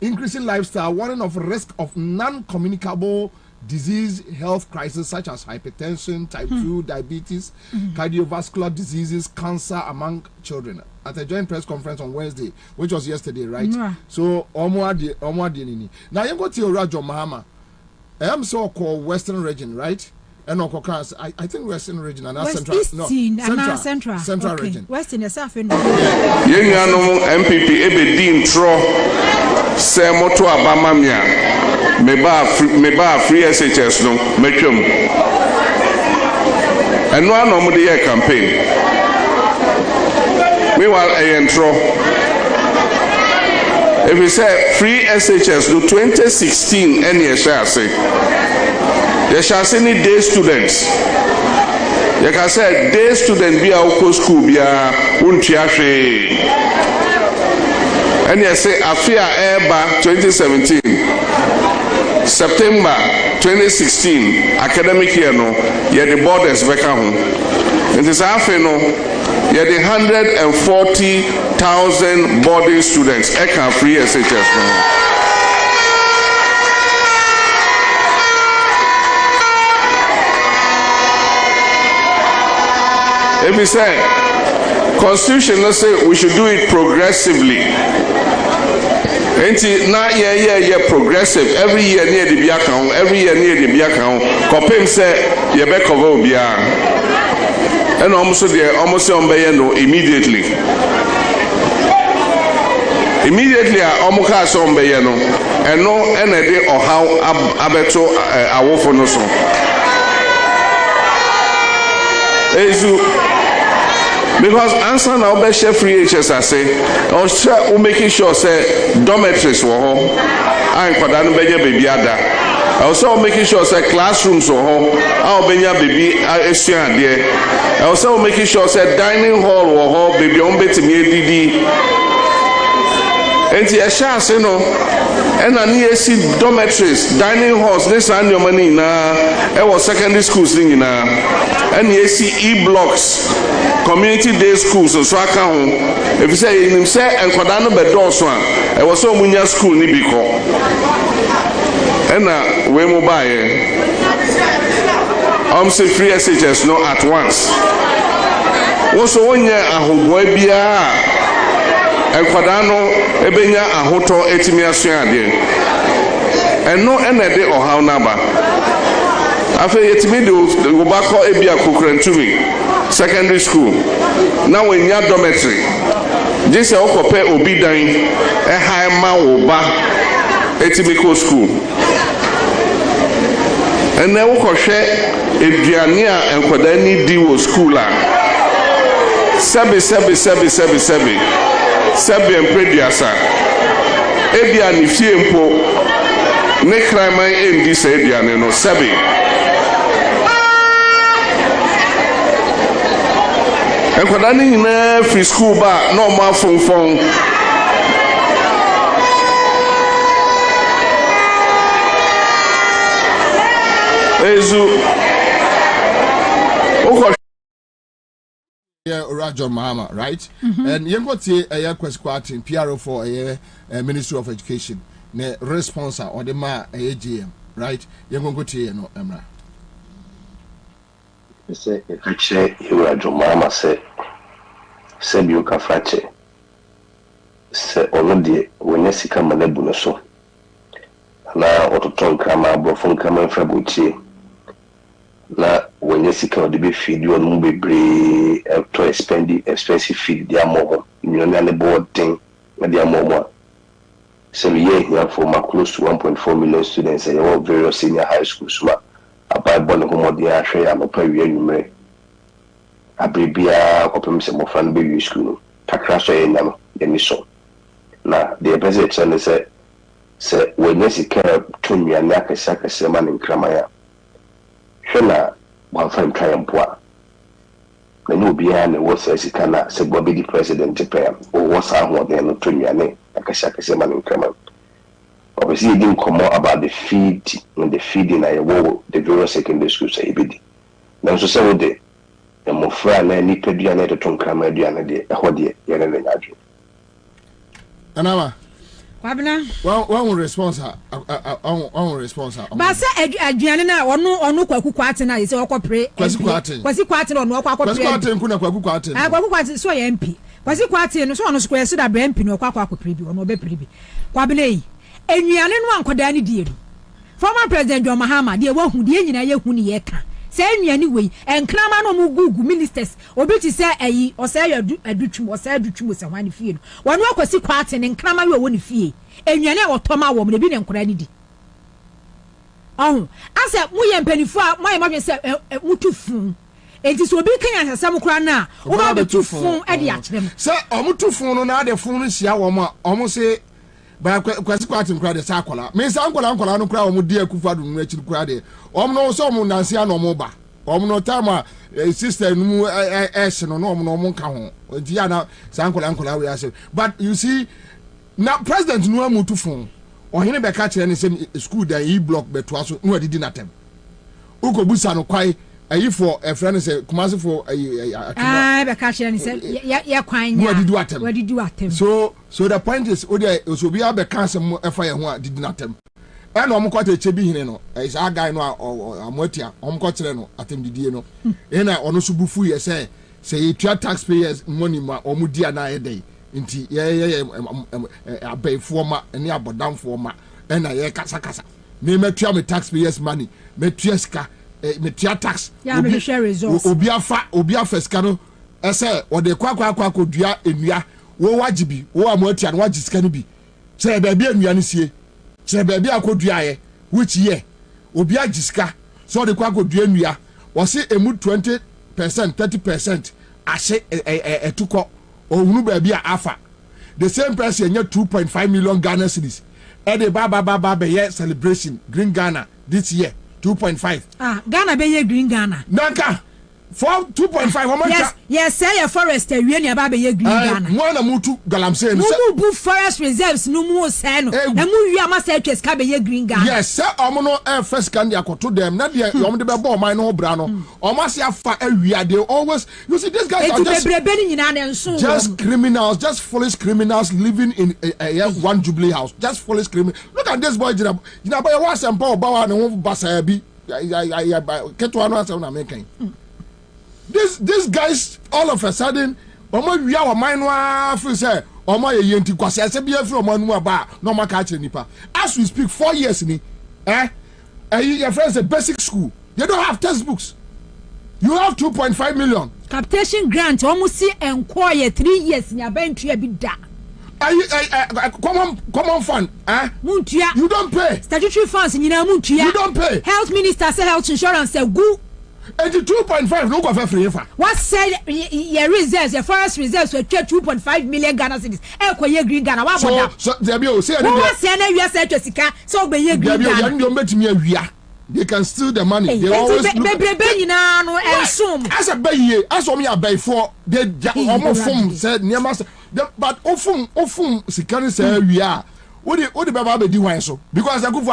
lifestyle, warning of risk of non-communicable disease health crisis such as hypertension, type 2 diabetes, cardiovascular diseases, cancer among children at a joint press conference on Wednesday, which was yesterday, right? So omwa now you go to Rajo Mahama. I am so called Western region, right? And I think Western region and Central. Central region. Western is South. MPP Ebedin Tro se moto abamamia meba free SHS no metwam. Eno anom de year campaign. Meanwhile Tro if we say free SHS no 2016 any shall say. You shall see any day students. You can say day student be our school be a untiafe. And you say Afia Eba 2017, September 2016 academic year no. You the borders back home. It is Afia no. You the 140,000 boarding students. Eka free SHS no. If we say Constitution, let's say we should do it progressively. Now, progressive. Every year near the Biakon, every year near the Biakon. Copim say, Yebekovo Bia. And almost on Bayano immediately. Immediately, Omoka on Bayano. And no energy or how Abeto Awofonoso. Because Ansah now be share free HS I say, or making sure say dormitories were home, and Kwadanu Benya baby ada. Also making sure say classrooms were home, our Benya baby Asian there. Also making sure say dining hall were home, baby on beti me didi. And the share say no, and I need see dormitories, dining halls. This and your money na. It was secondary schools thing na. And you see e-blocks, community day schools, so I can if you say in say and Kwadano Bedon one, it was so munya school ni biko. And we mobile. Say free SHS no at once. Also one year a boy bia and Kwadano ebenya ahoto etimi asuade. And no energy or how number. After yetimi do go back ebia kokrantumi secondary school. Now when you dormitory. Just okope obi dan e high ma wo ba etimi ko school. And then we share Adriania and Kwadani D was school. Sebi and Prediasa. Edian if you impo ne crime in this Edian no Sebi. And Kwadani in every school bar, no more phone. Yeah, Rajon Mahama, right? And you got a question PRO for a Ministry of Education, ne response or the ma AGM, right? You go to no Emra. Say Rajon Mahama say you can frache. Say already when you see come malebu so. Na ototon kama brofon kama frabuchi. Na when you see come the feed you on bebre to expensive feed their mom you know the board thing with their mom. So we here for close to 1.4 million students and all various senior high schools about born home dia share am pa wi anumre abribia kopem se mo fan be wi school takra so yenam emiso na the president say when you see care to me and akasa man in kramaya hwena one time try and poa na no bia na wo say sikana se Bobie the president pay o wo sa ho de no to nyane akasa man in kramaya. Obviously, it didn't come out about the feed and the feeding I will the various secondary schools. I did. Now, so some of the more friend and need to do another tongue camera, do another hodier, Yanadi. Anama. Kwabena. One response. One response. But say Adriana or no kwaku kwatina is all pray. Kwasi kwatin or no kwaku kwatin kuna kwaku kwatin. I kwaku kwatin so MP. Kwasi kwatin so on square so that MP no kwaku pribi or no be pribi. Kwabena. Enyane no ankoda ne die former president John Mahama de wo hu de nyina ye hu ne ye ka se enyane wei enkrama no mu gugu ministers obi ti se ayi o se adutwum o se adutwum se hwan fie no wonu akwasi kwate ne enkrama we wo ne fie enyane wo toma wo me bi ne nkora ne di asa mu ye mpanifu a mo ye madwen se mutufu enti so obi kan asasam kora na wo ba betufu e de akyerem se omutufu no na de fun no sia wo ma omo se ba kwasi kwatin kura de sakola me sankola no kura o mu die akufado no akiri kura de no so mu nanse na o mu ba no time sister no no no nka ho nti ya na sankola we ase but you see now president no amutu fon o hene be ka kire ne se school da e block beto aso no adidi na tem uko busa no kwai ayi for a friend say kumasi for be ka kire ne se ya kwan nya wadi du atem so the point is so be be cancel efa ye ho a didi na tem and omukota echebi hine no is a guy no amotia omukotire no atem didie no na ono so bufu ye say you taxpayers money ma omudi ana ye dey nti ye abaifo ma ene abodamfo ma na ye kasa me metua me taxpayers money metua ska metua tax obi afa ska no ese ode kwakwa kodua enua wo wajibi wo amotia no wajiska no bi se ba bia enua no sie se ba bia akodua ye which year obi ajiska so de kwakodua enua wo se emu 20% 30% ase etuko ohunu ba bia afa the same person nya 2.5 million Ghana cedis e de ba be ye celebration Green Ghana this year 2.5 Ghana be ye Green Ghana nanka for 2.5 yes say your forest we ni aba be ye Green Ghana mo na mutu galamsey no mu bu forest reserves no mu say no na mu wi ama say twes ka be ye Green Ghana yes say omo no first can dia koto dem na de omo de be bo man no bra no omo ase afa awia they always you see these guys are just criminals, just foolish criminals living in a one Jubilee house, just foolish criminals. Look at this boy jina boy was and power bawa na ho basa bi keto anu ase na making these guys all of a sudden omo wia wa man no feel say omo ye yenti kwase ase bi afiri omo anu aba no maka akire nipa as we speak 4 years ni your friends a basic school they don't have textbooks. You have 2.5 million capitation grant almost see enquire 3 years nya bentua bi da Common fund, Muntia. You don't pay. Statutory funds, Muntia. You don't pay. Health minister say health insurance say go. 82.5 no go for free fa. What said your reserves, your forest reserves were 2.5 million Ghana cedis. Koye green Ghana. So there be o say what say na we say to sika so be green Ghana. There be o betimi awia. They can steal the money. They always look. As a bay, as on me a bay for they almost form said near master. But often Sikani say we are. What the Baba be doing so? Because the good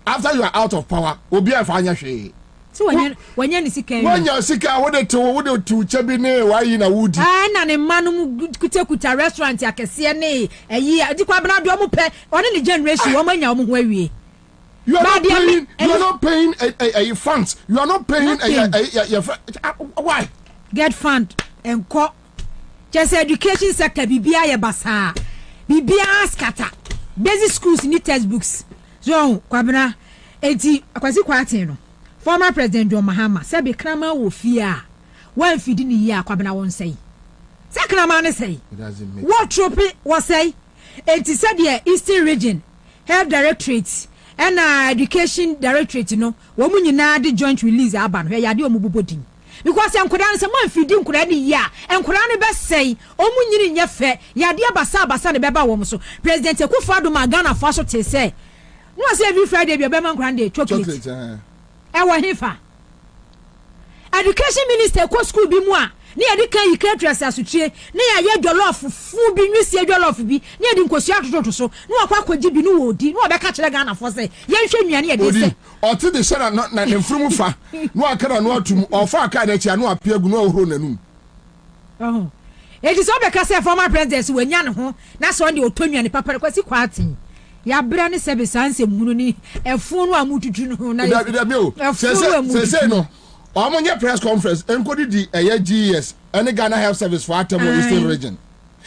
after you are out of power, will be a financial. So when you're sick, what they to Chabine, why in a wood? And a man kuta restaurant, I can see a year. The Kwabena do pay on any generation, woman, where we. You are not paying a funds. You are not paying why? Get fund and call. Just education sector, Bibia Basa, Bibia scatter. Basic schools need textbooks. So, Kwabena, 80, Kwasi former President John Mahama said, "Be Krama will fear. One feeding a year, Kwabena won't say. Second man say, what trope was say? 80 said, the Eastern region, Health Directorate. And education directorate, woman you now the joint release aban where you do mubodi. Because I'm could answer one feeding could any year and could only best say, Omun in your fair, Yadia Basa the Baba woman. So President Ekufado Magana Faso te say, was every Friday your Bema Grande chocolate. Ewa hifa. Education Minister ko school bi mu a ne yade kan yi caterers asutue ne ya ye jollof fu bi nwisi jollof bi ne yade nkosi atoto so ne wakwa kwaji bi no odi ne obeka kire Ghana for say ye hwe nuane yade se o ti de share na mfurum fa ne wakara no atum o fa aka na chia no apia gu no ohoro nanum it is obeka say former president wanya ne ho na so de otonuane papa kwasi kwatin ya bra ne service anse munu ni efun no amututu no na say no on your press conference, encoded the GES and the Ghana Health Service for Atamo Eastern Region.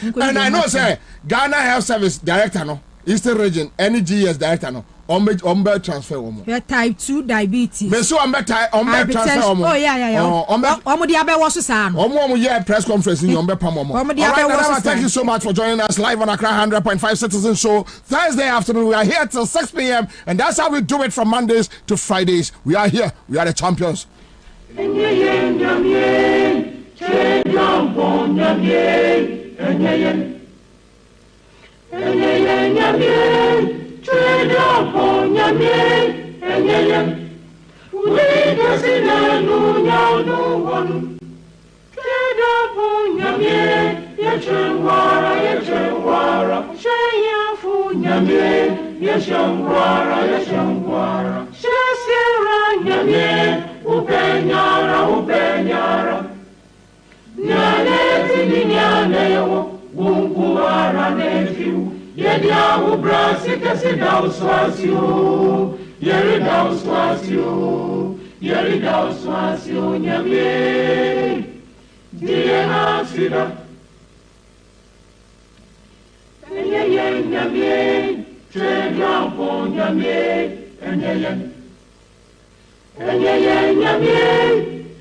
And I know, say, Ghana Health Service Director, no, Eastern Region, any GES Director, no, on transfer. Type 2 diabetes. Me so on transfer. Oh, yeah. On the other was a son. Press conference in your Thank you so much for joining us live on Accra 100.5 Citizen Show. Thursday afternoon, we are here till 6 p.m. And that's how we do it from Mondays to Fridays. We are here. We are the champions. Upenyara Nyane tini nyane yo Wunguara nefiu Yedia ubrasi kasi dauswasio Yeri dauswasio Nyamye Diye hasida Nyamye Treglampo nyamye Nyamye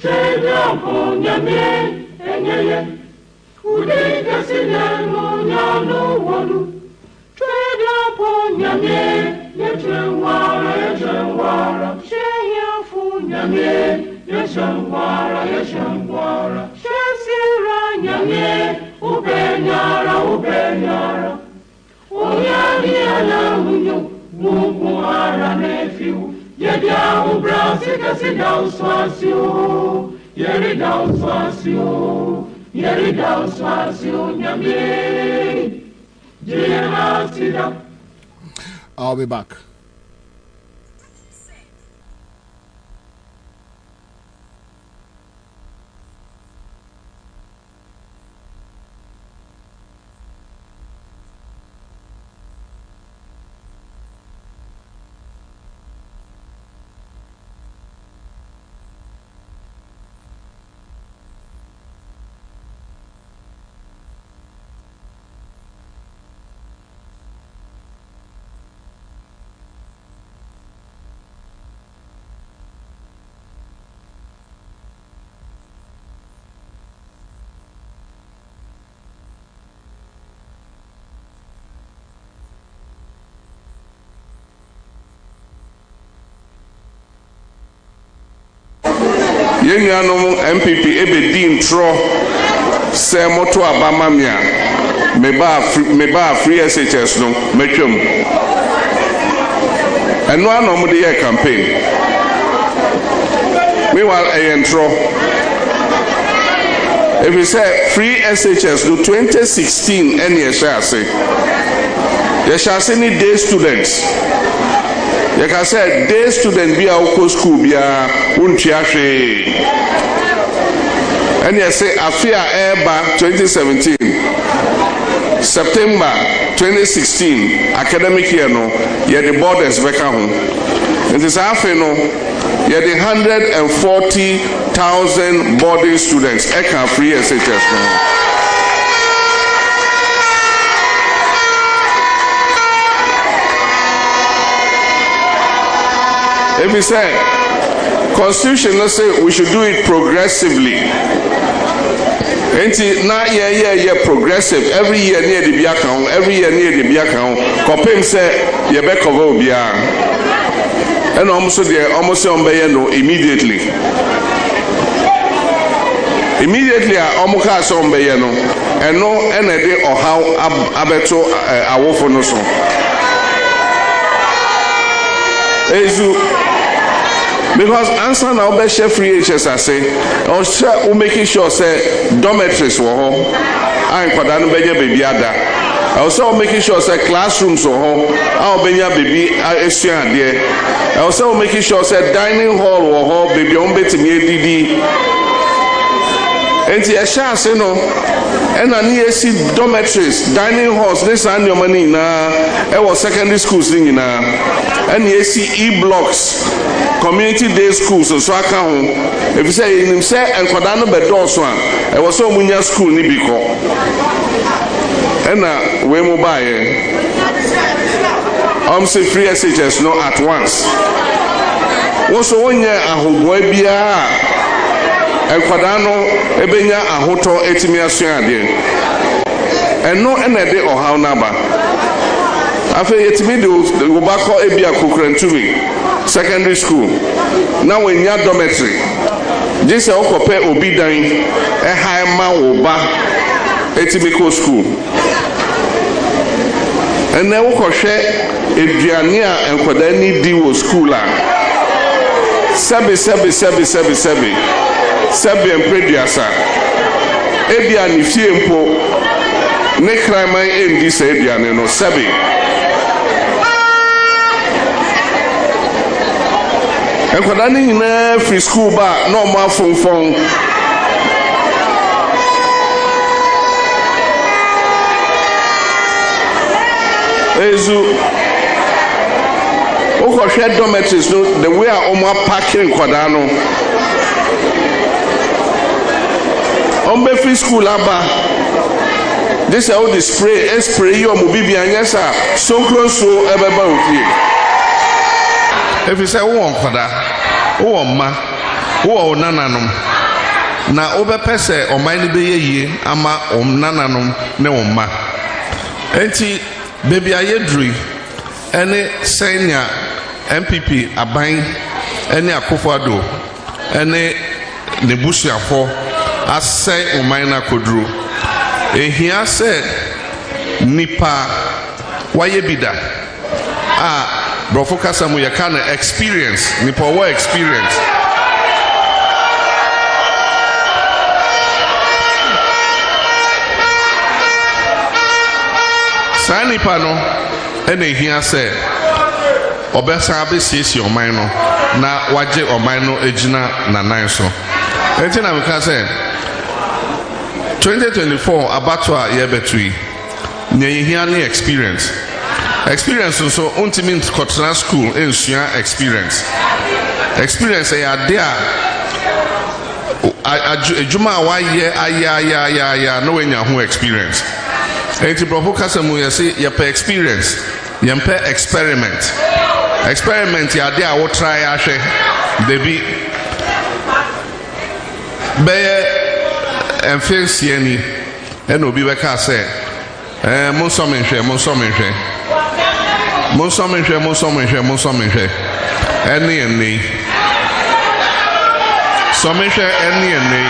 Treglampo nyamye Udika sinano nyano wonu Treglampo nyamye Yechengwara Sheyafu nyamye Yechengwara Shesira nyamye Upenyara Oyani ala unyo Munguara nefiu Yedia ubrasi kasi dauswasio Yeri dauswasio Nyamye Jena sida. I'll be back. Yenuanom MPP ebedi ntro se moto abama mia meba free SHS no metwam eno anom de year campaign meanwhile ntro if you say free SHS no 2016 any ye shall say ni day students you can say day student be a school be a untiahwe and you say afia eba 2017 September 2016 academic year no ye the borders veka ho it is afia no ye the 140,000 boarding students eka free SHS no. If we say Constitution, let's say we should do it progressively. Now, yeah, progressive. Every year near the Biakon, every year near the Biakon. Copim say, Yebeko Bia. And almost there, almost on Bayano immediately. Immediately, I almost on Bayano. And no, and a day or how Abeto Awofonoso. Because Ansah now be share free HS I say, or share making sure say dormitories were home, and Kwadano Benya baby ada. Also making sure say classrooms were home, our Benya baby Asian there. Also making sure say dining hall were home, baby on beti me didi. And the share say no, and I need see dormitories, dining halls. This and your money na. It was secondary schools thing na. And you see e-blocks, community day schools, so I can if you say in himself and Kwadano Bedos one, it was so munya school ni biko. And we mobile. Say free SHS no at once. Also one year a boy bia and Kwadano ebenya ahoto etimi asuade. And no day or how number. After yetimi do go back ebia Kukrentumi secondary school. Now when you dormitory, just a okope obi dan e high ma oba etimi school. And then we share eduane a enkwada ni di wo school a sebi empreduasa ebia ni fie mpo ne kraman endi se eduane no sebi enkwada ni na free school ba no mo afonfon ezu oko share dormitories no the way are omo packing kwada no ombe free school aba this all the spray you omo bibi anyesa so close so ebeba ofie if you say wo kwada wo ma wo nananom na obepese oman ni beyeye ama nananom ne wo ma enti baby ayedri any senior MPP aban any akufado any nebusuafo asay umaina kodru ehia said nipa waye bida brofo kasamu yakana experience nipa wa experience Sani pano ene hia se obesa abesiesi oman no na waje oman no ejina na nan so enti na meka se 2024 abatwa ye betui ne hia ne experience so ultimate Scotland school ensua experience ya dia ejuma wa ye aya no wenya ho experience. Enti brofo kasamu ya say ya per experience ya per experiment ya dey a wo try ahwe debi be enfensie ni ena obi be ka say mo so menhwe eni So me share any and me.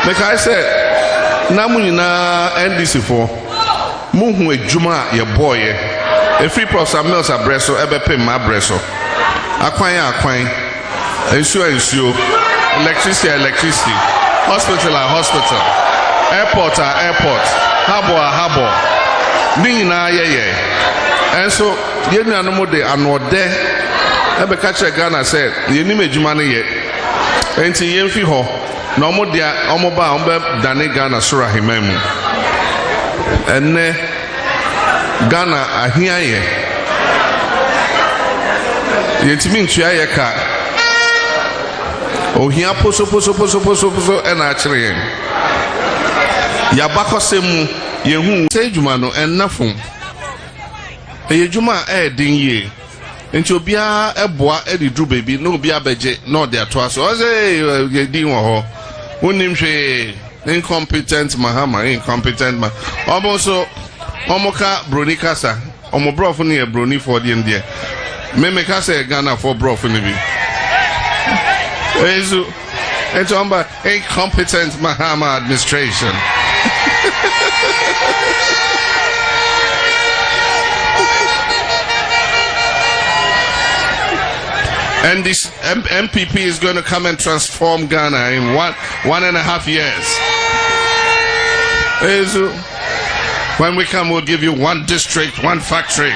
Like I said, namu na NDC for muhu ejuma ye boy a free process meals abreso ebe pay my breso akwan ensure electricity hospital airport harbor ni na ye and so yenu anomo de anode ebe ka kire Ghana said yeni mejuma ne ye enti yemfi ho na omo dia omo ba ombe dane Ghana sura himemu enne Ghana ahia ye yetimi ntua ye ka ohia poso ena akire ye ya bakosemu yehu sejuma no ennafum eyejuma din ye nti obia eboa edidru baby no obia beje no de ato so say din wo ho wonim hwe incompetent almost omoka broni kasa omo brof ni e broni for the India me kasa Ghana for brof ni bi ezu etomba incompetent Mahama administration and this MPP is going to come and transform Ghana in 1.5 years. Ezu, when we come, we'll give you 1 district, 1 factory.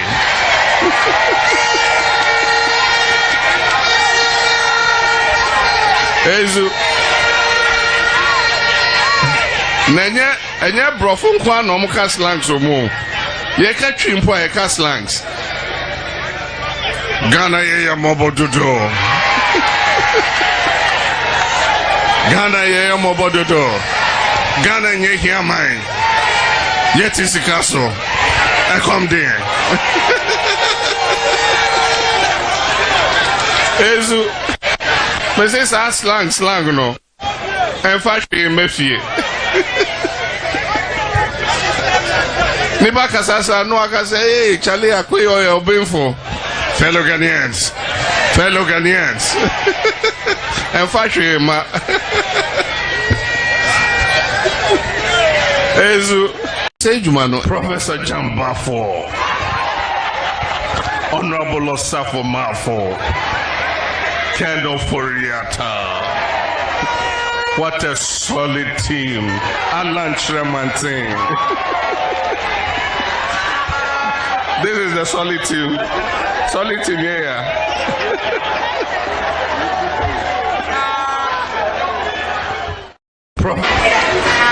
Ezu, Nanya brofun kwa no muka slangs omo. Ye ka twimpo ye ka slangs. Ghana ye ya mobododo. Ghana ye ya mobododo. Ghana nye here mine. Yet is the castle. I come there. Ezu. Me say slang no. En fact me fie. Niba kasasa no akase hey chale akwe oyo benfo. Fellow Ghanaians. En fact ma. Ezu Sejumano Professor Jambafo Honorable Osafo Mafo Kendo Foriata. What a solid team. Alan Tremantin. This is the solid team. Solid team, yeah.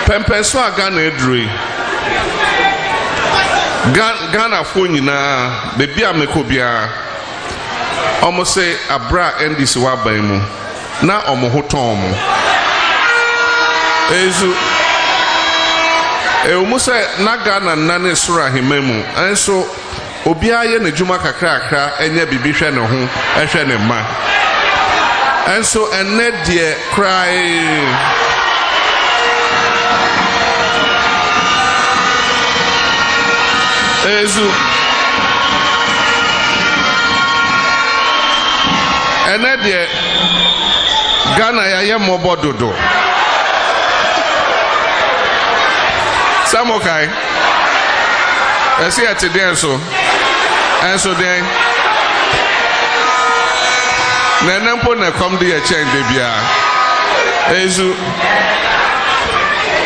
Pempenswa Ghana Edri. Ghana phone na baby amekobia. Almost say abra NDC wa baimu. Na omo hotomo. Ezu almost na Ghana nane sura himemu. And so obia ye ne juma kakra enye bibi hwe ne ho ehwe ne ma. And so enne die cry Ezu enne die Ghana ya ye mobododo Samokai esi ati den so enso den na nempo na come dey change dey bia ezu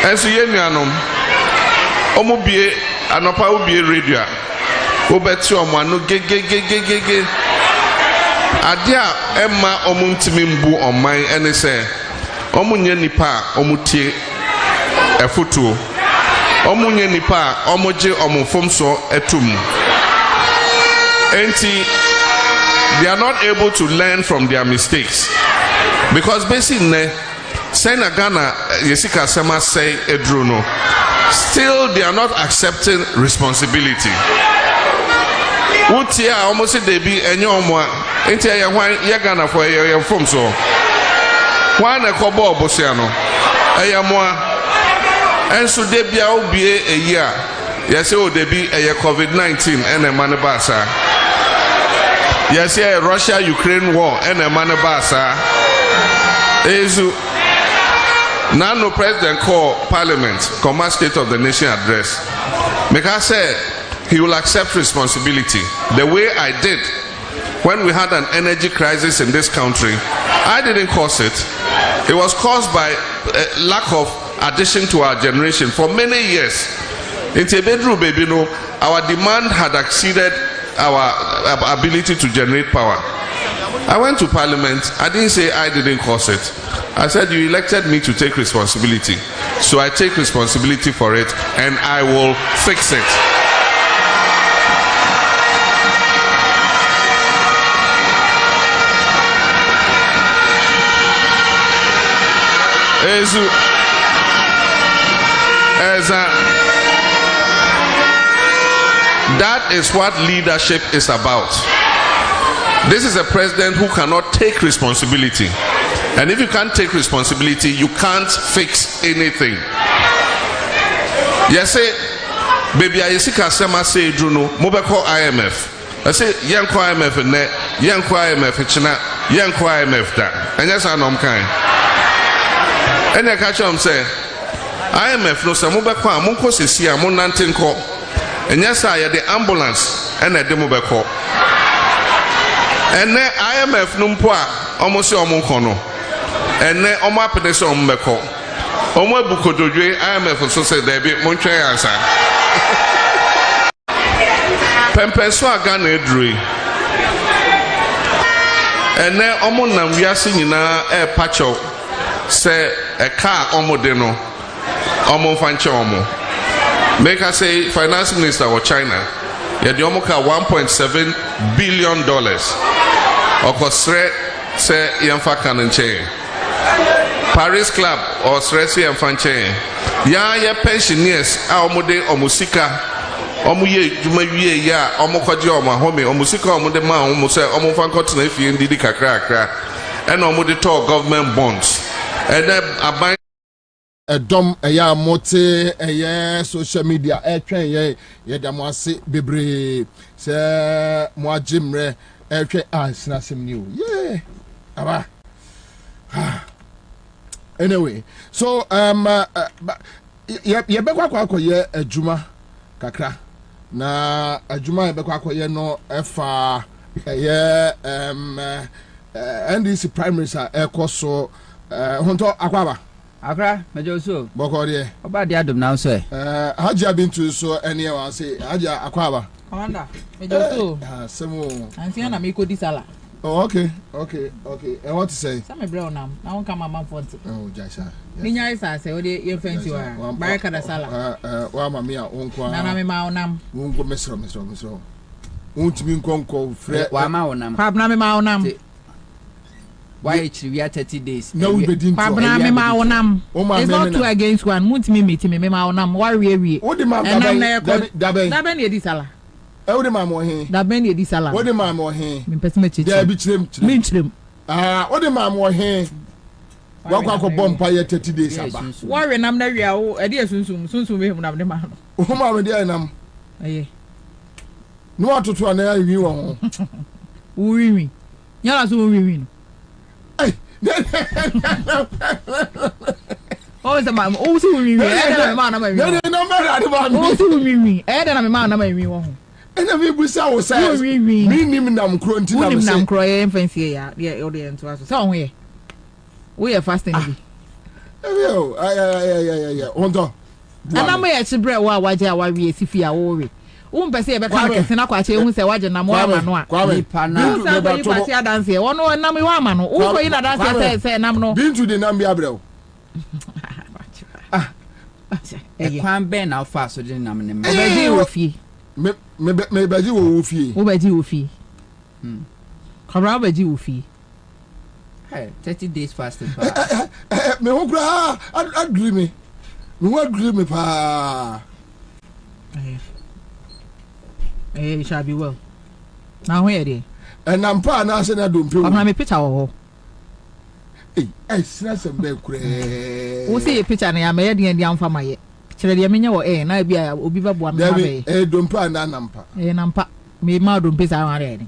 enso ye nuanom omo bie anopa obie radio obeti omo anu gegegegege ade a emma omo ntimi mbu oman ene se omo nya nipa omo tie efoto omo nya nipa omo je omo fomso etum enti they are not able to learn from their mistakes because basically say na Ghana yesika sema say edruno still they are not accepting responsibility utia almost they be enye omo enti ya hwan ya Ghana for ya fomso hwan na kobo obosia no eya moa enso de bia obie eyi a yese o de bi eye COVID-19 ene mane basa Yes, yeah, Russia-Ukraine war and a man basa. Now no president call Parliament, command State of the Nation address. Because said he will accept responsibility. The way I did when we had an energy crisis in this country, I didn't cause it. It was caused by lack of addition to our generation for many years. In Tebedru baby, no, our demand had exceeded our ability to generate power. I went to Parliament. I didn't say I didn't cause it. I said you elected me to take responsibility. So I take responsibility for it and I will fix it. That is what leadership is about. This is a president who cannot take responsibility. And if you can't take responsibility, you can't fix anything. Yes, say, baby, I see Kasema say, Juno, Mobako IMF. I say, Yanko IMF in there, Yanko IMF China, Yanko IMF that. And yes, I know I'm kind. And I catch him say, IMF no Samubako, Munko Sisia, Monantin call. And yes, I had the ambulance and a demo back home. And then IMF Numpua, almost your Moncono. And then Oma Pedes on Meko. Oma Bukodoje, IMF also said there be Montreal answer. Pempenswa Ghana Edri. And then Omo Nambiasi in a patcho say a car Omodeno, Omo Fancho Omo. Make us say finance minister of China, yet the Omoka $1.7 billion. Of course, say Yamfa Kananche. Paris Club or Sresi and Fanche. Ya pensioners, Omode Omusika, Omuye, Jumaye, ya, Omokaji Oma Home, Omusika, Omodema, Omose, Omofanko Nefi, and Didi Kakra, and Omodito government bonds. And then I a dom a ya mote a ya social media a train ye damasi bebre se moi jimre a train as nasim new yeah aba anyway so ye be kwa ye adwuma kakra na adwuma ye be kwa ye no efa ye NDC primaries a ekoso honto akwaba Akra, Majoso, Bokoria, about the Adam now, sir. Haja been to so any one say, Haja Akwaba. Commander, Majoso, some more. And Fiona Miko Disala. Oh, okay. And what to say? Some brown now. I won't come a month for it. Oh, Jasha. Minya is I say, what do you fancy? Baraka da Sala. Mamma, Uncle, Nana Maunam, won't go miss her. Won't be Conco, Fred, Wamaunam, Pabnami Maunam. Why we are 30 days? No, we didn't. It's not two against one. Won't me meet me, Maunam. Why we? What the man? Daben Edisala. Oh, the man more here. Daben Edisala. What the man more here? Minchrim. What the man more here? What I could bomb 30 days. Warren, I'm not real. A dear soon we have the man. Oh, my dear, no one to an air you. We Yalas will win. Oh, the man also we and we was our say we nam cry fancy yeah audience was somewhere we are fasting yeah on and I'm here to bread why we see fear worry person be kan kese na kwache hu se waje na mo ama no a nipa na you party dance here ono na me wa ama no wo yi na dance say nam no bintu de nam bi abrel kwan be na fa so de nam ne obaji wo fie me baji wo fie obaji wo fie kabra obaji wo fie 30 days fasting me ho kra agree me pa it shall be well. Now where they? And I'm proud now saying I don't feel. I'm a picture of hey, it's not some big cray. Who see a picture and I'm a young for my children. I now be a Ubiva one. Don't plan that number. A number. Me, Madam Pizza already.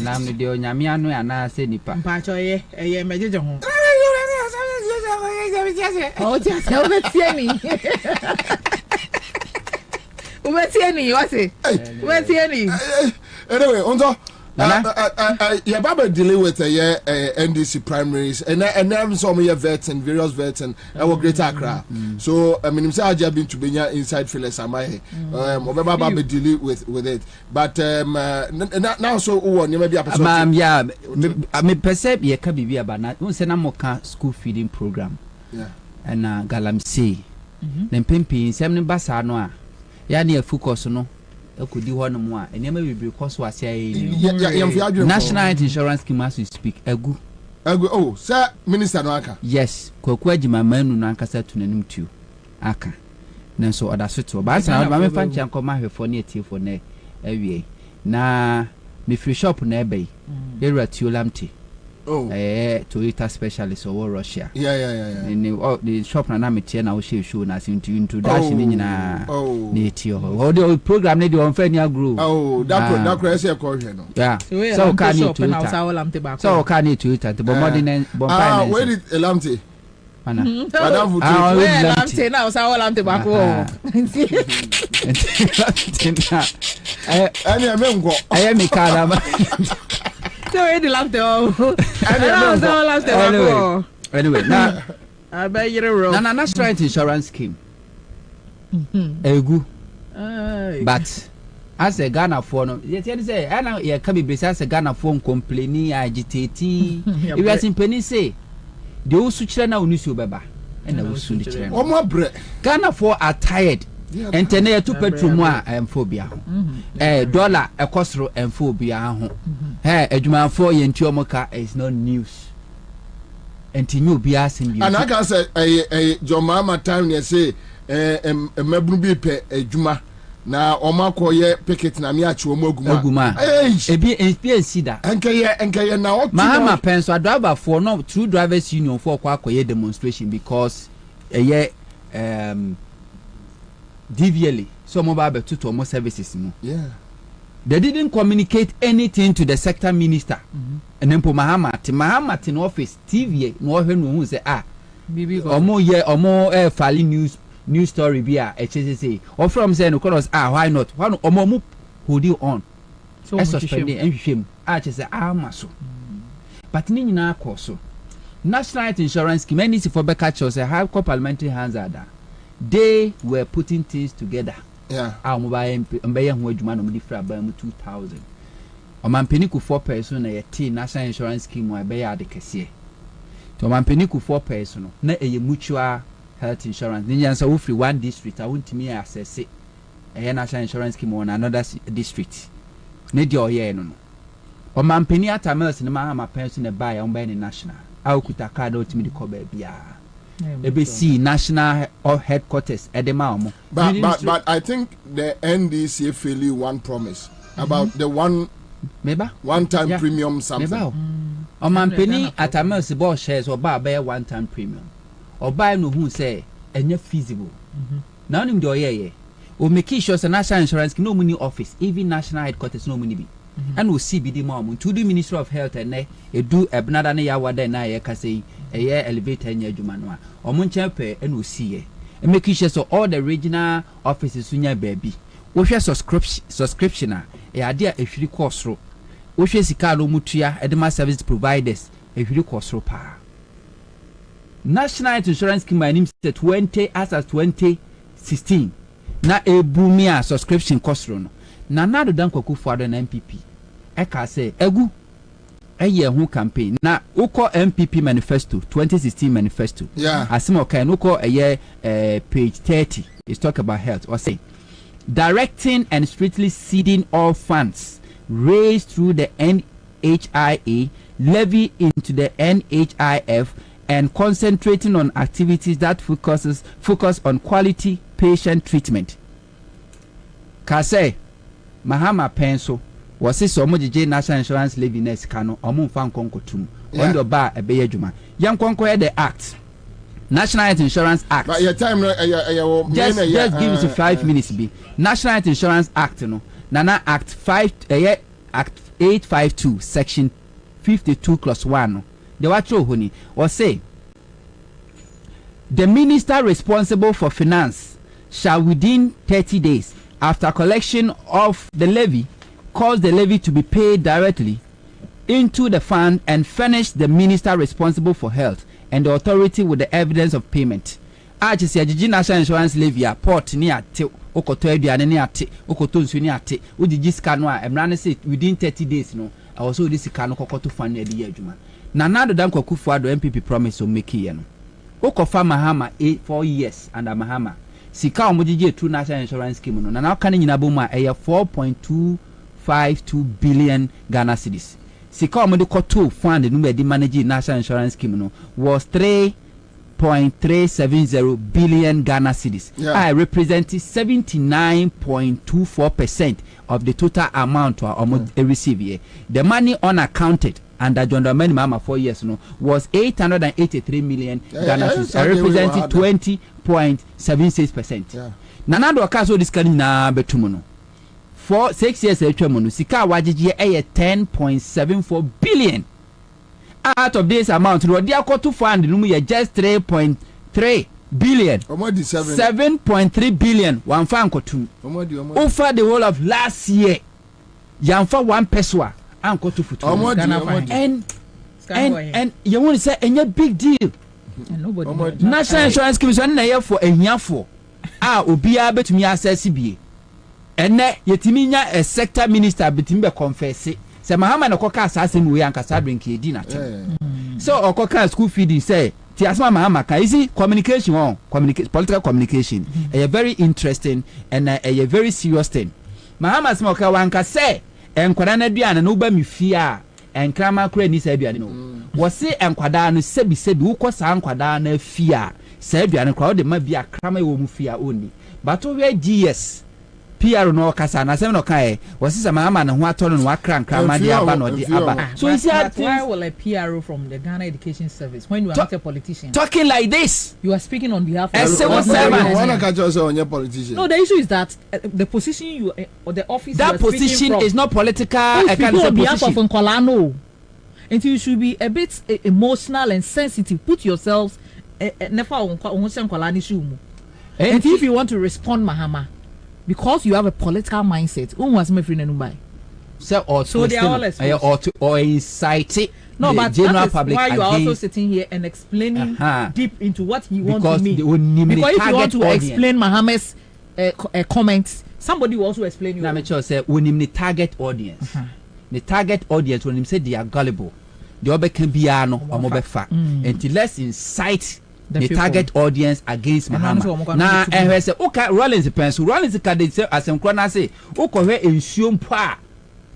Nam de onyame anu ana se nipa. Mpacho ye mejeje ho. Oh, just obetieni. Obetieni, what say? Obetieni. Anyway, onto your Baba dealing with NDC primaries and then some of your vets and various vets and our Greater Accra. So I mean, I have been to be inside Phyllis Amahe. Baba dealing with it, but now so you may be a person. Yeah, I mean, perceive ye can be about that. We say na moka school feeding program. Yeah, and galamsey. Then pimping 7 basa no. Ya near focus no. Could do one more, and never will be cost was National Insurance Scheme as we speak. Oh, sir, Minister Naka. Yes, Kokwaji, my man, Nanka said to name to Aka. Nanso other suit, but I'm a fancy and come out for near tea for ne. Na me free shop nebe. Here at Tulamti. Oh, Toyota specialist or Russia. Yeah. And the shop na me tia na show na into dash in na native. How the program need on Fenya group. Oh, that crazy a call no. Yeah. So can you to so can you to it at the modern bomb. Where did Elamte? Madam Lamte now so Lamte back I am a car. Anyway, now I bet you're wrong. National Insurance Scheme. But as a Ghana phone, yet say, I know can be besides a Ghana phone complaining, agitating. If you are in penny say, the old switcher now news you baba, and I will soon the one more bread. Ghana for are tired. And tenere to petrol and phobia. Dollar a costro and phobia. A Juma for Yentiomoka is no news. And Tinu be asking you. And I can say a Jomama time you say a Mabrubi a Juma. Now Omako ye picket na miachu Moguma. A be cedar. And Kaya now Mahama pens are driver for no true drivers union for Kwakoye demonstration because a year DVLA, some mobile to almost services. Yeah, they didn't communicate anything to the sector minister. And then Mahamat in office, TVA, no one who say or more filing news story via HSSA or from saying why not? One or more who do on so suspended and shame. I just say maso. But Nina Corso National Insurance Scheme, many for Becachos, a high parliamentary hands are there. They were putting things together. Yeah. Our mobile wage man of the 2000. A man peniku 4 person a National Insurance Scheme where bear the cashier. To man peniku 4 person, not a mutual health insurance. Then answer with one district. I want me access it. A National Insurance Scheme on another district. Need your year no. Or man penny at a mercy, my person a buy on by the national. I could a card out to me the cover. ABC national headquarters at the Mamo. But I think the NDC fairly one promise about the one time premium something. Or man penny at a mercy ball shares or buy one time premium. Or buy no who say and you're feasible. Now in the ye or make sure the national insurance no money office, even national headquarters no money be. And we'll see the mom to the Ministry of Health and they do a banana yawada na ye say a year elevator in your Jumanwa or Munchape and we'll see ye. And make sure so all the regional offices in your baby. We share subscription a idea if you cost through. We share Sicalo Mutia Edema service providers if you cost through pa. National Insurance Scheme my name said 20 as of 2016. Na a boomia subscription cost run. Na do dan kwaku for the MPP e ka say egu eye hu campaign na ukọ MPP manifesto 2016 manifesto asimo kan ukọ page 30 is talk about health or say directing and strictly seeding all funds raised through the NHIA levy into the NHIF and concentrating on activities that focus on quality patient treatment ka say Mahama Penso was this Omoji National Insurance Levy Ness Cano, Omun Fan Concotum, on the bar a Bayajuma. Young Conquer the Act, National Insurance Act. But your time, just give us 5 minutes. Be National Insurance Act, no. Nana Act 852 Section 52 Clause 1. The watcho huni or say the minister responsible for finance shall within 30 days after collection of the levy cause the levy to be paid directly into the fund and furnish the minister responsible for health and the authority with the evidence of payment. Achisi ajiji national insurance levy a port ni ate okoto aduane ni ate okoto nsu ni ate ojiji sika no a emra ne say within 30 days no also this sika no kokoto fund na di adwuma na nado dan kwakufu ado MPP promise o make ye no okofa mahama 4 years under mahama sika omojiji through national insurance scheme no na aka ne nyina bomu a eye 4.252 billion Ghana cedis. Sika omodi koto fund no be manage national insurance scheme no was 3.370 billion Ghana cedis. I represent 79.24% of the total amount to receive here. The money unaccounted under John Dramani Mama 4 years no was 883 million Ghana cedis. I represent 20.76%. Nanado akaso this kan na betumu no. For 6 years no sika wajiji 10.74 billion. Out of this amount, no dia ko to fund no just 3.3 billion. 7.3 billion one fan kotum. Over the whole of last year, yamfa one peswa anko to futu. And you want to say any big deal. National insurance commission na here for ehiafo. Obia betumi access bi. Ene yetimi nya a sector minister betimi be confess. Se mahama na koka asase we ankasa drink edi na te. So okoka school feeding say ti asma mahama ka isi communication on political communication. A very interesting and a very serious thing. Mahama asma ka wanka say enkwada na duane no ba mifia enkrama kura ni say duane no. Wo se enkwada no sebi ukosa enkwada na fia say duane kwa de ma bia krama wo mu fia oni. But we GS PR no kasa na sem no kai was this mahama na ho atolo no akra nkrama de aba no de aba. So you see why will a PR from the Ghana Education Service when you are not a politician talking like this? You are speaking on behalf of a politician. No, the issue is that the position you or the office that position from, is not political. I can't say on behalf of Nkolano. And you should be a bit emotional and sensitive. Put yourselves never on Nkolani shoe. And if you want to respond mahama because you have a political mindset, so they are all or incite no, but that is why you are also sitting here and explaining deep into what he wants to mean. Because if you want to explain Mahama's comments, somebody will also explain you. Namacho said, when him the target audience, the target audience when him said they are gullible, the other can be ano or mobefa, and to less incite the target audience against Mahama. Now, and we say, okay, Rollins depends. Rollins can say, as I'm going to say, okay, in pa.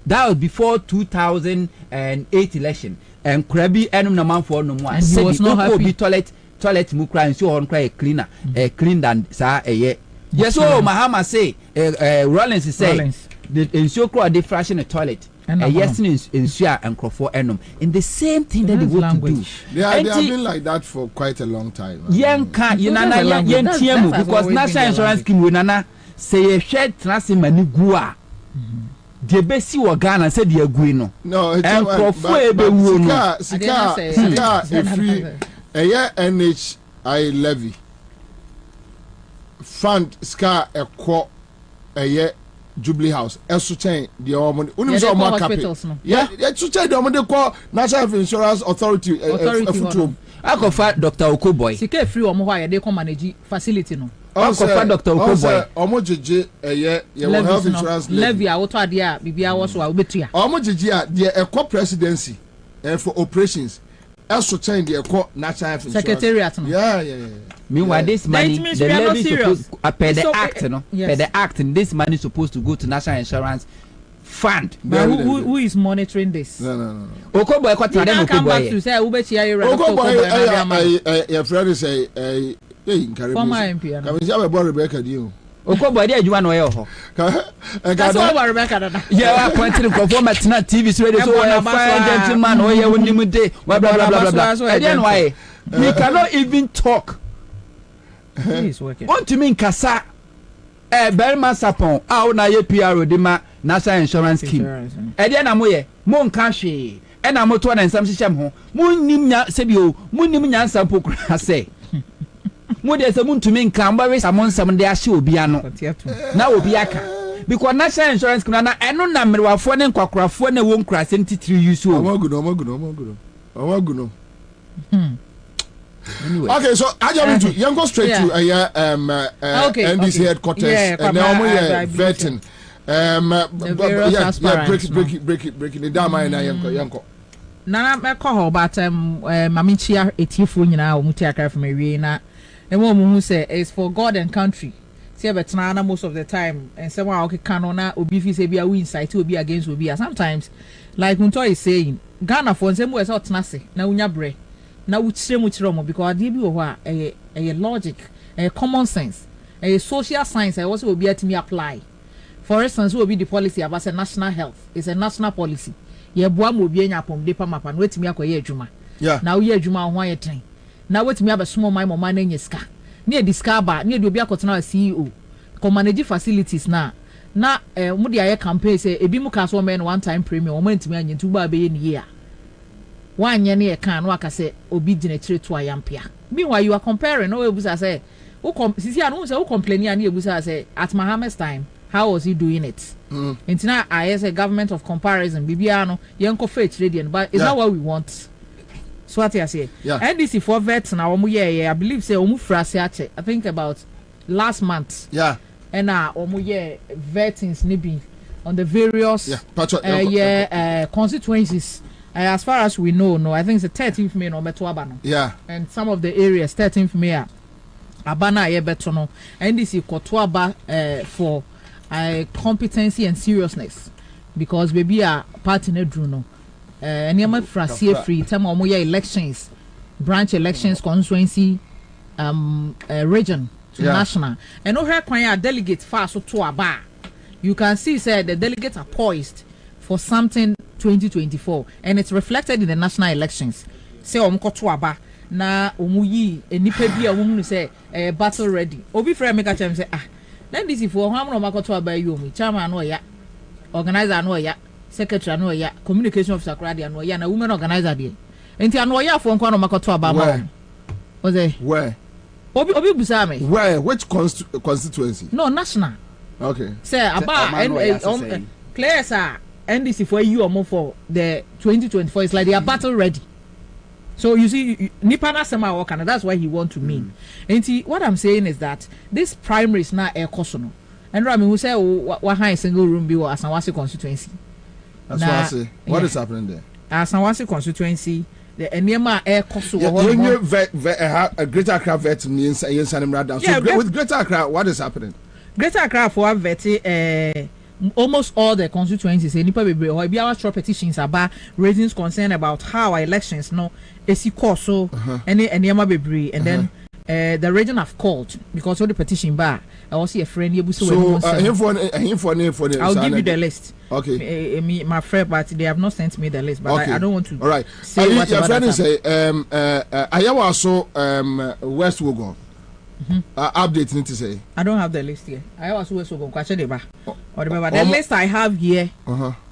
That was before 2008 election, and Krabi enum na man for no more. And he was not happy. Toilet mukra and so on cry cleaner, clean than sa ye. Yes, so Mahama say, Rollins say, the ensure crowd they fashion a toilet. Yes, ensure and crofo enum. In the same thing that they want to do. They have been like that for quite a long time. Yen can't, because national insurance scheme we nana say a shed transimani gua. The best you Ghana said the agreement. No, and Sika, free a year NHI levy fund Sika a quo a year Jubilee House. Ascertain the Omon hospitals. Yeah, to tell the Omon National Insurance Authority. I go find Dr. Okoboy. Sika free Omoha, they come manage facility no. Also, Dr. Okoboy. Omojeje a year health insurance levy. I auto idea. Bibia was wa ubetia. Omojeje the eco presidency for operations. Ascertain the eco national insurance secretariat. Yeah. Meanwhile, this money, the levy supposed per the act, no, per the act, and this money is supposed to go to national insurance fund. But who is monitoring this? No. Okoboy, what you can't come back to say Ubetia. Okoboy, your friend say former MP. Can we have a boy Rebecca deal? Okoboy, there you want to know. That's why Rebecca. Yeah, I pointed to perform at TV radio. So I find gentleman, oh, yeah, when you day, blah blah. Then why? We cannot even talk. Want to mean Kasa? Berman Sapon, our na ye PR de ma national insurance scheme ɛdeɛ na moyɛ monka hwee ɛna motoa na nsɛm hyehyɛ mo ho monnim nya sɛbio monnim nyansa mpo kora sɛ mode sɛ montumi nka mbɛwe sa mo nsɛm de ahyɛ obi ano na obi aka because national insurance scheme na ɛno na mmerewafoɔ ne nkwakorafoɔ na ɛwɔ nkurase no titiri yi so Omaguno. Anyway. Okay, so I jump into you go straight to NDC headquarters and now we're vetting. Breaking it down. My yanko. Nana me call but mamichia etifu nyina o muti akara from ewie na emo mu say is for God and country. See betna na most of the time and someone okay can na obi fi say bia we incite obi against obi. Sometimes like Unto is saying Ghana for nsem we say otnase na unya bre na wuchire mu chire mo because ade bi wo ho a logic common sense social science also obi atimi apply. For instance we be the policy about national health is a national policy. Ye boa mo obi anya pom de pa mapa no etimi akoye adwuma na wo ye adwuma ho ayetren na wetimi abesomo mai mama na nyeska na e discover na e de obi akotena CEO ko manage facilities na mo de aye campaign say ebi mu ka so men one time premium o mantimi anye ntuba be ye ya wanye na e kan no aka say obi gine kire to ayampia meanwhile you are comparing no ebusa say sisi anu say wo complain ya na ebusa say at Mahamad's time how was he doing it? It's not as a government of comparison. Bibiano, Yanko Fetch Radiant, but is that what we want? So what I say? NDC for vets now, I believe say Omufrasiate. I think about last month. And now vetting nibbing on the various constituencies. As far as we know, I think it's the 13th May no Metuabano. And some of the areas 13th May Abana Yebetono. NDC Kotuaba for competency and seriousness because baby are partner Druno anyama frasie free time omoya elections branch elections constituency region to national and no here kwan delegate fast so to aba you can see said the delegates are poised for something 2024 and it's reflected in the national elections say omko to aba na omuyi enipa bi a omu say battle ready obi frame make a chem say then this is for how many makoto about you chairman no ya organizer no ya secretary no ya communication officer crowd no ya na women organizer there enti no ya for nko no makoto about was it where obi busa me where which constituency no national okay say about players are NDC for you or more for the 2024 it's like they are battle ready. So you see, Nipana Sema Wakana, that's why he want to mean. And see, what I'm saying is that this primary is not a cosono. And Rami will say, "Why single room be or Asawasi constituency?" That's what I say. What is happening there? Asawasi constituency, the Enema air coso. A Greater Accra vet means a Sanim Radam. So with Greater Accra, what is happening? Greater Accra for vet almost all the constituencies or be our petitions about raising concern about how our elections so and then the region have called because of the petition bar I also a friend so I'll give you the list. Okay. My friend, but they have not sent me the list, but I don't want to. All right. Say what your friend say I also West Wogon. Update need to say. I don't have the list here. I also West Wogon question the list I have here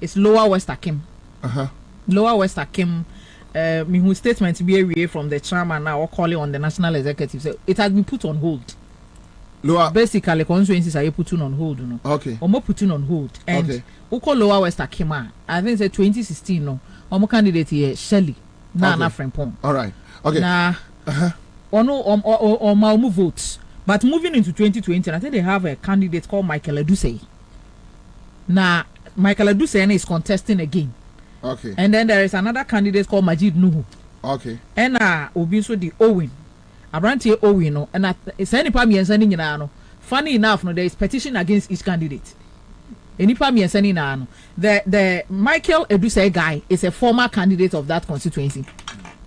is Lower West Akim. Lower West Akim. Me whose statement to be away from the chairman now or calling on the national executive. So it has been put on hold. Lower basically constituencies are put on hold, you know. Okay. Or more put on hold. And Uko Lower West Akim, I think it's 2016 no. Or candidate here, Shelley. Na Frempong. All right. Okay. Nah. Or no or Malmu votes. But moving into 2020, I think they have a candidate called Michael Edusei. Now Michael Edusei is contesting again. Okay. And then there is another candidate called Majid Nuhu. Okay. And Obiso the Owen. Abranti Owen no. And it's any pami and sending in funny enough, no, there is petition against each candidate. Any pami and sending in the Michael Edusei guy is a former candidate of that constituency.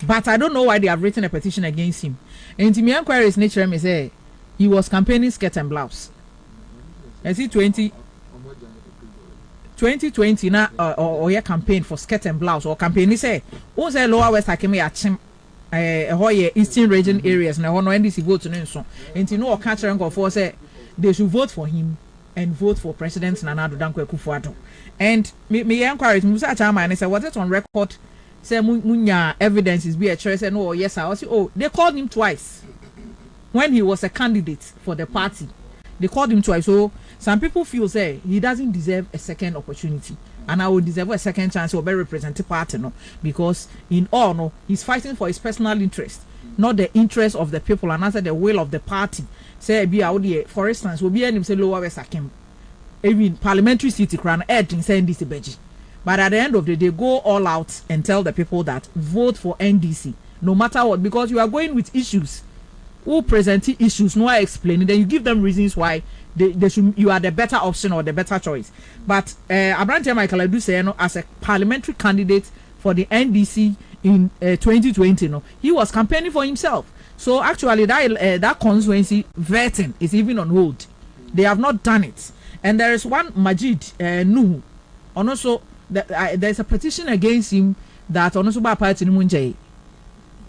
But I don't know why they have written a petition against him. And to me inquiries nature me say he was campaigning skirt and blouse. And see 2020 na or your campaign for skirt and blouse or campaign say who say Lower West Akimi achim eastern region areas na no NDC vote no so enti no catch rank for say they should vote for him and vote for President Nana Addo Dankwa Akufo-Addo. And me encourage Musa Chama and say, was it on record? Say munya evidences be a choice and oh yes, I say oh they called him twice when he was a candidate for the party. They called him twice. So some people feel say he doesn't deserve a second opportunity, and I would deserve a second chance to be represented party, no, because in all no he's fighting for his personal interest, not the interest of the people, and answer the will of the party. Say be out there, for instance, will be any say lower Sakim, even parliamentary city crown adding saying this beji. But at the end of the day, go all out and tell the people that vote for NDC, no matter what, because you are going with issues. Who present issues, no explaining, then you give them reasons why they should, you are the better option or the better choice. But Abrante Michael, I do say, as a parliamentary candidate for the NDC in 2020, he was campaigning for himself. So actually, that constituency vetting is even on hold. They have not done it. And there is one Majid Nuhu, and also there's a petition against him that also by party in Munjay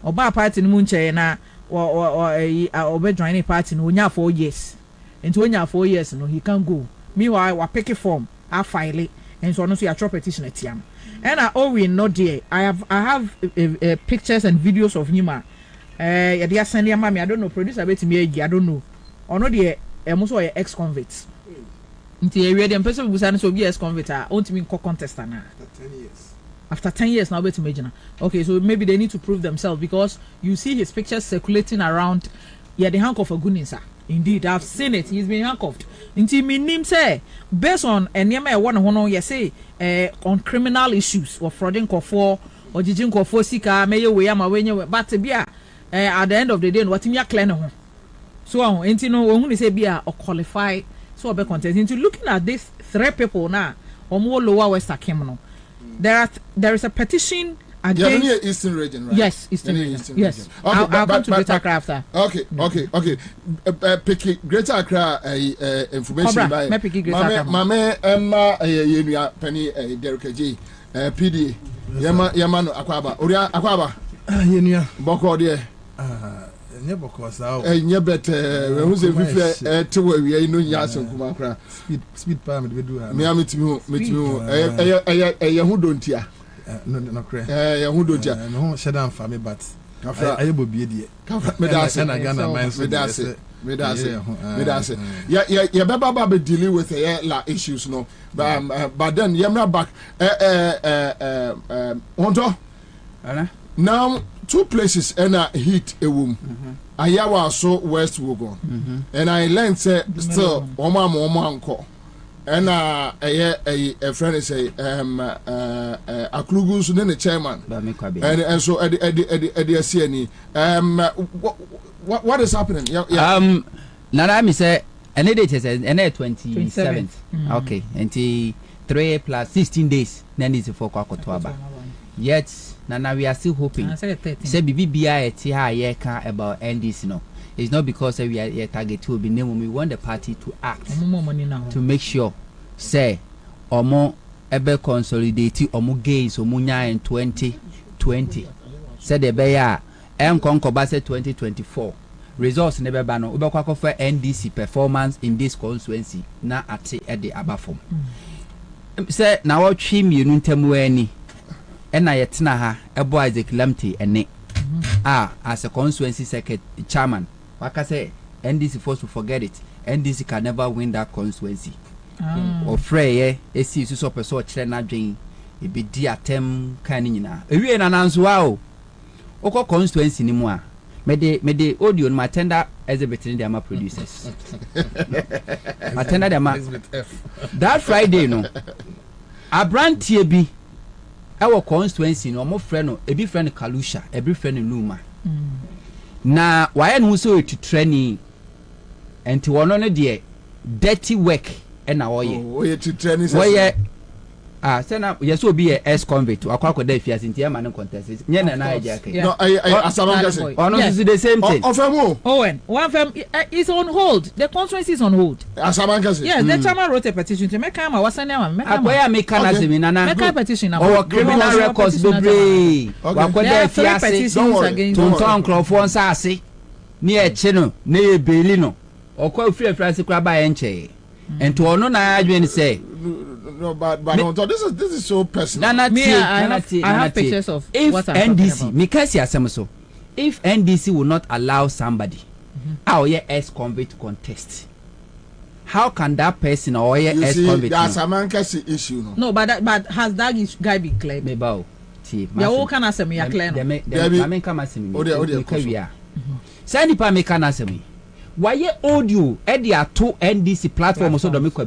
or by party in Munjay na or be joining party no 4 years. And when you have 4 years, he can go. Meanwhile, we pick a form, I file it, and so on. So you are petition at him. And I always know there. I have pictures and videos of him. They are sending mommy. I don't know. Producer bet me. I don't know. Or no, they also ex-convicts. Until we the person who said so be ex-convict. I want to mean co-contest now. After 10 years. After 10 years now, bet me. Okay, so maybe they need to prove themselves because you see his pictures circulating around. Yeah, the handcuff of Gunisa. Indeed, I've seen it. He's been handcuffed. Until me name say based on on criminal issues or frauding for or jijin for sika may we am away but bia at the end of the day what me clear no so until no when say bia or qualify so be content into looking at these 3 people now or more lower west Akim there is a petition against Eastern region, right? Yes, Eastern region. Yes. Okay, I'll come to Greater Accra after. Okay. Pick Greater Accra information by Mame Emma Yenua Penny Derek J. PD Yamano Akwaba. Oria Akwaba. Yenua. Boko there. Because now. Bet who's a fifa to where we are no yas and Kumakra. Speed permit we do. Me meet you. Who don't ya? No cray. Who don't ya? No, shut down for me, but I will be dear. Medase. Yeah, Baba dealing with issues, no. But then you're back. Now 2 places and a heat a womb. Ayawa so West Wogon. And I learned say still Oma uncle. And a friend say Aklugus then the chairman. And so at the CNE. What is happening? Nana me say and it is and 27th. Okay. And 3 plus 16 days then is for Kwakotwaba. Yet Nana we are still hoping. Say BBI at about NDC no. It's not because we are target to be named. We want the party to act to make sure say omo ebe consolidate omo gains omunya in 2020 said the beya konkoba say 2024 results never ba no obekwa for NDC performance in this constituency na ate at the abafom say na what twi mienu ntemu ani na yetena ha ebo Isaac Lamte ene as a constituency secretary chairman waka say NDC forced to forget it. NDC can never win that constituency. Or Frey, AC so person chere dream. It be di atem kan nyina. Ewie na nanso wow. Oko constituency ni mu a. Me de audio no tender exhibit in the producers. Attender them that Friday no. Abrantie bi our constituency no mo friend no ebi friend Kalusha, every friend Numa. Na why no so to training and to one on the dirty work and now oh to training say na yes will be a ex convict akwa dey fias ntia man contest nye na na eja kai no asamanga ono is the same thing Owen one firm is on hold. The constituency is on hold. Asamanga yes the chairman wrote a petition to make am wasane am make am akoya make na se nana make a petition our criminal records bebre akwa dey fias don't talk crofo nsase ni eche no na ebeli no okwa free France kra ba enche and to ono na adwen say no but this is so personal. I have pictures of if what I'm NDC because asem so if NDC will not allow somebody ex-convict to contest, how can that person or ex-convict? That's a mankasi issue. No, but has that guy been cleared? Maybe. Yeah, all can answer me. Clear. Send the me can answer me. Why audio Edia to NDC platform so don't make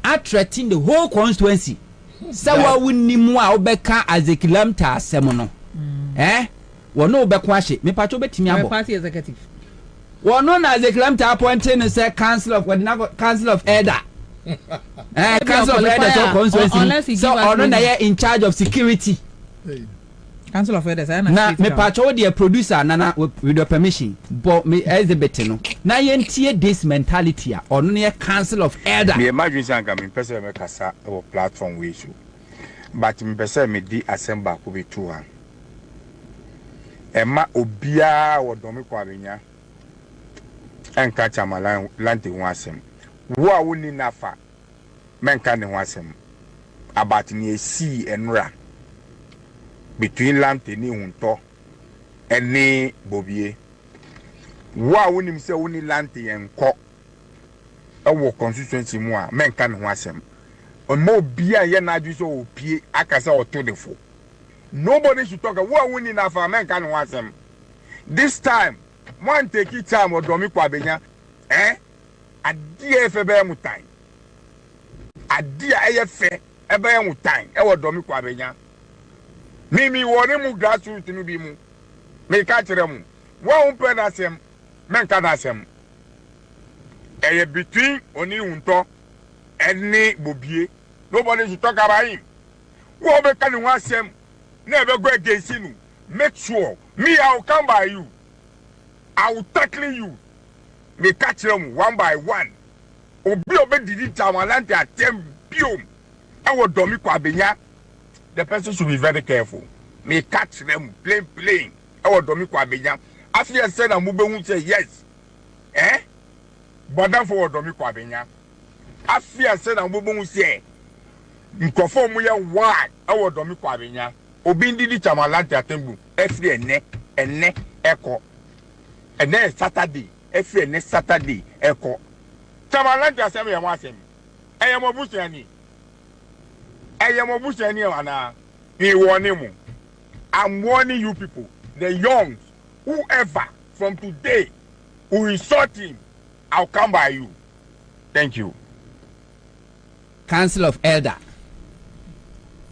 a threatening the whole constituency. Sawa winni mu a obeka as a kilometer semono. Wono obekwashi me pacho betimi abo. Party executive. Wono na as a kilometer appointing say council of elder. Council of elder to constituency. So ono na in charge of security. Council of Elders. Na me pacho the producer nana with your permission, but me exhibit no. Na yentie this mentality or no Council of Elder. Me imagine say me person me kasa o platform we issue. But me person me di assemble ko be two an. Emma obia wo domi Kwabena. Enka chama lante ho asem. Wo a woni nafa. Menka ne ho asem. About ni esi enra. Between Lantini Hunto and ne Bobie. Wa wunim se wuni Lanti and Co. A constituency moi, men can wasem. On more beer yen so P. Akasa or Todefo. Nobody should talk a war winning of a man can wasem. This time, one take it time or Domi Kwabena, a dear Febemutai. A dear AFA, a Bemutai, our Domi Kwabena. Mimi wone mu grassroots no bi mu me ka kire mu wo pen asem men ka asem between oni hunto any Bobie. Nobody should talk about him. Wo be ka ni asem na be go against you. Make sure me I will come by you. I will tackle you. Me ka kire mu one by one. Obi didi tamalante atem biom. I will Domi Kwabena. The person should be very careful. May catch them playing. Our Domi Kwabena. After I said, I'm moving say yes. But then for Domi Kwabena. After I said, I'm moving say, you conform with why our Domi Kwabena. Obindi di Chamalante Atembu. Every ne echo. And then Saturday. Every ne Saturday echo. Chamalante Assembly and Wasem. I am a Bushani. I am a bush anyone. I'm warning you people, the young, whoever from today who insult him, I'll come by you. Thank you. Council of Elder.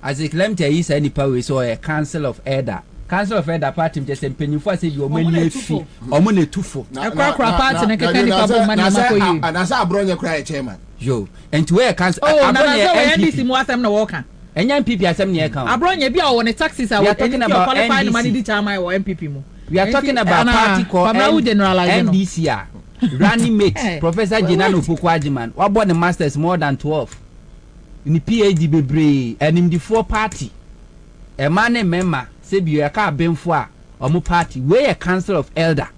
As a claim to is any power, so a Council of Elder. Council of Elder party just a penny for say your money fee or money too full. A crack party and a and as I brought your cry chairman. Yo, and to where council. Oh, NDC more them no walker. And young people are some near account. I brought you on the taxes. I was talking about qualified money the time I or MPP. We are talking about party called NDC. Running mate, Professor Jinano Fukwajiman. What about the masters more than 12? In the PhD Bebre and in the 4 party. A man and member said you are car ben for or more party. Where a council of elder.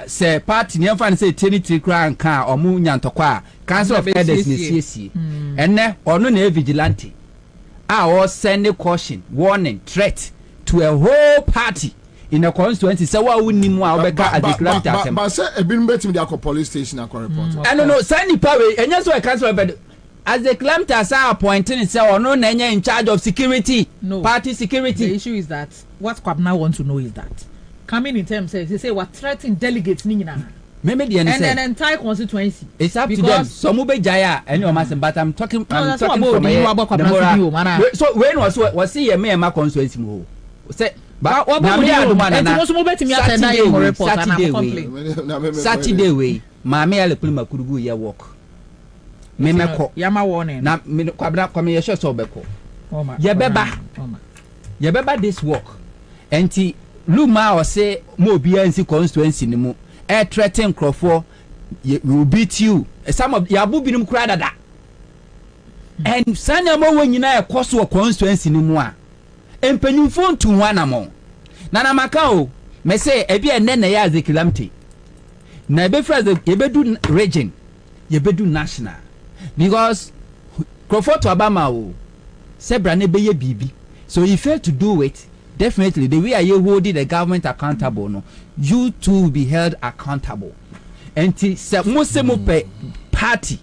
Say party near fan say 23 crown car or moon yantokwa. Council of elders in CC. And then or no vigilante. Or send a caution, warning, threat to a whole party in a constituency. So why wouldn't you as the but say a been betting the police station and report. I don't know, send the power and just a council of as the claimants are appointing itself or no nanya in charge of security. No party security. The issue is that what Kwabena wants to know is that coming in terms says they say we're threatening delegates Nina. Maybe the and an entire constituency. It's up to them. So move Jaya and your master, but I'm talking from so when was he a mere constituency move? Say but Saturday way, Mammy Alepuma Kurugu ya walk. Memeko Yama warning. Now Kwabena come here so beko. Yabeba this walk. And Luma or say more BNC constituency no more. Threaten Crawford, will beat you. Some of Yabu Binum cried at that. And Sanyamo when you know a cost of constituency no more. And penny phone to one among Nana Macao may say, a be a nene as a calamity. Nabefra the Ebedu region. ye bedu national because Crawford to Obama o sebra ne beye bibi. So if you fail to do it, definitely the way are you holding the government accountable, no, you too will be held accountable. And se party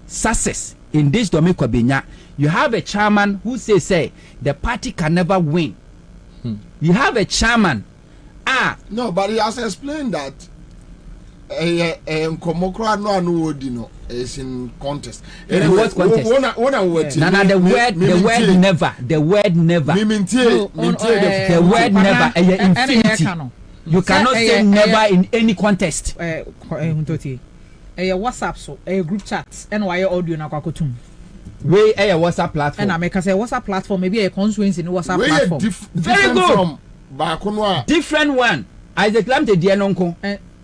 success in this Kwabena, you have a chairman who say the party can never win. You have a chairman. No, but he has explained that Komokra no is in contest. What contest? The word never. The word never. Infinity. You cannot say never in any contest. WhatsApp so group chat and why audio na kwakotum. We a WhatsApp platform. And I make say WhatsApp platform maybe a constituency in WhatsApp platform. Very good. Different one. Isaac Lamte die nonko.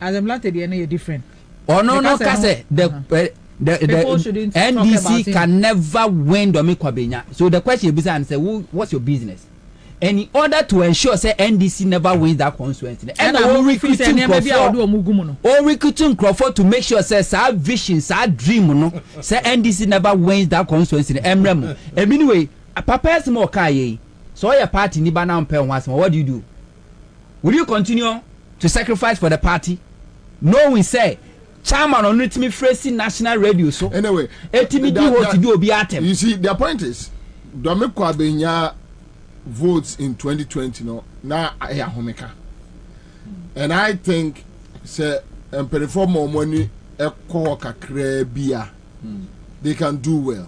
Isaac Lamte die na different. Oh no kase the NDC can never win Kwabena. So the question is and say what's your business? And in order to ensure say NDC never wins that constituency, and all recruiting Crawford to make sure say our vision, our dream, no, say NDC never wins that constituency. Anyway, Papa more kaye. So your party ni bana umpe once more. What do? Will you continue to sacrifice for the party? No, we say chairman on it me phrasing national radio. So anyway, what to do be at him. You see, the point is, Kwabena votes in 2020 no na aya homeka, and I think say perform more money ekọ kakra bia they can do well.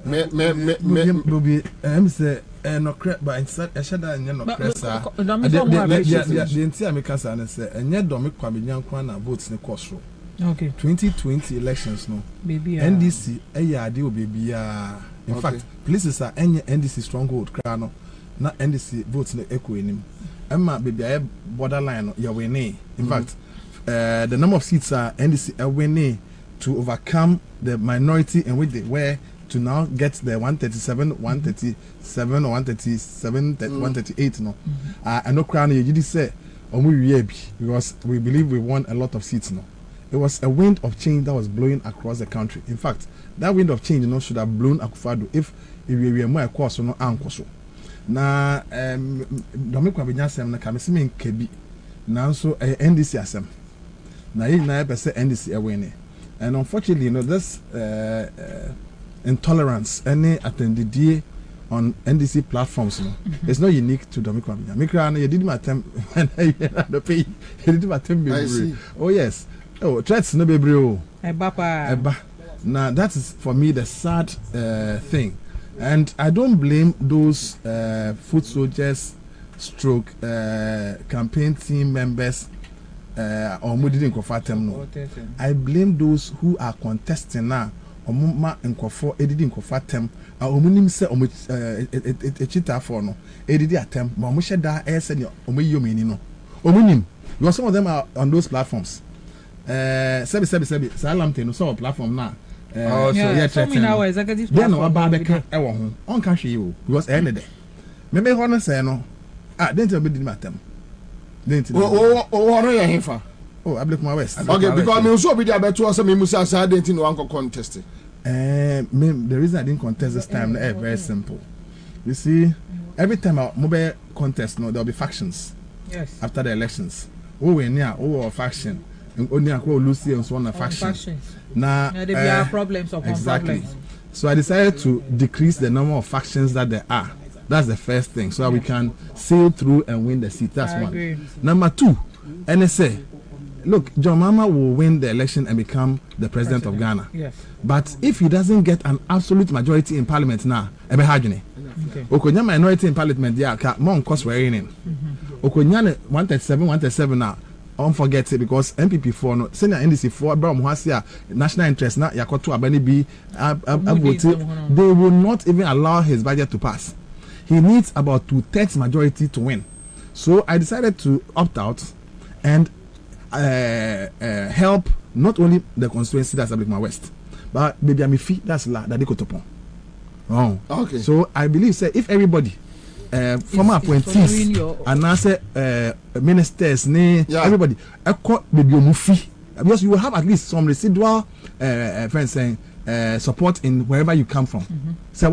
Bobie say no crap but instead e shada nya no pressa the entire make us and say enye Kwabena nkwa na votes ne cost. Okay, 2020 elections no baby NDC ade baby in fact places are any NDC stronghold kra no na NDC votes no echo enim emma baby I borderline no you winning. In fact the number of seats are NDC are winning to overcome the minority in which they were to now get the 137 or 137 138 no and no crown you did say because we believe we won a lot of seats no. It was a wind of change that was blowing across the country. In fact, that wind of change, should have blown Akufado if we were more course or no ankoso. Na Kwabena sem na kamesime nkebi. Na so NDC asem. Na yi na pese NDC awene. And unfortunately, this intolerance any attendee on NDC platforms it's not unique to Kwabena. Mikra na you did my attempt the pay. You did my attempt. Oh yes. Oh, threats no be bro. Now that is for me the sad thing, and I don't blame those foot soldiers, stroke campaign team members, or who didn't confront them. No, I blame those who are contesting now. Omuma nkofo edidi confront them. Omunim se a cheater for no edidi attempt. But omushe da say no omuyomini no. Omunim because some of them are on those platforms. Sebi Salamte no so platform na so yeah executive then no ababeka e wo ho on ka hwe you because end there me ho no say no then tell me di matem then oh no ya hefa Ablikuma West okay because me so obi dey abeto us me musa say then no one contest the reason I didn't contest this time is very simple. You see, every time I mobile contest no there'll be factions. Yes, after the elections we near faction only Lucy and so on a faction. Now there are problems upon problems. So I decided to decrease the number of factions that there are. That's the first thing, so that we can sail through and win the seat. That's one. Agree. Number two, NSA. Look, John Mahama will win the election and become the president of Ghana. Yes. But if he doesn't get an absolute majority in parliament now, ebe hajune. Okonya minority in parliament there, more cost we're in. Okonya 137 now. Don't forget it because MPP4 no senior NDC4 Brown Muhasia national interest na yakoto abani be they will not even allow his budget to pass. He needs about 2/3 majority to win. So I decided to opt out and help not only the constituency that's Ablikuma West, but Baby Amifi that's La Dadikotopon. Oh, okay. So I believe say if everybody former appointees and now say ministers everybody Baby Omufi because you will have at least some residual friends saying support in wherever you come from. So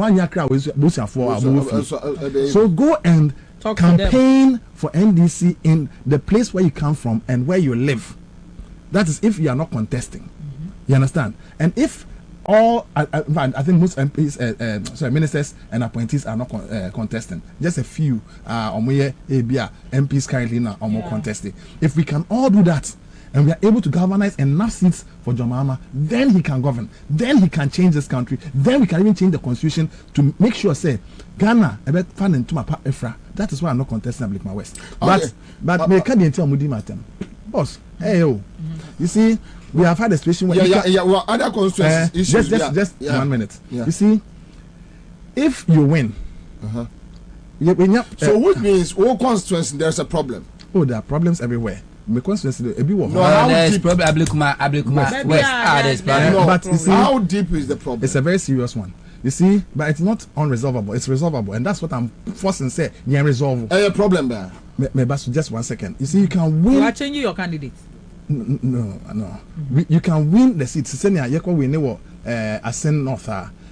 go and campaign for NDC in the place where you come from and where you live. That is if you are not contesting. You understand? And if all, I think most MPs, ministers and appointees are not contesting. Just a few MPs currently now are more contesting. If we can all do that, and we are able to galvanize enough seats for John Mahama, then he can govern. Then he can change this country. Then we can even change the constitution to make sure, say, Ghana, that is why I'm not contesting Ablikma West. But me can't tell Mudi Matem. Boss, hey, you see, we have had a situation where well, other constituencies just 1 minute. You see, if you win, so which means all constituencies there's a problem. Oh, there are problems everywhere. My constituency, there's problem. Ablikma West. But you see, how deep is the problem? It's a very serious one. You see, but it's not unresolvable. It's resolvable, and that's what I'm forcing to say. Yeah, resolve. A problem there. Just 1 second. You see, you can win. You are changing your candidate. No. You can win the seats. Senior, you can win Ascend North,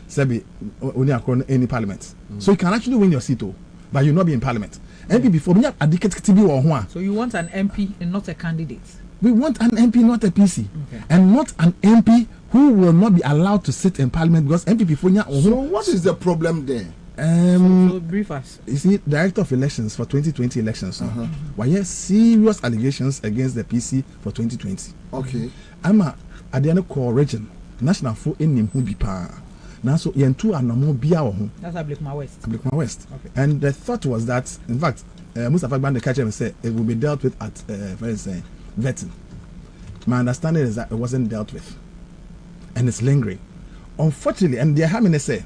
Sebi, only any parliament. So you can actually win your seat, but you'll not be in parliament. MP before me, so you want an MP and not a candidate? We want an MP, not a PC, and not an MP who will not be allowed to sit in parliament because MP before. So what is the problem there? So brief us. You see, Director of Elections for 2020 elections. Why yes, serious allegations against the PC for 2020. Okay. I'm at the end of region national for in Nimhubipa. Now, so you two are no more that's Ablikma West. Ablikma West. Okay. And the thought was that, in fact, Mustafa Bande catch and said it will be dealt with at vetting. My understanding is that it wasn't dealt with, and it's lingering. Unfortunately, and they're having to say,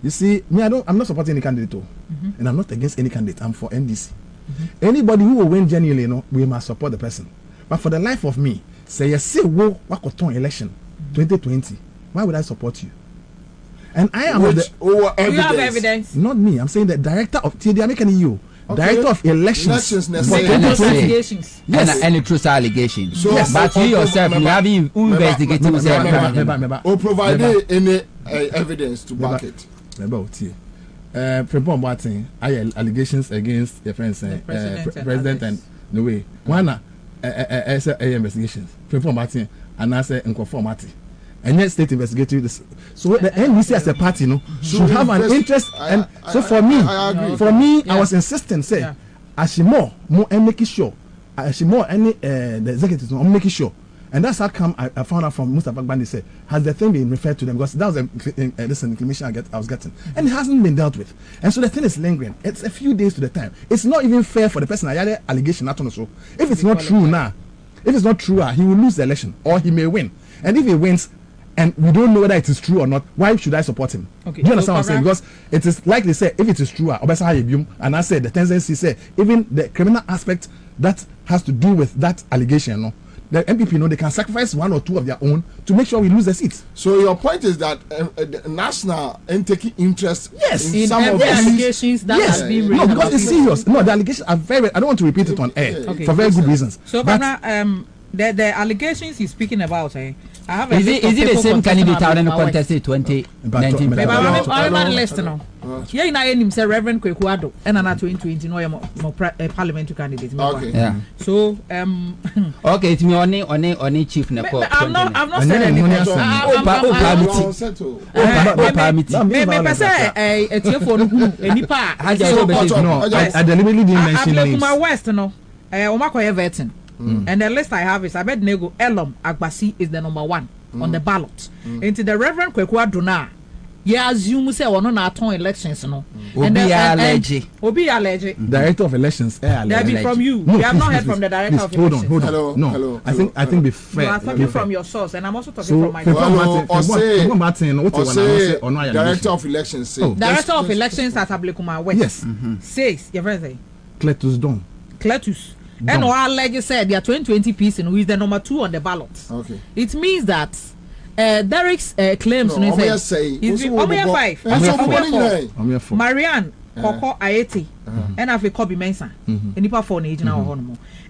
you see, me, I'm not supporting any candidate, and I'm not against any candidate. I'm for NDC. Anybody who will win genuinely, we must support the person. But for the life of me, say you see, election 2020, why would I support you? And I am you have evidence. Not me. I'm saying the director of TD American EU, director of elections. Allegations. Yes. And it truth allegations. So, yes. But you yourself, you haven't investigated. Or provided any evidence to back it. Allegations against your friends, president and the way. One, investigations. And I say, and yet state investigative. So the NDC as a party, should have an interest. And so for me, I was insistent, say, more and making sure, more any the executives, I'm making sure. And that's how come I found out from Mustafa Bandi say, has the thing been referred to them? Because that was this information I was getting. And it hasn't been dealt with. And so the thing is lingering. It's a few days to the time. It's not even fair for the person I had an allegation. So if it's not true now, if it's not true, he will lose the election or he may win. And if he wins, and we don't know whether it is true or not, why should I support him? Okay. Do you understand what I'm saying? Because it is like they say, if it is true, and I said the tendency say, even the criminal aspect that has to do with that allegation, the MPP, they can sacrifice one or two of their own to make sure we lose the seats. So your point is that the national and taking interest in some of the allegations that have been raised. No, because it's serious. No, the allegations are very. I don't want to repeat it on air for very good reasons. So, the allegations he's speaking about, I have a is it the same candidate out in the contest in 2019? I'm list now. Yeah, in I say Reverend Kwekuado, and another 2020 no parliamentary candidate. Okay. Yeah. So okay, it's me only chief na for. I've not said anything. Me say a telephone nipa. I deliberately didn't mention names. My West no. Omakoye vetting. And the list I have is Abednego Elom Agbasi is the number 1 on the ballot. Into the Reverend Kwekuado na. Yeah, assume say one na turn elections no. Obi allergy. Director of elections. That be from you. We have not heard from the director of elections. Hold on. No. I think be fair. You are talking from your source, and I'm also talking from my. Director of elections say. Director of elections at Ablikuma West. Yes. Says your friend. Cletus Don. Cletus. And our alleged said their 2020 piece who is the number 2 on the ballot. Okay. It means that Derek's claims he's been 5. Marianne Koko Ayeti and I've a Kobe Mensa. And Nipa for an age now.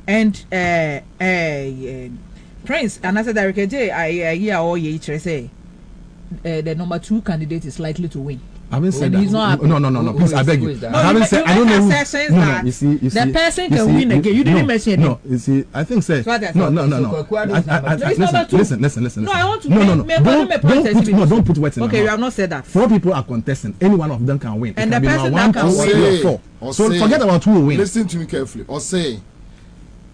And Prince, and I said I hear all ye say the number 2 candidate is likely to win. I haven't said and that. He's not No. Please, I beg you. No, I haven't said. I don't know. No. You see, the person can win again. You didn't mention it. No. You see, I think say. No. Listen. No, I want to. Don't put words in. Okay, you have not said that. 4 people are contesting. Any one of them can win. And the person that can win. 4. So forget about who will win. Listen to me carefully. Or say.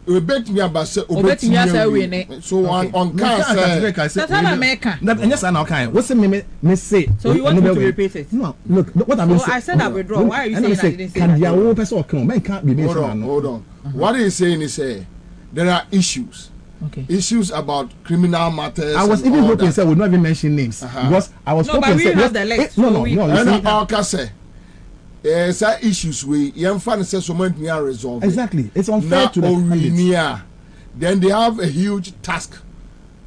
We bet me about say. So on cancer. Yes, I know. Can what's the me say? So you want me to repeat it? No. Look, what I mean. I said I withdraw. Why are you saying I didn't say that? Can person come? Man can't be made. Hold on. What he's saying is there are issues. Okay. Issues about criminal matters. I was even hoping say would not even mention names because I was hoping. No, but we have the list. No. Issues we young say so many resolve. Exactly. It's unfair to the then they have a huge task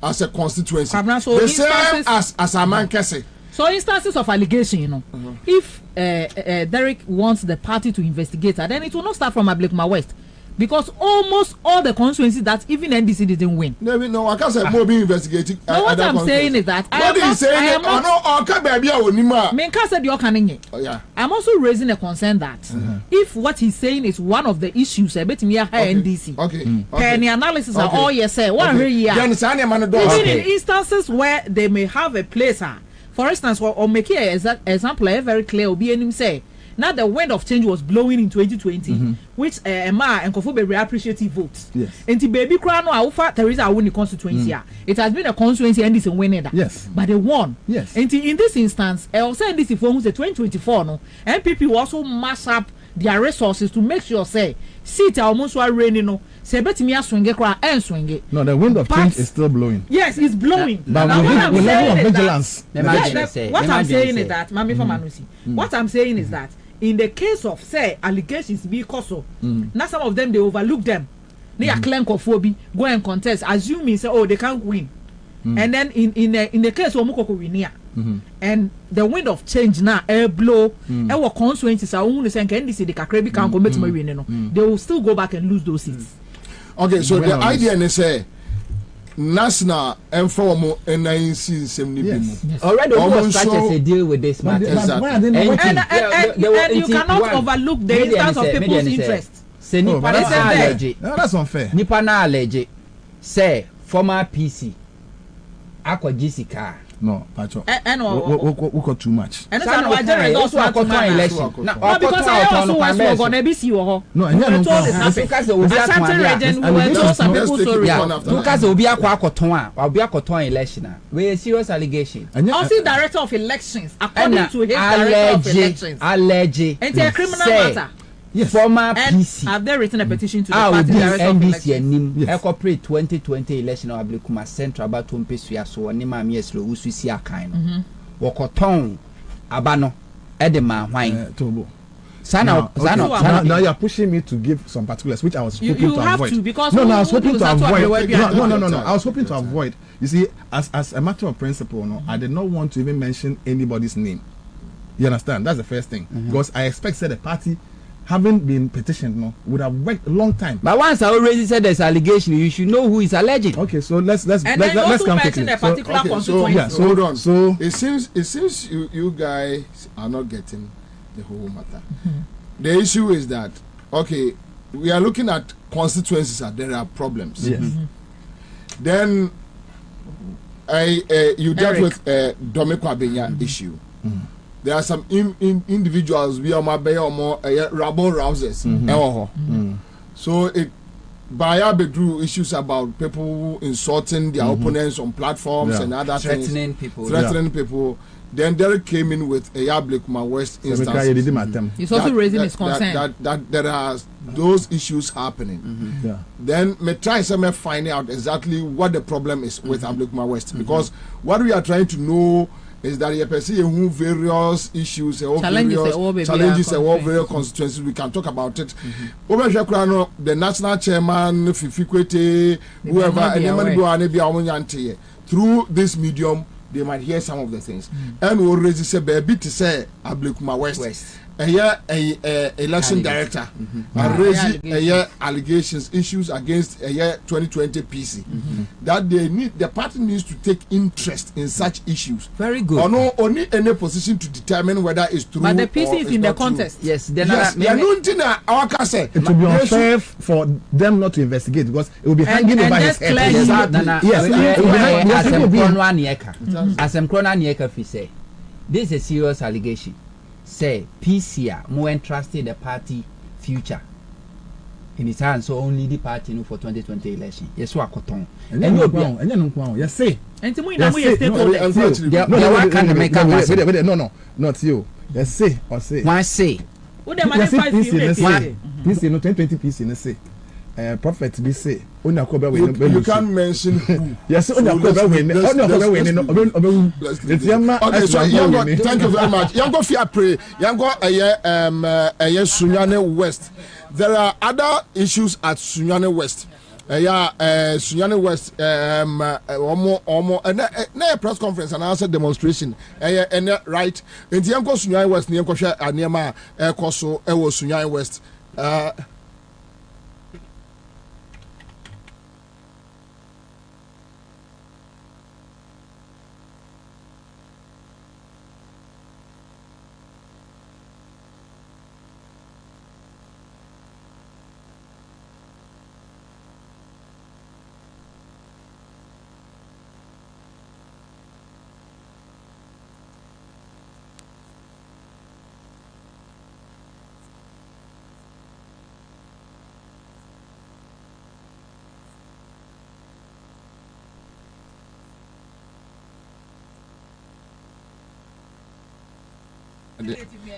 as a constituency. So the same as a man can say. So instances of allegation, if Derek wants the party to investigate her, then it will not start from Ablekuma West. Because almost all the constituencies that even NDC didn't win. No, I can't say Bobie investigating. No, what I'm saying is that I'm also raising a concern that if what he's saying is one of the issues, NDC. Okay. The analysis are all yes, even in instances where they may have a place, for instance, or make an example very clear, will be him say. Now the wind of change was blowing in 2020, which Emma and Kofu very appreciative votes. Yes. And the baby crown or Alpha Teresa won the constituency. It has been a constituency and this is winning that. Yes. But they won. Yes. And in this instance, I was saying this is for the 2024 no. MPP will also mash up their resources to make sure say seat almost are raining no. Say better me swing it and swing it. No, the wind of change is still blowing. Yes, it's blowing. But with level of vigilance. What I'm saying is that, Mami for Manusi. What I'm saying is that. In the case of say allegations because of now some of them they overlook them. They are clankophobia, go and contest, assuming say they can't win. And then in the case of Mukoko Winia and the wind of change now air blow our constituencies are only saying NDC the Kakrebi can't commit to win. They will still go back and lose those seats. Okay, so the idea is say national and formal NIC already almost started to deal with this matter. And you cannot overlook the instance of people's interest. That's unfair. Nipa na allege say former PC akwa GC no, Pacho. We got too much. And that's why the results are to election. No, because I also was going to be see you. No, and you because obi akwa election. We a serious allegation. Also director of elections according to his director of elections. Allege. And a criminal matter. Yes. Former PC. Have they written a petition to the party director of elections? Yes. Corporate 2020 election of Ablekuma Central about to impesu so ni ma me eslo usu si akan. Wokoton abano edema hwan. Tobo. Now you are pushing me to give some particulars which I was hoping to avoid. To because I was hoping to avoid. No. I was hoping to avoid. You see, as a matter of principle, I did not want to even mention anybody's name. You understand? That's the first thing. Because I expect the party having been petitioned would have worked a long time. But once I already said there's allegation, you should know who is alleging. Okay, so let's come quickly. So hold on. So it seems you guys are not getting the whole matter. The issue is that we are looking at constituencies that there are problems. Yes. Then you dealt with Dome Kwabena issue. There are some individuals we are more rabble rousers. So it by bedroom issues about people insulting their opponents on platforms and other threatening people. Then Derek came in with a Ablekuma West instance. He's also raising his concern that there are those issues happening. Then me try some finding out exactly what the problem is with Ablekuma West, because what we are trying to know is that you perceive various issues, challenges, various constituencies. We can talk about it. The national chairman, Fifikwete, whoever, through this medium, they might hear some of the things. And we already say, baby, to say Ablekuma West. election director raising allegations issues against 2020 PC that the party needs to take interest in such issues. Very good. Or no only any position to determine whether it's true. But the PC is in the contest. True. Yes, they are not our case. It will be unfair for them not to investigate because it will be hanging over his head. As I'm say, this is a serious allegation. Say PCA more entrusted the party future in his hands, so only the party for 2020 election. Yes, what cotton. And yes, say. And to me, no, not you. Yes, say or say. Why say? What the money PC no 2020 PC no say. Prophet be say you can't mention who. Yes, okay, so thank you very much. Yango Fia pray. Yango Sunyane West. There are other issues at Sunyane West. Sunyane West and press conference and answer demonstration and right in Yango Sunyane West Yango share Anema Koso Sunyane West.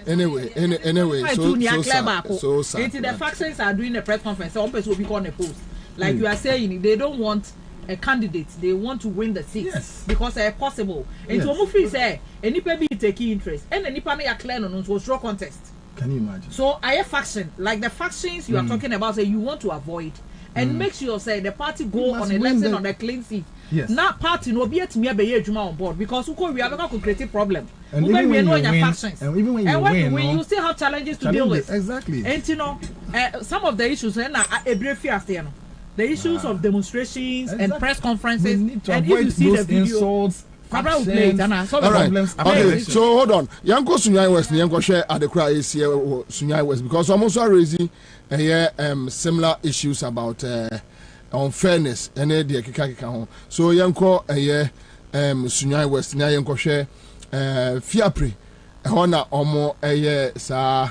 Anyway, so sad. The factions are doing a press conference. Some person will be on a post. Like you are saying, they don't want a candidate. They want to win the seat because they're possible. And to move say, any people taking interest, and any people are clear on was draw contest. Can you imagine? So I have faction like the factions you are talking about. Say you want to avoid and make sure say the party go on election on a clean seat. Yes. Now party no be at me on board because we have a creative problem. And even when you win, you still have challenges to deal with. Exactly. And you know, some of the issues are a brief fiasco. The issues of demonstrations and press conferences. And if you see the video, insults. All right. Okay, so hold on. Yanko Sunyai West, Yanko share at the cry is here Sunyai West because almost are raising similar issues about unfairness and the kikaka. So Yanko Sunyai West, Yanko share Fiapri, Hona Omo sa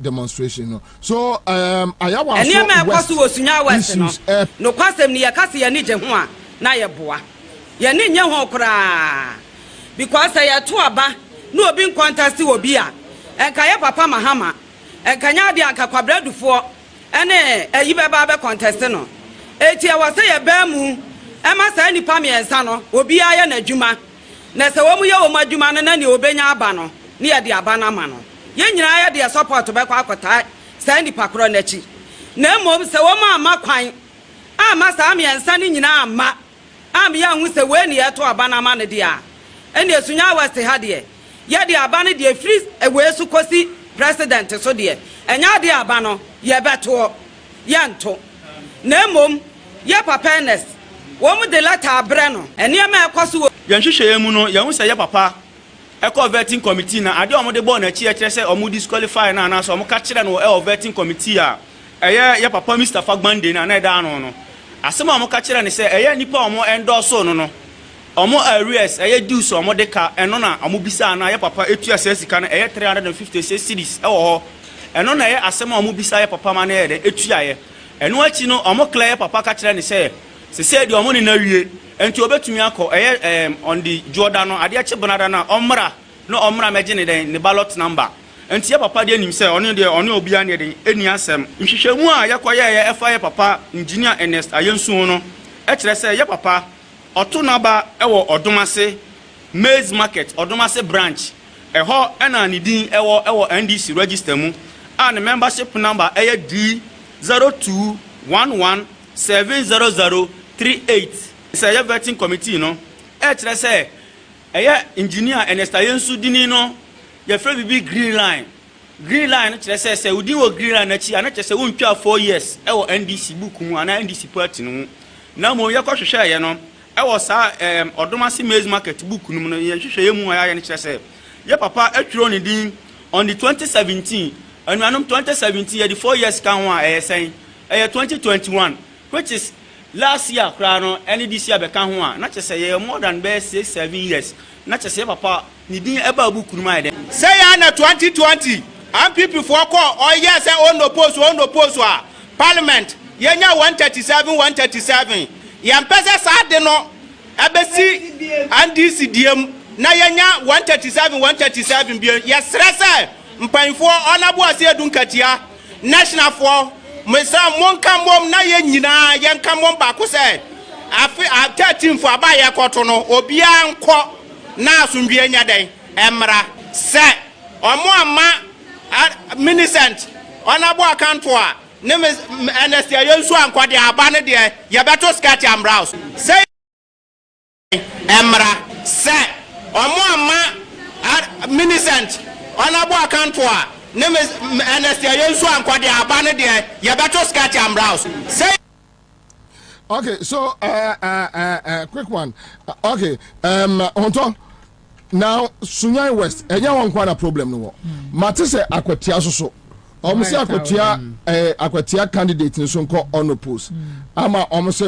demonstration. So I was Sunyai West no question near Cassia Nijahua, Nayaboa. Yeni nya ho kra because ya to aba no obi contest obi a enka ye papa mahama enka nya de anka kwabradufo ene ayi beba be contest no eti e wase ye ba mu e ma sa nipa miensa no obi aye na adwuma na se wo mu ye wo madwuma no na ne obenya aba no ne ye de aba na ma no ye nyina ye de support be kwa akota sa nipa kro na chi na mom se wo ma amakwan ama sa miensa ne nyina ama am ya hu se we ne yeto abana ma ne dia ene Sunyai West ha de ye de abana de free we su kosi president so de enya de abano ye beto ye nto na mom ye papenes wo mu de letter abre no ene ma ekoso ye nhwehwe mu no ye hu se ye papa eko vetting committee na ade omo de bo na chi kire se omo disqualify na na so omo ka kire no e vetting committee a ye papa Mr. Fagbande na da no asema omo ka kire ne se eye nipa omo endorse no omo arrears eye dues omo de ka eno na omo bisa na ye papa etu asesika na eye 356 cities e wo ho eno na ye asema omo bisa ye papa ma na ye de etu aye eno achi no omo clear papa ka kire ne se de omo ni na wie enti obetumi akọ eye on the Jordan no ade achi bonada na omra meje ne den ne ballot number enti ye papa de anim se ono obi an de eni asem nhwehwemu a yekoye ye efa ye papa engineer Ernest Ayensu no e kire se ye papa oto naba ewo Odomase maize market Odomase branch eho ena ne din ewo NDC register mu and membership number eye D021170038 say ye vetting committee no e kire se eye engineer Ernest Ayensu dini no your friend will be green line say we do green line achi and say we ntwa 4 years e wo NDC book mu ana NDC party no na mo ye ko hwehwe ye no e wo sa odomasi maize market book no no ye hwehwe ye mu ya ne kire say ye papa atwiro ne din on the 2017 and anom 2017 ye the 4 years kan ho a say 2021 which is last year kra no NDC abeka ho a na kire say ye more than 6-7 years na kire say papa ni din e ba book no ma de say ya na 2020 and people for call or yes on the post Parliament yenya 137 yam pesa sa de no abesi and this diem na yenya 137 bi yesrese mpanfo onabo ase edunkatia national for mesa monka mom na yenyina yenka mom ba ko se afi 13 for abaye koto no obia nko na asumdwe nya den emra se omo ama Minicent honorable accountant name is Ansah yensu ankwade aba ne de ye beto skirt and blouse say emra say omo ama Minicent honorable accountant name is Ansah yensu ankwade aba ne de ye beto skirt and blouse say. Okay, so quick one. Okay, Onto. Now, Sunyai West, and you want a problem no. Matisse Aquatia so. Almost Aquatia candidate in some called on the post. Ama almost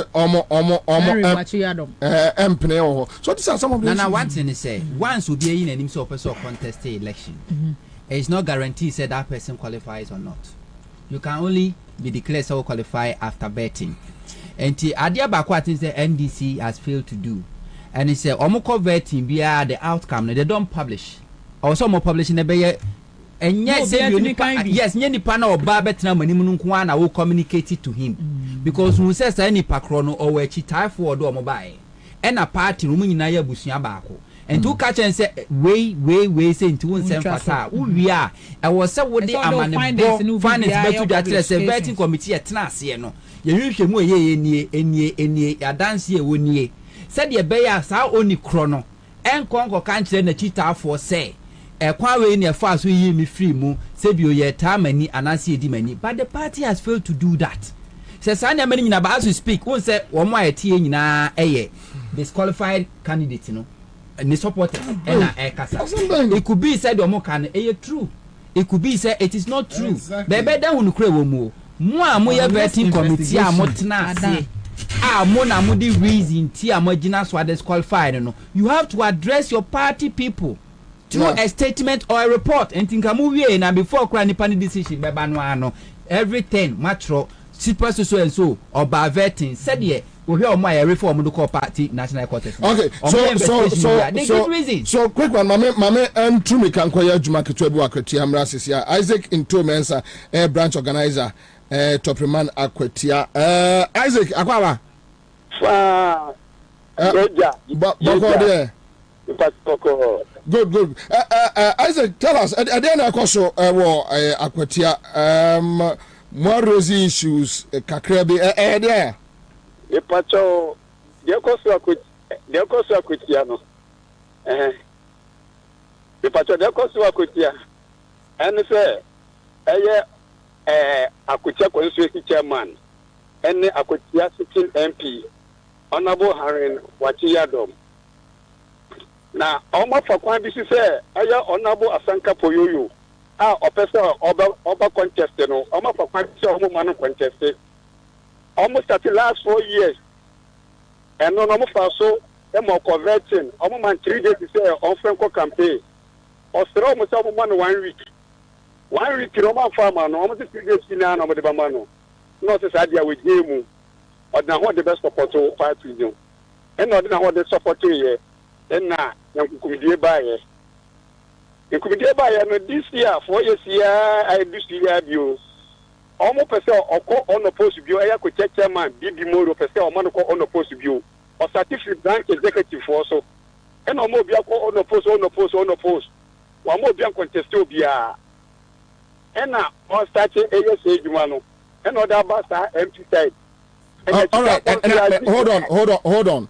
Empneo. So these are some of the. Now, one thing is say, once will be in an himself person contest the election. It's not guaranteed that that person qualifies or not. You can only be declared so qualified after betting. And the idea about what is the NDC has failed to do. And he said, Omoko vetting via the outcome, they don't publish. Or some more publishing the bay. And yes, yes, any panel or Babetna Manimunukwana will communicate it to him. Because who says any Pacrono or where Chita for or mobile. And a party Rumunaya Busiabako. And to catch and say, way, saying to one send Pata. We are. I was so what they are finance better that a vetting committee at Nasiano. You usually more ye, a dance ye, 1 year. Said ye bear sa only chrono and conquer country and the cheetah for say a quarry in your fast we me free mo save you ye time any and I see many but the party has failed to do that. Says I never mean about to speak one say one more na disqualified candidate no and the supporter and it could be said or more can true. It could be said it is not true. Baby that won't crave more more vetting committee are more mona mudi reason tia marginal so disqualified no. You have to address your party people through a statement or a report and think movie na before crying pani decision beba no ano everything matro super so and so or by vetting said ye we hear my reform do call party national contest. Okay, so quick one mame and true me kan kwaya juma ketwebu akwati amra sisia Isaac into Mensa branch organizer Topreman Aquatia. Isaac Aquawa. Good. Isaac, tell us. At the end of the Aquatia, more rosy issues, Kakrebi, there. The Pacho, the Costa Aquatiano. The Pacho, the Costa Aquatia. And say, Akutia Constituency chairman, and Akutia sitting MP, Honorable Harin Wachiyadom. Now, almost for Kwan BC say, Honorable Asanka Poyoyo, Opesa Oba contested, almost for Kwan BC Homo contested. Almost at the last 4 years, and no more for so, more converting, almost 3 days to say on Franco campaign, or throw almost 1 week. 1 week, Roman farmer, no, almost 3 days in an over the Bamano. Not as idea with you, or now what the best support to fight with you. And not what the support to you, and now, you could be by it. You could be by this year, 4 years here, I do see you. Almost per se on the post view, I could check chairman, BB Moro per se or Monaco on the post view, or certificate bank executive also. And no more on the post. One more beyond contestobia. And now, on starting ASA Jumano, and other bus are empty side. All right, hold on.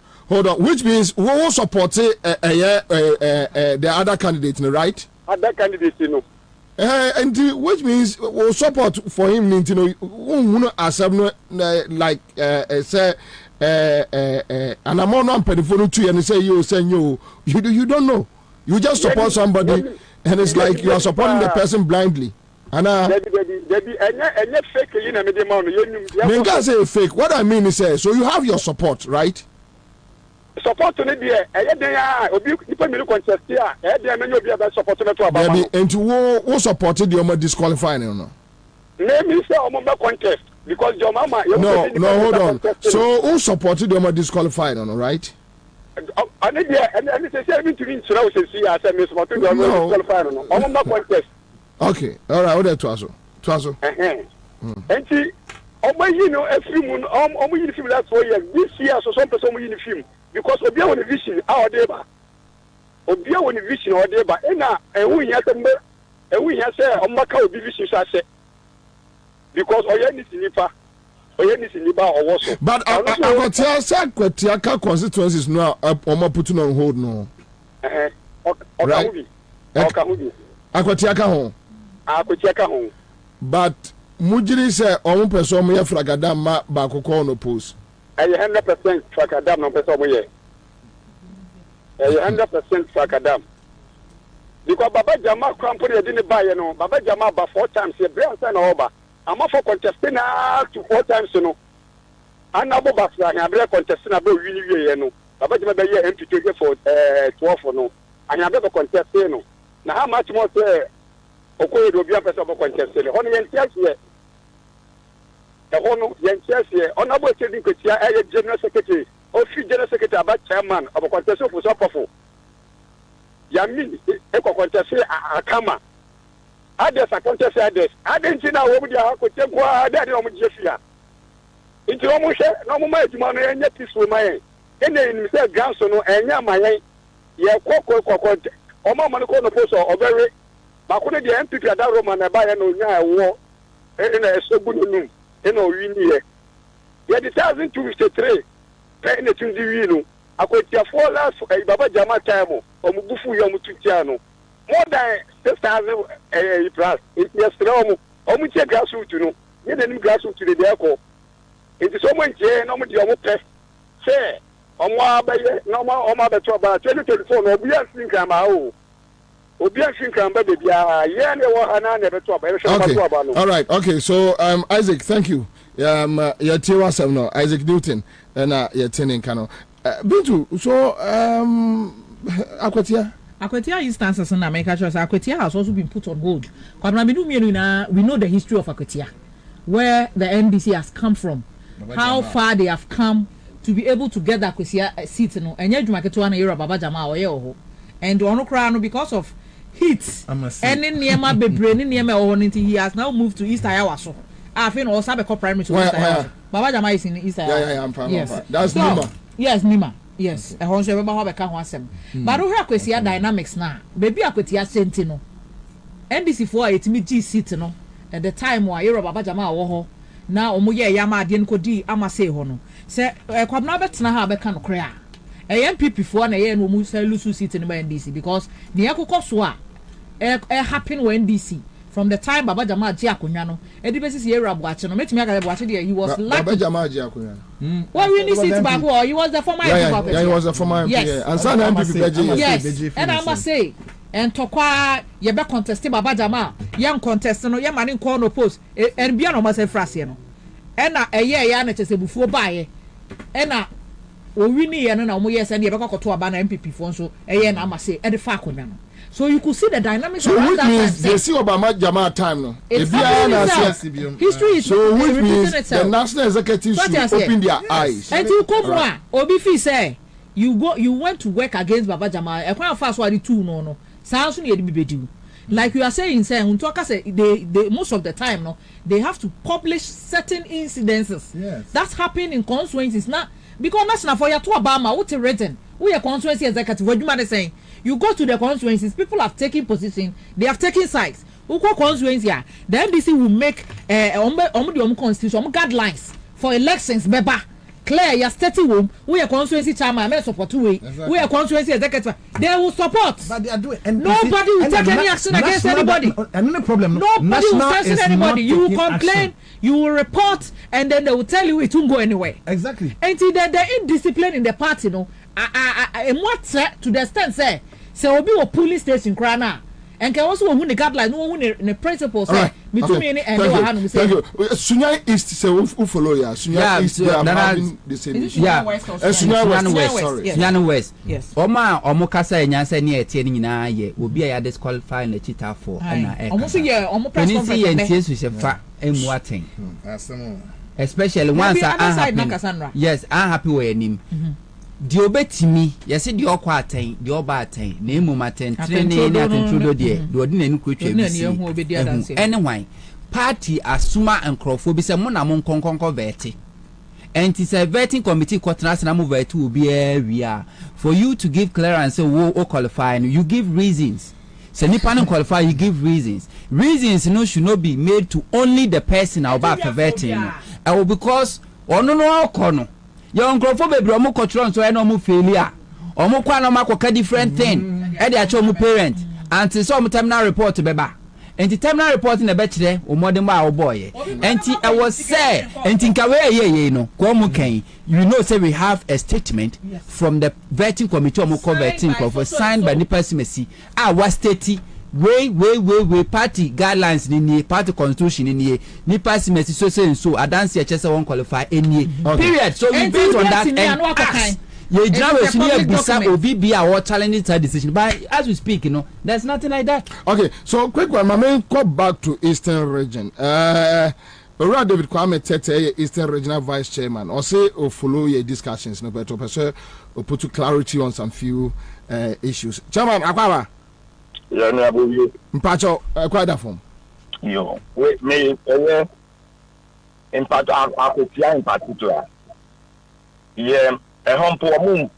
Which means we will support the other candidate, right? other candidates, you know. And which means support for him, you know, like say and I'm on telephone to and say you don't know. You just support somebody and it's like you are supporting the person blindly. And fake, you can't say fake. What I mean is so you have your support, right? Support to the and who supported the disqualifying no? Name is contest because your mama. No, hold on. So who supported the disqualified no, right? No. Okay, all right, what that was. And see, you know, every moon, you film last 4 years. This year, so some person will film because Obia on the vision, our deba. Obia on the vision, our deba. And we have to make, and we have said, Omaka division, I said, because Oyanis in Nipa, Oyanis in Nipa, or also. But I got said, Kwatiaka constituencies now up on my putting on hold no. Right. Akwatiaka home. But Mujiri say omu person mo ye fragada ma ba kokko no post. 100% fragada no person mo ye. 100% fragada. Because Baba Jama crampony dey buy no. Baba Jama ba 4 times e brand say na oba. Ama for contesting to 4 times no. Anabo ba fra nya bre contesting na be win wie no. Baba Jama be ye MP for 12 no. Anya be contesting no. Na how much more say Okoye do bia person for contesting. Hono yen tia here. The hono yen tia here. Honorable Trading Kwetia General Secretary. Office General Secretary about chairman of a contestation for support. Yami e ko contesting akama. Others are contesting others. Adentina wo dia ko tegwa ade o mo jefia. Inti o mo hwe na mo ma aduma no enya peaceful man. Ene ni se ganso no enya mayen. Ye kokko o ma no ko no post o very Makone the MPP at that Roman Abaya no nya wo in a sogunum in o wini ye. Ye the 1253 pay na tundi winu. Akwetia 4 last Baba Jama time o mubufu yo mututiano. More than 6,000 plus. It yes no o mu che grassroots no. Ye na nim grassroots de dey ko. It is so much je no mu di o mu pe. Say o mo abaye no mo o ma be to ba 2024 no obi asin kan ma o. Okay. All right. Okay. So, Isaac, thank you. You're Tiwa Isaac Newton, and you're Tenin Kano. Bintu, so, Akwetia instances in America, Akwetia has also been put on hold. We know the history of Akwetia, where the NDC has come from, how far they have come to be able to get the Akwetia seat, and yet Jumaketuana era Baba Jama or and Onokrano because of heat and in Niema Bebre, Niema or he has now moved to East Ayawaso. I think also have a primary to East Ayawaso. Baba Jama is in East Ayawaso. Yeah, I'm fine. Yes. That's Nima. Yes, Nima. Yes. I want to remember how I can was him. But who have Kwesia dynamics now? Baby Akwetia Sentino. NDC for it me G seat no. At the time where you're Baba Jama or now Omoye Yama Dien Kodi Ama say hono. Say Kwabena betina ha be kan krea. MPP for na ye no mu say lusu seat in NDC because the ekokoswa happen when NDC from the time Baba Jama Ji Akonya no edibesi ye rabuache no metimi aga rabuache there he was like Baba Jama Ji Akonya well we need seat back he was the former MP yeah he was the former MP yes. Ansah na MPP yes and I must say and tokwa ye be contest Baba Jama ye contest no ye mani call no post and bia no ma say frase no and na eye ya na chese bufuo baaye and na o wini ye no na omo yes and ye be kokoto aba na MPP fo nso eye na ma say e de fa akonya no. So you could see the dynamics so of which that means time. They see Obama Jama time no. It's history is so which means itself. The national executive should open their eyes. And you come right. Obi fi say you went to work against Baba Jama. E kwa fast wadi two no. Sounds ni edi bibedi. Like you are saying untoka say they most of the time no they have to publish certain incidences. Yes. That's happening in constituencies now because that's not for your to Obama what written. We are constituency executive what you might saying. You go to the constituencies, people have taken position, they have taken sides. Who go constituency? The NDC will make constitution guidelines for elections, beba. clear your steady room, we are constituency chairman, I support two way, we are constituency executive, they will support. But they are doing, and nobody will take any action against anybody. And no problem. Nobody will sanction anybody. You will complain, you will report, and then they will tell you it won't go anywhere. Exactly. Until the indiscipline in the party, no, what to the extent say will be a police station crana. And can also who the guideline, who the principles. Right. Thank you. Sunya East say who follow ya. Sunya East they are having the same issue. Yeah. Sunya West. Sorry. Sunya West. Yes. Omo kasa enyansa ne etie ni nyina ye. Obi ya disqualify na chita for na e. Omo so ye omo press conference. Ni see entie su fa emu aten. Especially once yes, I'm happy with him. The obetimi yesi the okwa aten the oba aten na emu maten training na atentrodo de the ordinary nu kwetwa bi anyway party asuma nkrofo bi se mo na mo nkonkonko veti enti se vetting committee kwatena na mo veti obi area for you to give clearance wo qualify you give reasons. So nipa no qualify, you give reasons. Reasons no should not be made to only the person about perverting. Because ono no kono. Your uncle baby omo control so no mo failure. Omo kwa no makoka different thing. E dey acho mo parent. Until some terminal report beba. Enti terminal report na be kire omodem ba oboye. Enti I was say enti nkawe ye no ko mo kan. You know say we have a statement from the vetting committee omo vetting for signed by Nipa Simesi. Was state way party guidelines ni party constitution ni Nipa Simesi so say so adanse e chese won qualify any period. So we based on that and you now we should bisa obi bia or challenging that decision, but as we speak, there's nothing like that. Okay, so quick one, my man, go back to Eastern Region. Around David Kwame Tete, Eastern Regional Vice Chairman, or say or follow your discussions, no better, or put to clarity on some few issues. Chairman, Akwaba. Yeah, no, Bobie. Mpacho, quite a form. Yo, wait, me, in part, I could in particular. Yeah. A home poor moon.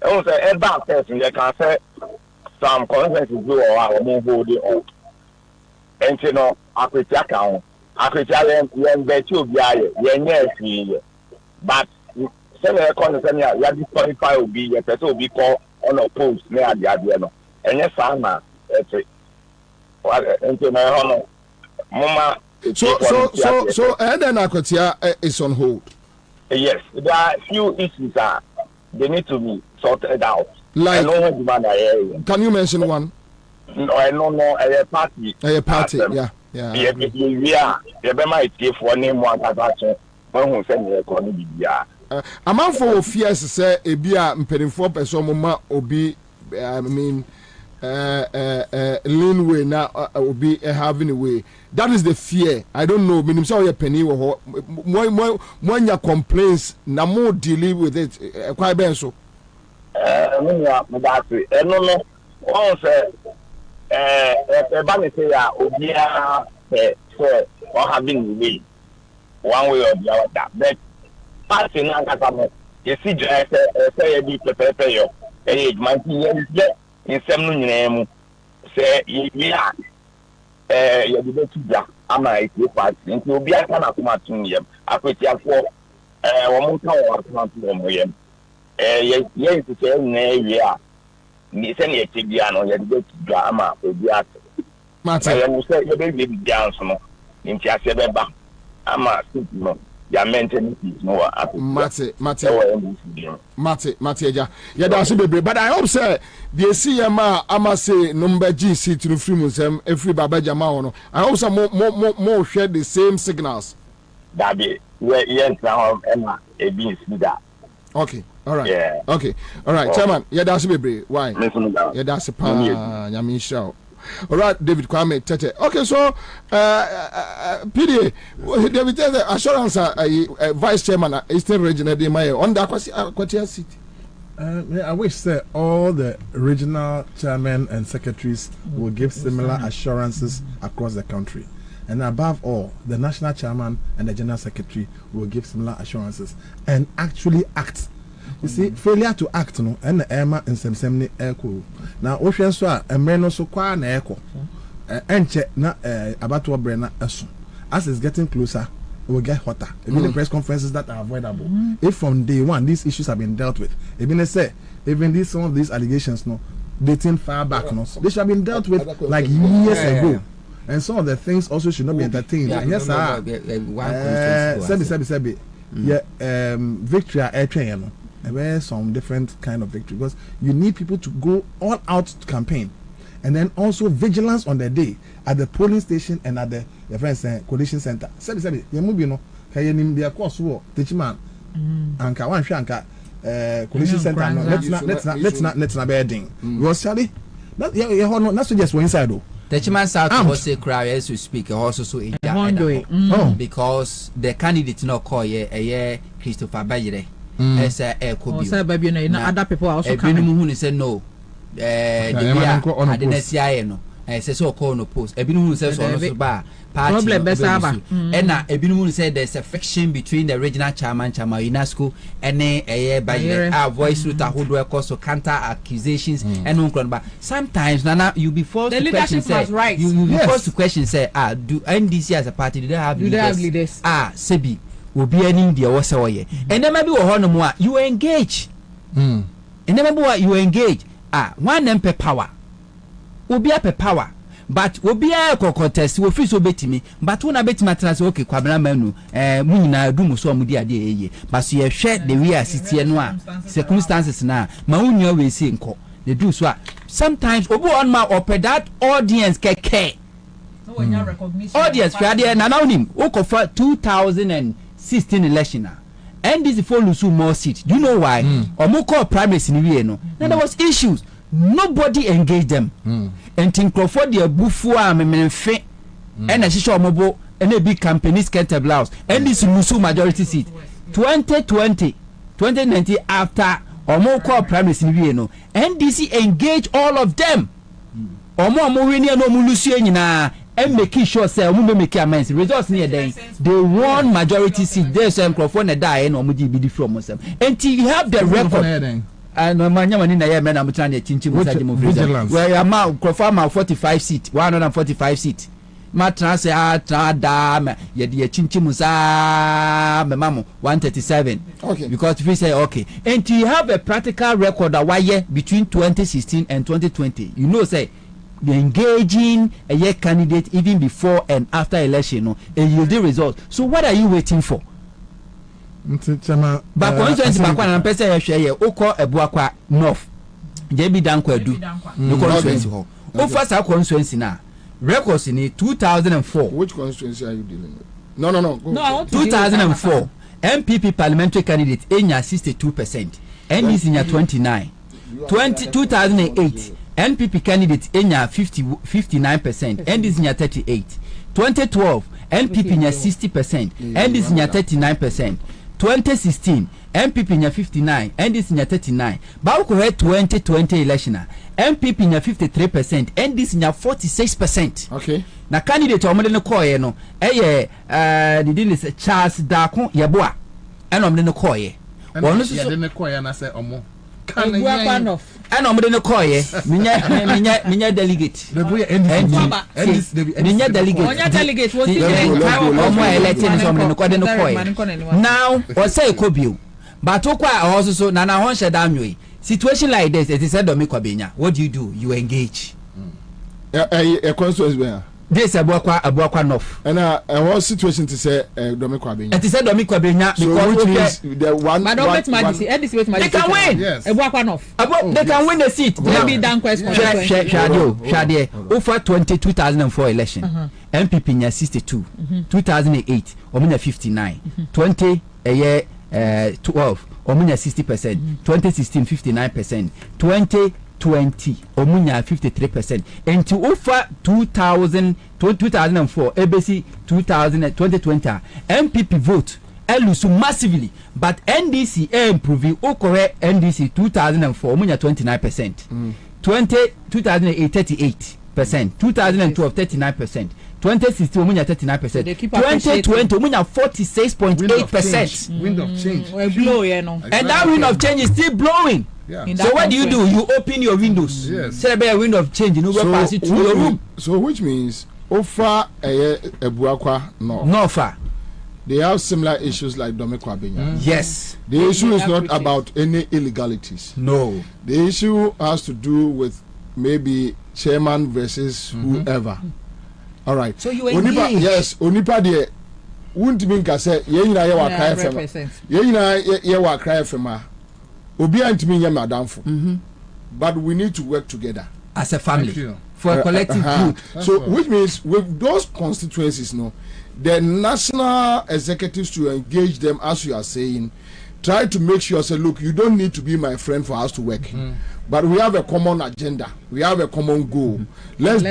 I was a bad person. You can say some consequences do or move holding on. And I could check out. I could tell them when they took the but several consequences, you have disqualified will be a person will be called unopposed near the Adriano. And yes, I'm not. Into my honor. Mama. So, and then I could hear is on hold. Yes, there are few issues they need to be sorted out. Like, can you mention one? No, I don't know. A party. A party, yeah. A man for fears say a beer impeding 4% mama obi. I mean, lean way now will be having a way. That is the fear. I don't know. Meaning, so your penny or when your complaints, na more dealing with it. Quite bad so. No. Once a banner say, Obia, or having way one way or the other. But passing on, you see, say, be prepared your age, my dear. In some name, say, yeah, you did to I'm a part, and you'll be a kind of matching. I put you for 1 month. Yes, to say, nay, yeah, Miss any Tibiano, you did drama with the actor. Matter, you say, you baby down some in Chasabeba. I'm a super. Ya mentally no Mate, yeah, that's baby. But I hope say the CMA I'ma say number GC to the free musem every Baba Jama. I hope some more share the same signals. That be yes now Emma a being that. Okay, all right. Yeah. Okay, all right, Chairman. Yeah, that's baby. Why? Yeah, that's a pa. Yami show. All right, David Kwame Tete. Okay, so PDA, David Tete, assurance Vice Chairman Eastern Regional DMI on the Aquatia City. I wish that all the regional chairmen and secretaries will give similar assurances across the country. And above all, the national chairman and the general secretary will give similar assurances and actually act. You see, failure to act, no, and the Emma and some echo. Now, ocean so a man so qua echo. And check not about to brenna as it's getting closer. will get hotter. Even press conferences that are avoidable. If from day one these issues have been dealt with, even some of these allegations, dating far back, they should have been dealt with like years ago. And some of the things also should not be entertained. Yes, sir. Victory some different kind of victory, because you need people to go all out to campaign, and then also vigilance on the day at the polling station and at the coalition center. Coalition center. Let's not bedding. Was Charlie? Not just one side though. The chairman South was a cry as we speak, also so in because the candidate no call ye Christopher Bayre. As a baby, other people also come. Say no. I didn't see no. I say so call no post. Ebinu says also bar. Problem and now Ebinu said there's a friction between the regional chairman Chama UNESCO and a by our voice with a who do also counter accusations and on. But sometimes Nana you be forced to question say you be forced to question say do NDC as a party do they have leaders? Sebi will be an India was away. And then maybe more you engage. And then maybe what you engage. One MP power will be up a power. But will be a contest will feel so beti me. But when I bet matters okay, Kwabena menu, Munina do so mudia de but so you share the real city and circumstances now. Maunia will see in court. They do so. Sometimes Obu on my opera that audience care. Audience Friday and anonym Oko for 2016 election. And this follows more seats. Do you know why? Omoko primaries in Vienna. Now there was issues. Nobody engaged them. And think for the bufua memenfe and a shisha mobo and a big companies get a blouse. And this Musu majority seat. 2019 after Omoko primaries in Vienna. NDC engage all of them. Omo Mourinho no Mulusiana. And making sure say we make amends. Results near then they won majority seat. There's some microphone die and omudi from us. Until you have the record. And Manyamani na ye men am trying to chinchi vigilance. Where your mouth confirm 45 seat, 145 seat. Ma trans da ye de chinchi musa me mamo 137. Okay. Because if we say okay. Until you have a practical record that why year between 2016 and 2020. You know say the engaging a year candidate even before and after election a yielding result. So what are you waiting for? But constituency bakwana na pese ye hwe ye ukọ ebuakwa north JB Danko Edu no constituency ho o first constituency na records in 2004. Which constituency are you dealing with? No, I want 2004 MPP parliamentary candidate enya 62%, NDC enya 29. 2008 NPP candidate enya 59%, NDC enya 38. 2012 NPP enya 60%, NDC enya 39%. 2016 MPP nya 59, NDC nya 39. Bauko he 2020 election MPP nya 53%, NDC nya 46%. Okay. Na candidate omode no koye no the deal is Charles Dako Yeboa. And omode no koye. Ono so de no koye na say omo. Kan enough. And omode no koye. Minya delegate. The boy NDC minya delegate. Onya delegate what is omo elected so omode no koye. Now o say Kobio. But also so na hon sheda anwe. Situation like this, it is said Domi Kwabena. What do? You engage. A constituency where this Abuakwa North. And what situation to say Domi Kwabena? It is said Domi Kwabena because the one. But don't bet Majesty. They can win. Yes. Abuakwa North. They can win the seat. Maybe down question. Shade. Over 2004 election. MPP nya 62. 2008 omuna 59. 20 a year 12 omunya 60%. 2016 59%. 2020 omunya 53%. Until over 2004 ABC 2020 MPP vote lose massively, but NDC improve okore NDC 2004 omunya 29%. 2008 38%. 2012 39%. 2016 omunya 39%. 2020 omunya 46.8%. Wind of change. And that wind of change is still blowing. Yeah. So what do? You open your windows. Yes. Say a wind of change, you know, pass it through your room. So which means offer a Buakwa no. No far. They have similar issues like Dome Kwabena. Yes. The issue is not about any illegalities. No. The issue has to do with maybe chairman versus whoever. All right. So you engage. Yes. Onipa de won't mean ka say ye nyina ye wa cry fema. Ye nyina ye wa cry fema. Obi antimi ye madamfo. But we need to work together as a family for a collective good. So which means with those constituencies, no, the national executives to engage them, as you are saying, try to make sure, say, look, you don't need to be my friend for us to work. But we have a common agenda. We have a common goal. Let's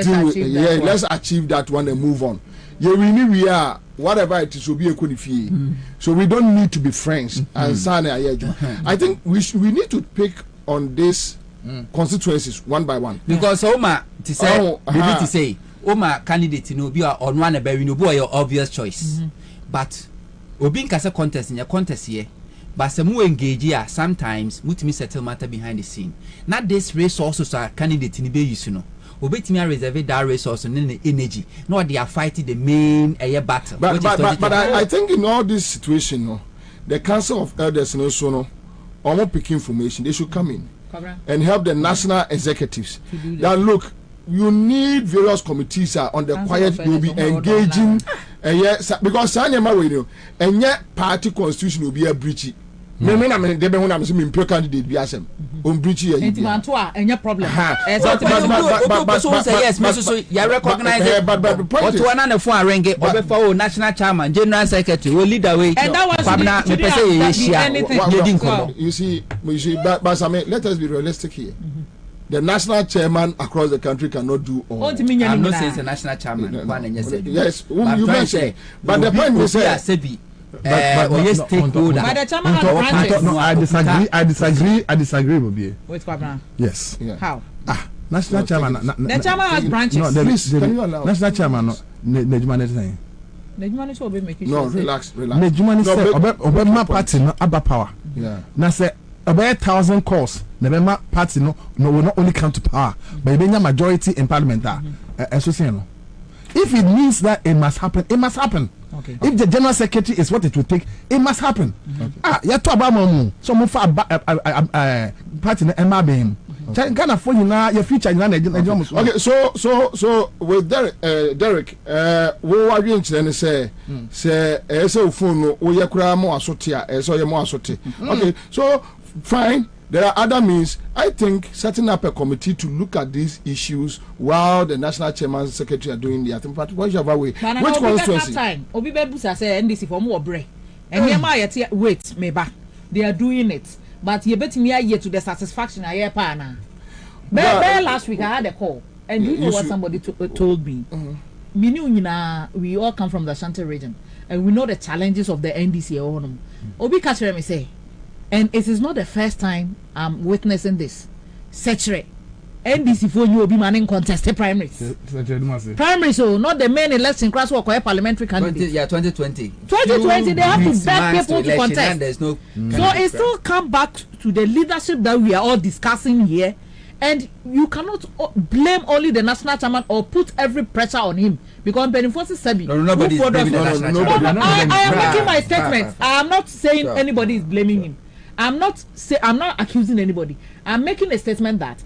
achieve that one and move on. Yeah, we are whatever it is will be a qualifier. So we don't need to be friends. I think we need to pick on this constituencies one by one. Because Oma to say Oma candidate no be on one a very no boy your obvious choice. But Obi Nkasa contest in your contest here. But some engage here sometimes mutimi settle matter behind the scene. Not this resources are candidate in the use no. Obetimi reserve that resource and the energy. No, they are fighting the main battle. But I think in all this situation, no, the Council of Elders no so no, or pick information, they should come in and help the national executives. That look, you need various committees on the quiet. You'll be engaging, because Sanyama radio and yet party constitution will be a breach. They be candidate be asem breach here. Any problem. Yes, you recognize it. But to another for renge for national chairman, general secretary, will lead the way. And that was you see, but let us be realistic here. The national chairman across the country cannot do all. I'm not saying the national chairman. Yes, you mentioned. But the point is I disagree with you. With Kwabena? Yes. How? National chairman. The chairman has branches. No, national chairman. No, Nejumane Nejumane will be making. No, relax. Nejumane say Obama party no aba power. Yeah. Na say about 1,000 calls. The party no will not only come to power, but it be majority in parliament. If it means that it must happen, it must happen. Okay. If the general secretary is what it will take, it must happen. You talk about mamu. So move for party na Emma Bim. Kind of for you now, your future. Okay, so with Derek, what are you saying? Say, phone. We are crying more asotia. So you more asotia. Okay, so fine. There are other means. I think setting up a committee to look at these issues while the national chairman and secretary are doing the thing. But whichever way, which constituency? Obi Bebusa say NDC for more break. And wait, maybe they are doing it, but you bet me a year to the satisfaction a year pana. Last week I had a call, and you know what somebody told me. We all come from the Ashanti region, and we know the challenges of the NDC. Obi Kachere me say. And it is not the first time I'm witnessing this. Setre. NDC for you will be manning contested primaries. Primaries, so not the main election class or parliamentary candidates. 2020. 2020, they have to beg people to contest. So it still come back to the leadership that we are all discussing here. And you cannot blame only the national chairman or put every pressure on him. Because Benifosi Sebi. Nobody is blaming the national chairman. I am making my statement. I am not saying anybody is blaming him. I'm not accusing anybody. I'm making a statement that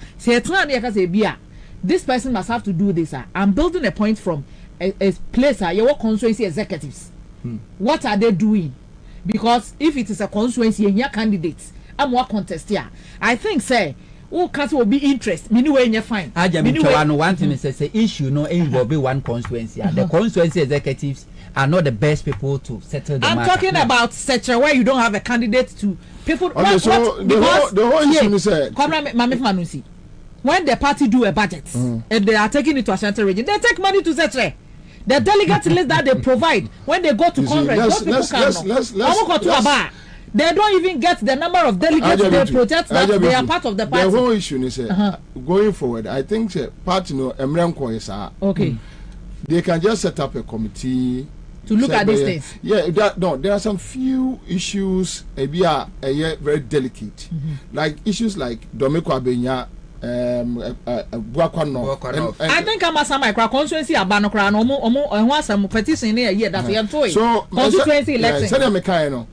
this person must have to do this. I'm building a point from a place your constituency executives. What are they doing? Because if it is a constituency and your candidates, I'm more contest here. I think all council will be interest. Anyway, you're fine. One thing is the issue no involve one constituency. The constituency executives are not the best people to settle the matter. I'm talking about such a where you don't have a candidate to people. Okay, the whole issue is when the party do a budget and they are taking it to Ashanti region, they take money to Setre. The delegate list that they provide when they go to Congress, those people they don't even get the number of delegates they protect that they are part of the party. The whole issue is going forward. I think party okay. They can just set up a committee to look at these things. Yeah, there are some few issues very delicate, like issues like Dome Kwabena Buakwano. I think I'm a semi constituency abano kra no omo ehwasam petition na year that yam toy. So constituency election. Say me kai no.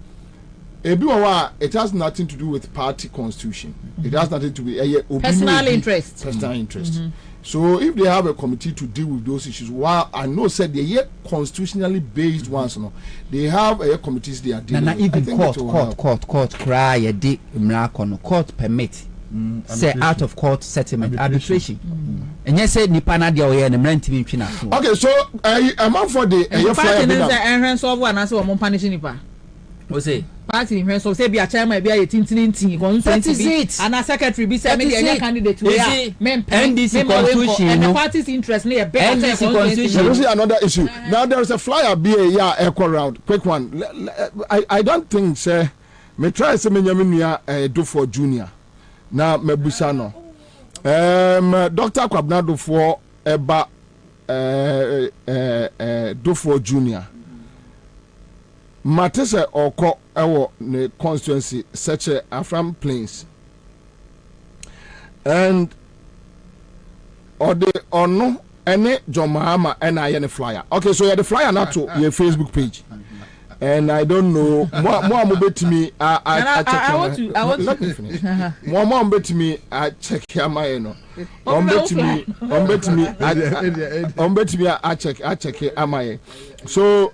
It has nothing to do with party constitution. It has nothing to be personal interest. Personal interest. So if they have a committee to deal with those issues, while I know said the constitutionally based ones, no, they have committees they are dealing with. Even court cry a di court permit. Say out of court settlement arbitration. And yes, said Nipana de Oya and Renti Pina. Okay, so I'm out for the entrance of one as one punishing Nipa. Was it? Party in so say be a chairman be a tintin and a secretary be send me the candidate to NDC constitution and the party's interest near NDC constitution. There is another issue. Now there is a flyer be a echo round. Quick one. I don't think say me try say me nyaminia do for junior. Now me busano. Dr. Kwabena do for eba do for junior. Matese oko ewo ne constituency such a Afram Plains and ode ono ene John Mahama and I any flyer. Okay, so you the flyer not to your Facebook page. And I don't know more bet me I want to finish. More bet me I check here my no. Bet me I check here am I. So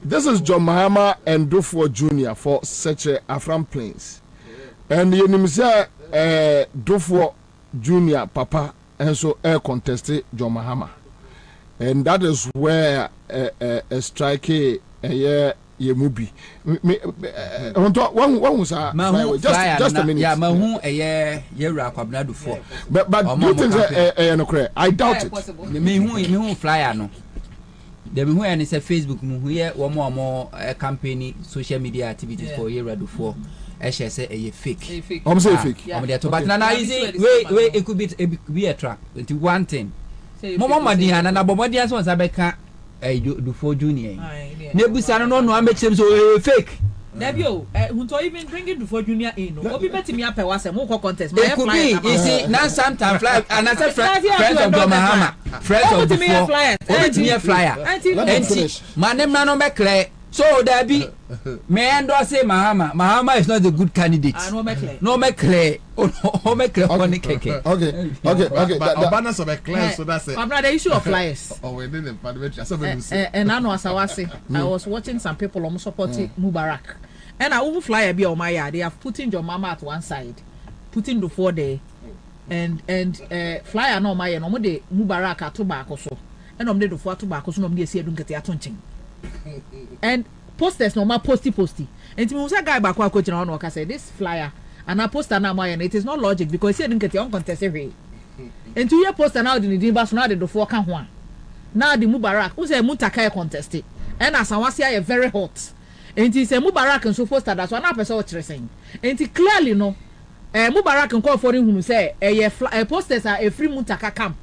this is John Mahama and Dufo Jr. for such a Afram Plains. And the name is Dufo Jr. Papa and so air contested John Mahama. And that is where a strike ye movie. One was just a minute. Yeah, Mahu a year Kwabena do for. But do you think I doubt it. Me who flyer no. The me who and it's a Facebook mu here one more campaign social media activities for year do for. I shall say a fake. I'm say fake. But now easy way it could be a trap. Into one thing. Mama Diana and Abomadias was Abeka do for junior. Nebusan no I'm making so fake. Nebio, who even bring it before junior in. No, be betting me up a was a more contest. It could be, you see, now sometimes fly and I said friends of the Mahama. Friends of the flyer. Let me a flyer. My name no make clear. So there be man do say Mahama. Mahama is not a good candidate. No make clear. Oh make clear on the keke. Okay. Obana so make clear so that's it. I'm not the issue of flyers. Oh, we didn't parliamentary. And I know as I was watching some people almost supporting Mubarak. And I will flyer be on my yard. They have putting your mama at one side, putting the 4 day, and flyer no my no de Mubarak at tobacco so. And I'm the 4 tobacco so no me see don't get the attention. And posters no ma posty. And to me was a guy back coach on work I said this flyer and I poster now my and it is not logic because he didn't get your contest every. And 2 year poster now the bus now the 4 can one. Now the Mubarak who say Mutaka contested. And as I was here very hot. And he said Mubarak and so poster that's one person what you're saying. And he clearly no Mubarak and call for him who say a posters are a free Mutaka camp.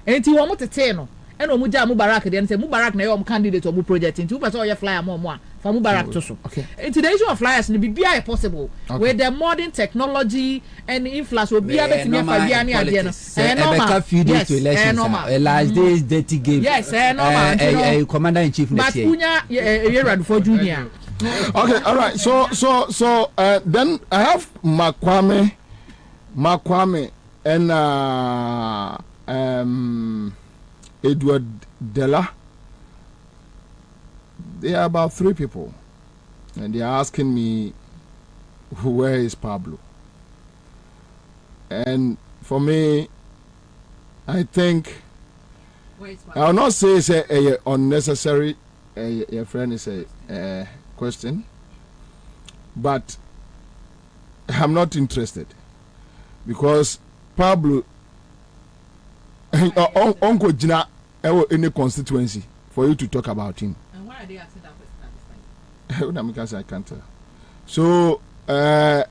And he want to tell no. And Omuja Mubarak then say Mubarak na your candidate or project into person your flyer more for Mubarak to so. Okay. In today's issue of flyers will be possible with the modern technology and influence will be able to be Fabiani again. And few days to elections. Last days dirty game. Yes, normal. Commander in chief next year. But Punya year for junior. Okay, all right. So then I have Makwame and Edward Della. They are about 3 people, and they are asking me, where is Pablo? And for me, I think I will not say it's a unnecessary. Your friend is a question, but I'm not interested because Pablo. Uncle Jina any constituency for you to talk about him. And why are they asking that question? I can't tell. So I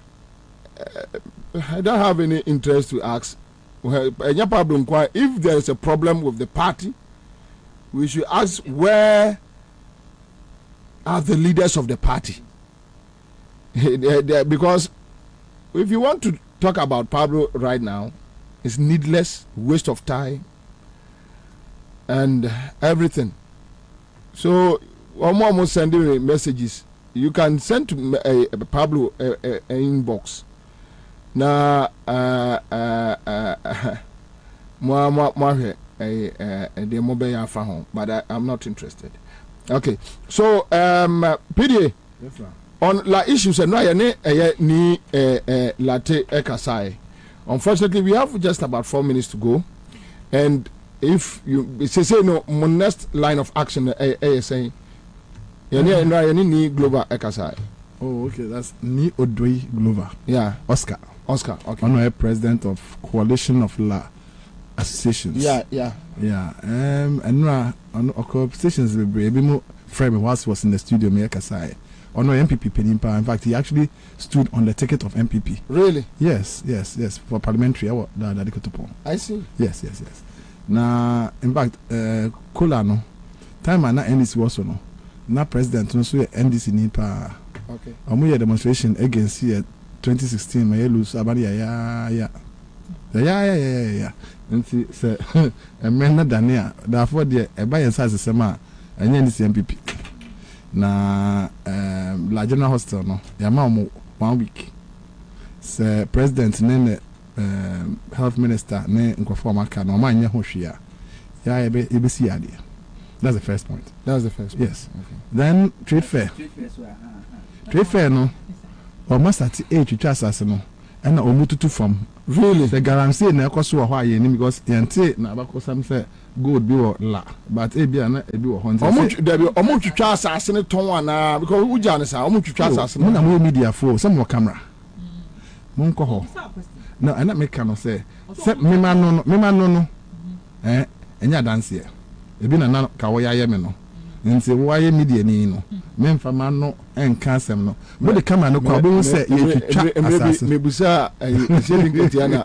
don't have any interest to ask. If there is a problem with the party, we should ask where are the leaders of the party. Because if you want to talk about Pablo right now, It's needless, waste of time, and everything. So, almost sending me messages. You can send to Pablo inbox. Na but I'm not interested. Okay, so PDA. Yes, sir. On la issues and ni latte ekasai. Unfortunately, we have just about 4 minutes to go, and if you say no, my next line of action saying ni global ekasai. Oh, okay, that's Ni Odoi Glover. Yeah, Oscar. Okay. I'm president of Coalition of La Associations. Yeah. And now on associations be more frame whilst was in the studio me kasai. On no MPP Penimpa. In fact, he actually stood on the ticket of MPP. Really? Yes. For Parliamentary, I see. Yes. Now, in fact, Kola no time na NDC was no. Na president no so NDC nipa. Okay. Amu demonstration against here 2016 my lose abari ya. Nti se emena dania therefore the eba yensa asema enye NDC MPP. Na la general hostel no yama omo 1 week se president ne health minister ne nkofo maka no ma nye ho hwea ya ebe si ade. That's the first point. Yes. Okay. Then trade fair no or master ti twitwa asase no and na omututu from really the guarantee na ekoso ho aye ni because yente na abakosam say gold be or la but e bia na e bi wo honte omutwitwa asase ne ton ana because uja ne sa omutwitwa asase no na mo media for some more camera mon ko ho no ana make no say me ma no enya dance e bi na ka wo ya ye me no nti wo aye media ni no me mfa ma no enka asem no mo de camera no kwa bo say ye twitwa asase me busa se link tiana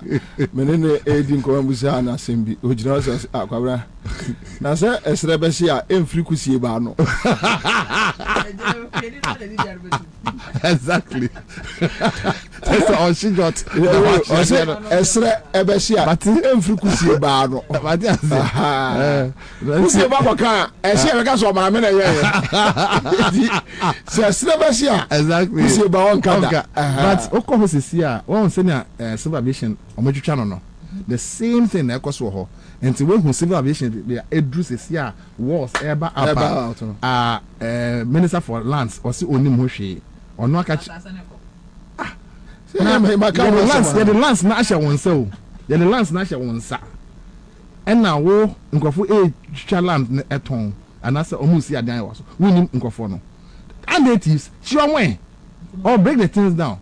menene edi nko busa na asem bi ojina so akwabra na se esre be sia emfiri kusie ba no exactly that's all she got esre ebe sia emfiri kusie ba no but kusie ba baka ese be ka so ma me na ye se esre be sia exactly kusie ba on kada but okko sisi a won se na civil aviation omotwitwa no the same thing na ekoso ho and when civil aviation they edru sisi a was eba apa minister for lands or si onim ho hwe ono aka the lands na asha wonsa o the lands na asha wonsa and now wo nkofo twitwa land na eton anasa omusi adan waso wonim nkofo no and natives she on or break the things down.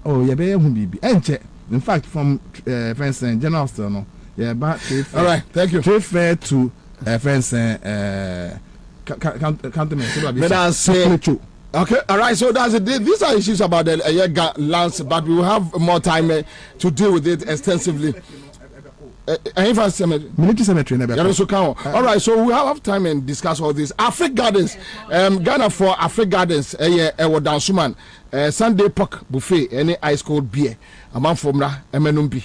Oh yeah, be hu bibi enche in fact from friends general store no yeah but all right, thank you. Trade fair to friends countermeasures. Okay, all right, so that's it. These are issues about the lands, but we will have more time to deal with it extensively. Military cemetery. All right, so we have time and discuss all this. Africa Gardens, Ghana for Africa Gardens, Suman, Sunday pork buffet, any ice cold beer, a man from Emenumbi.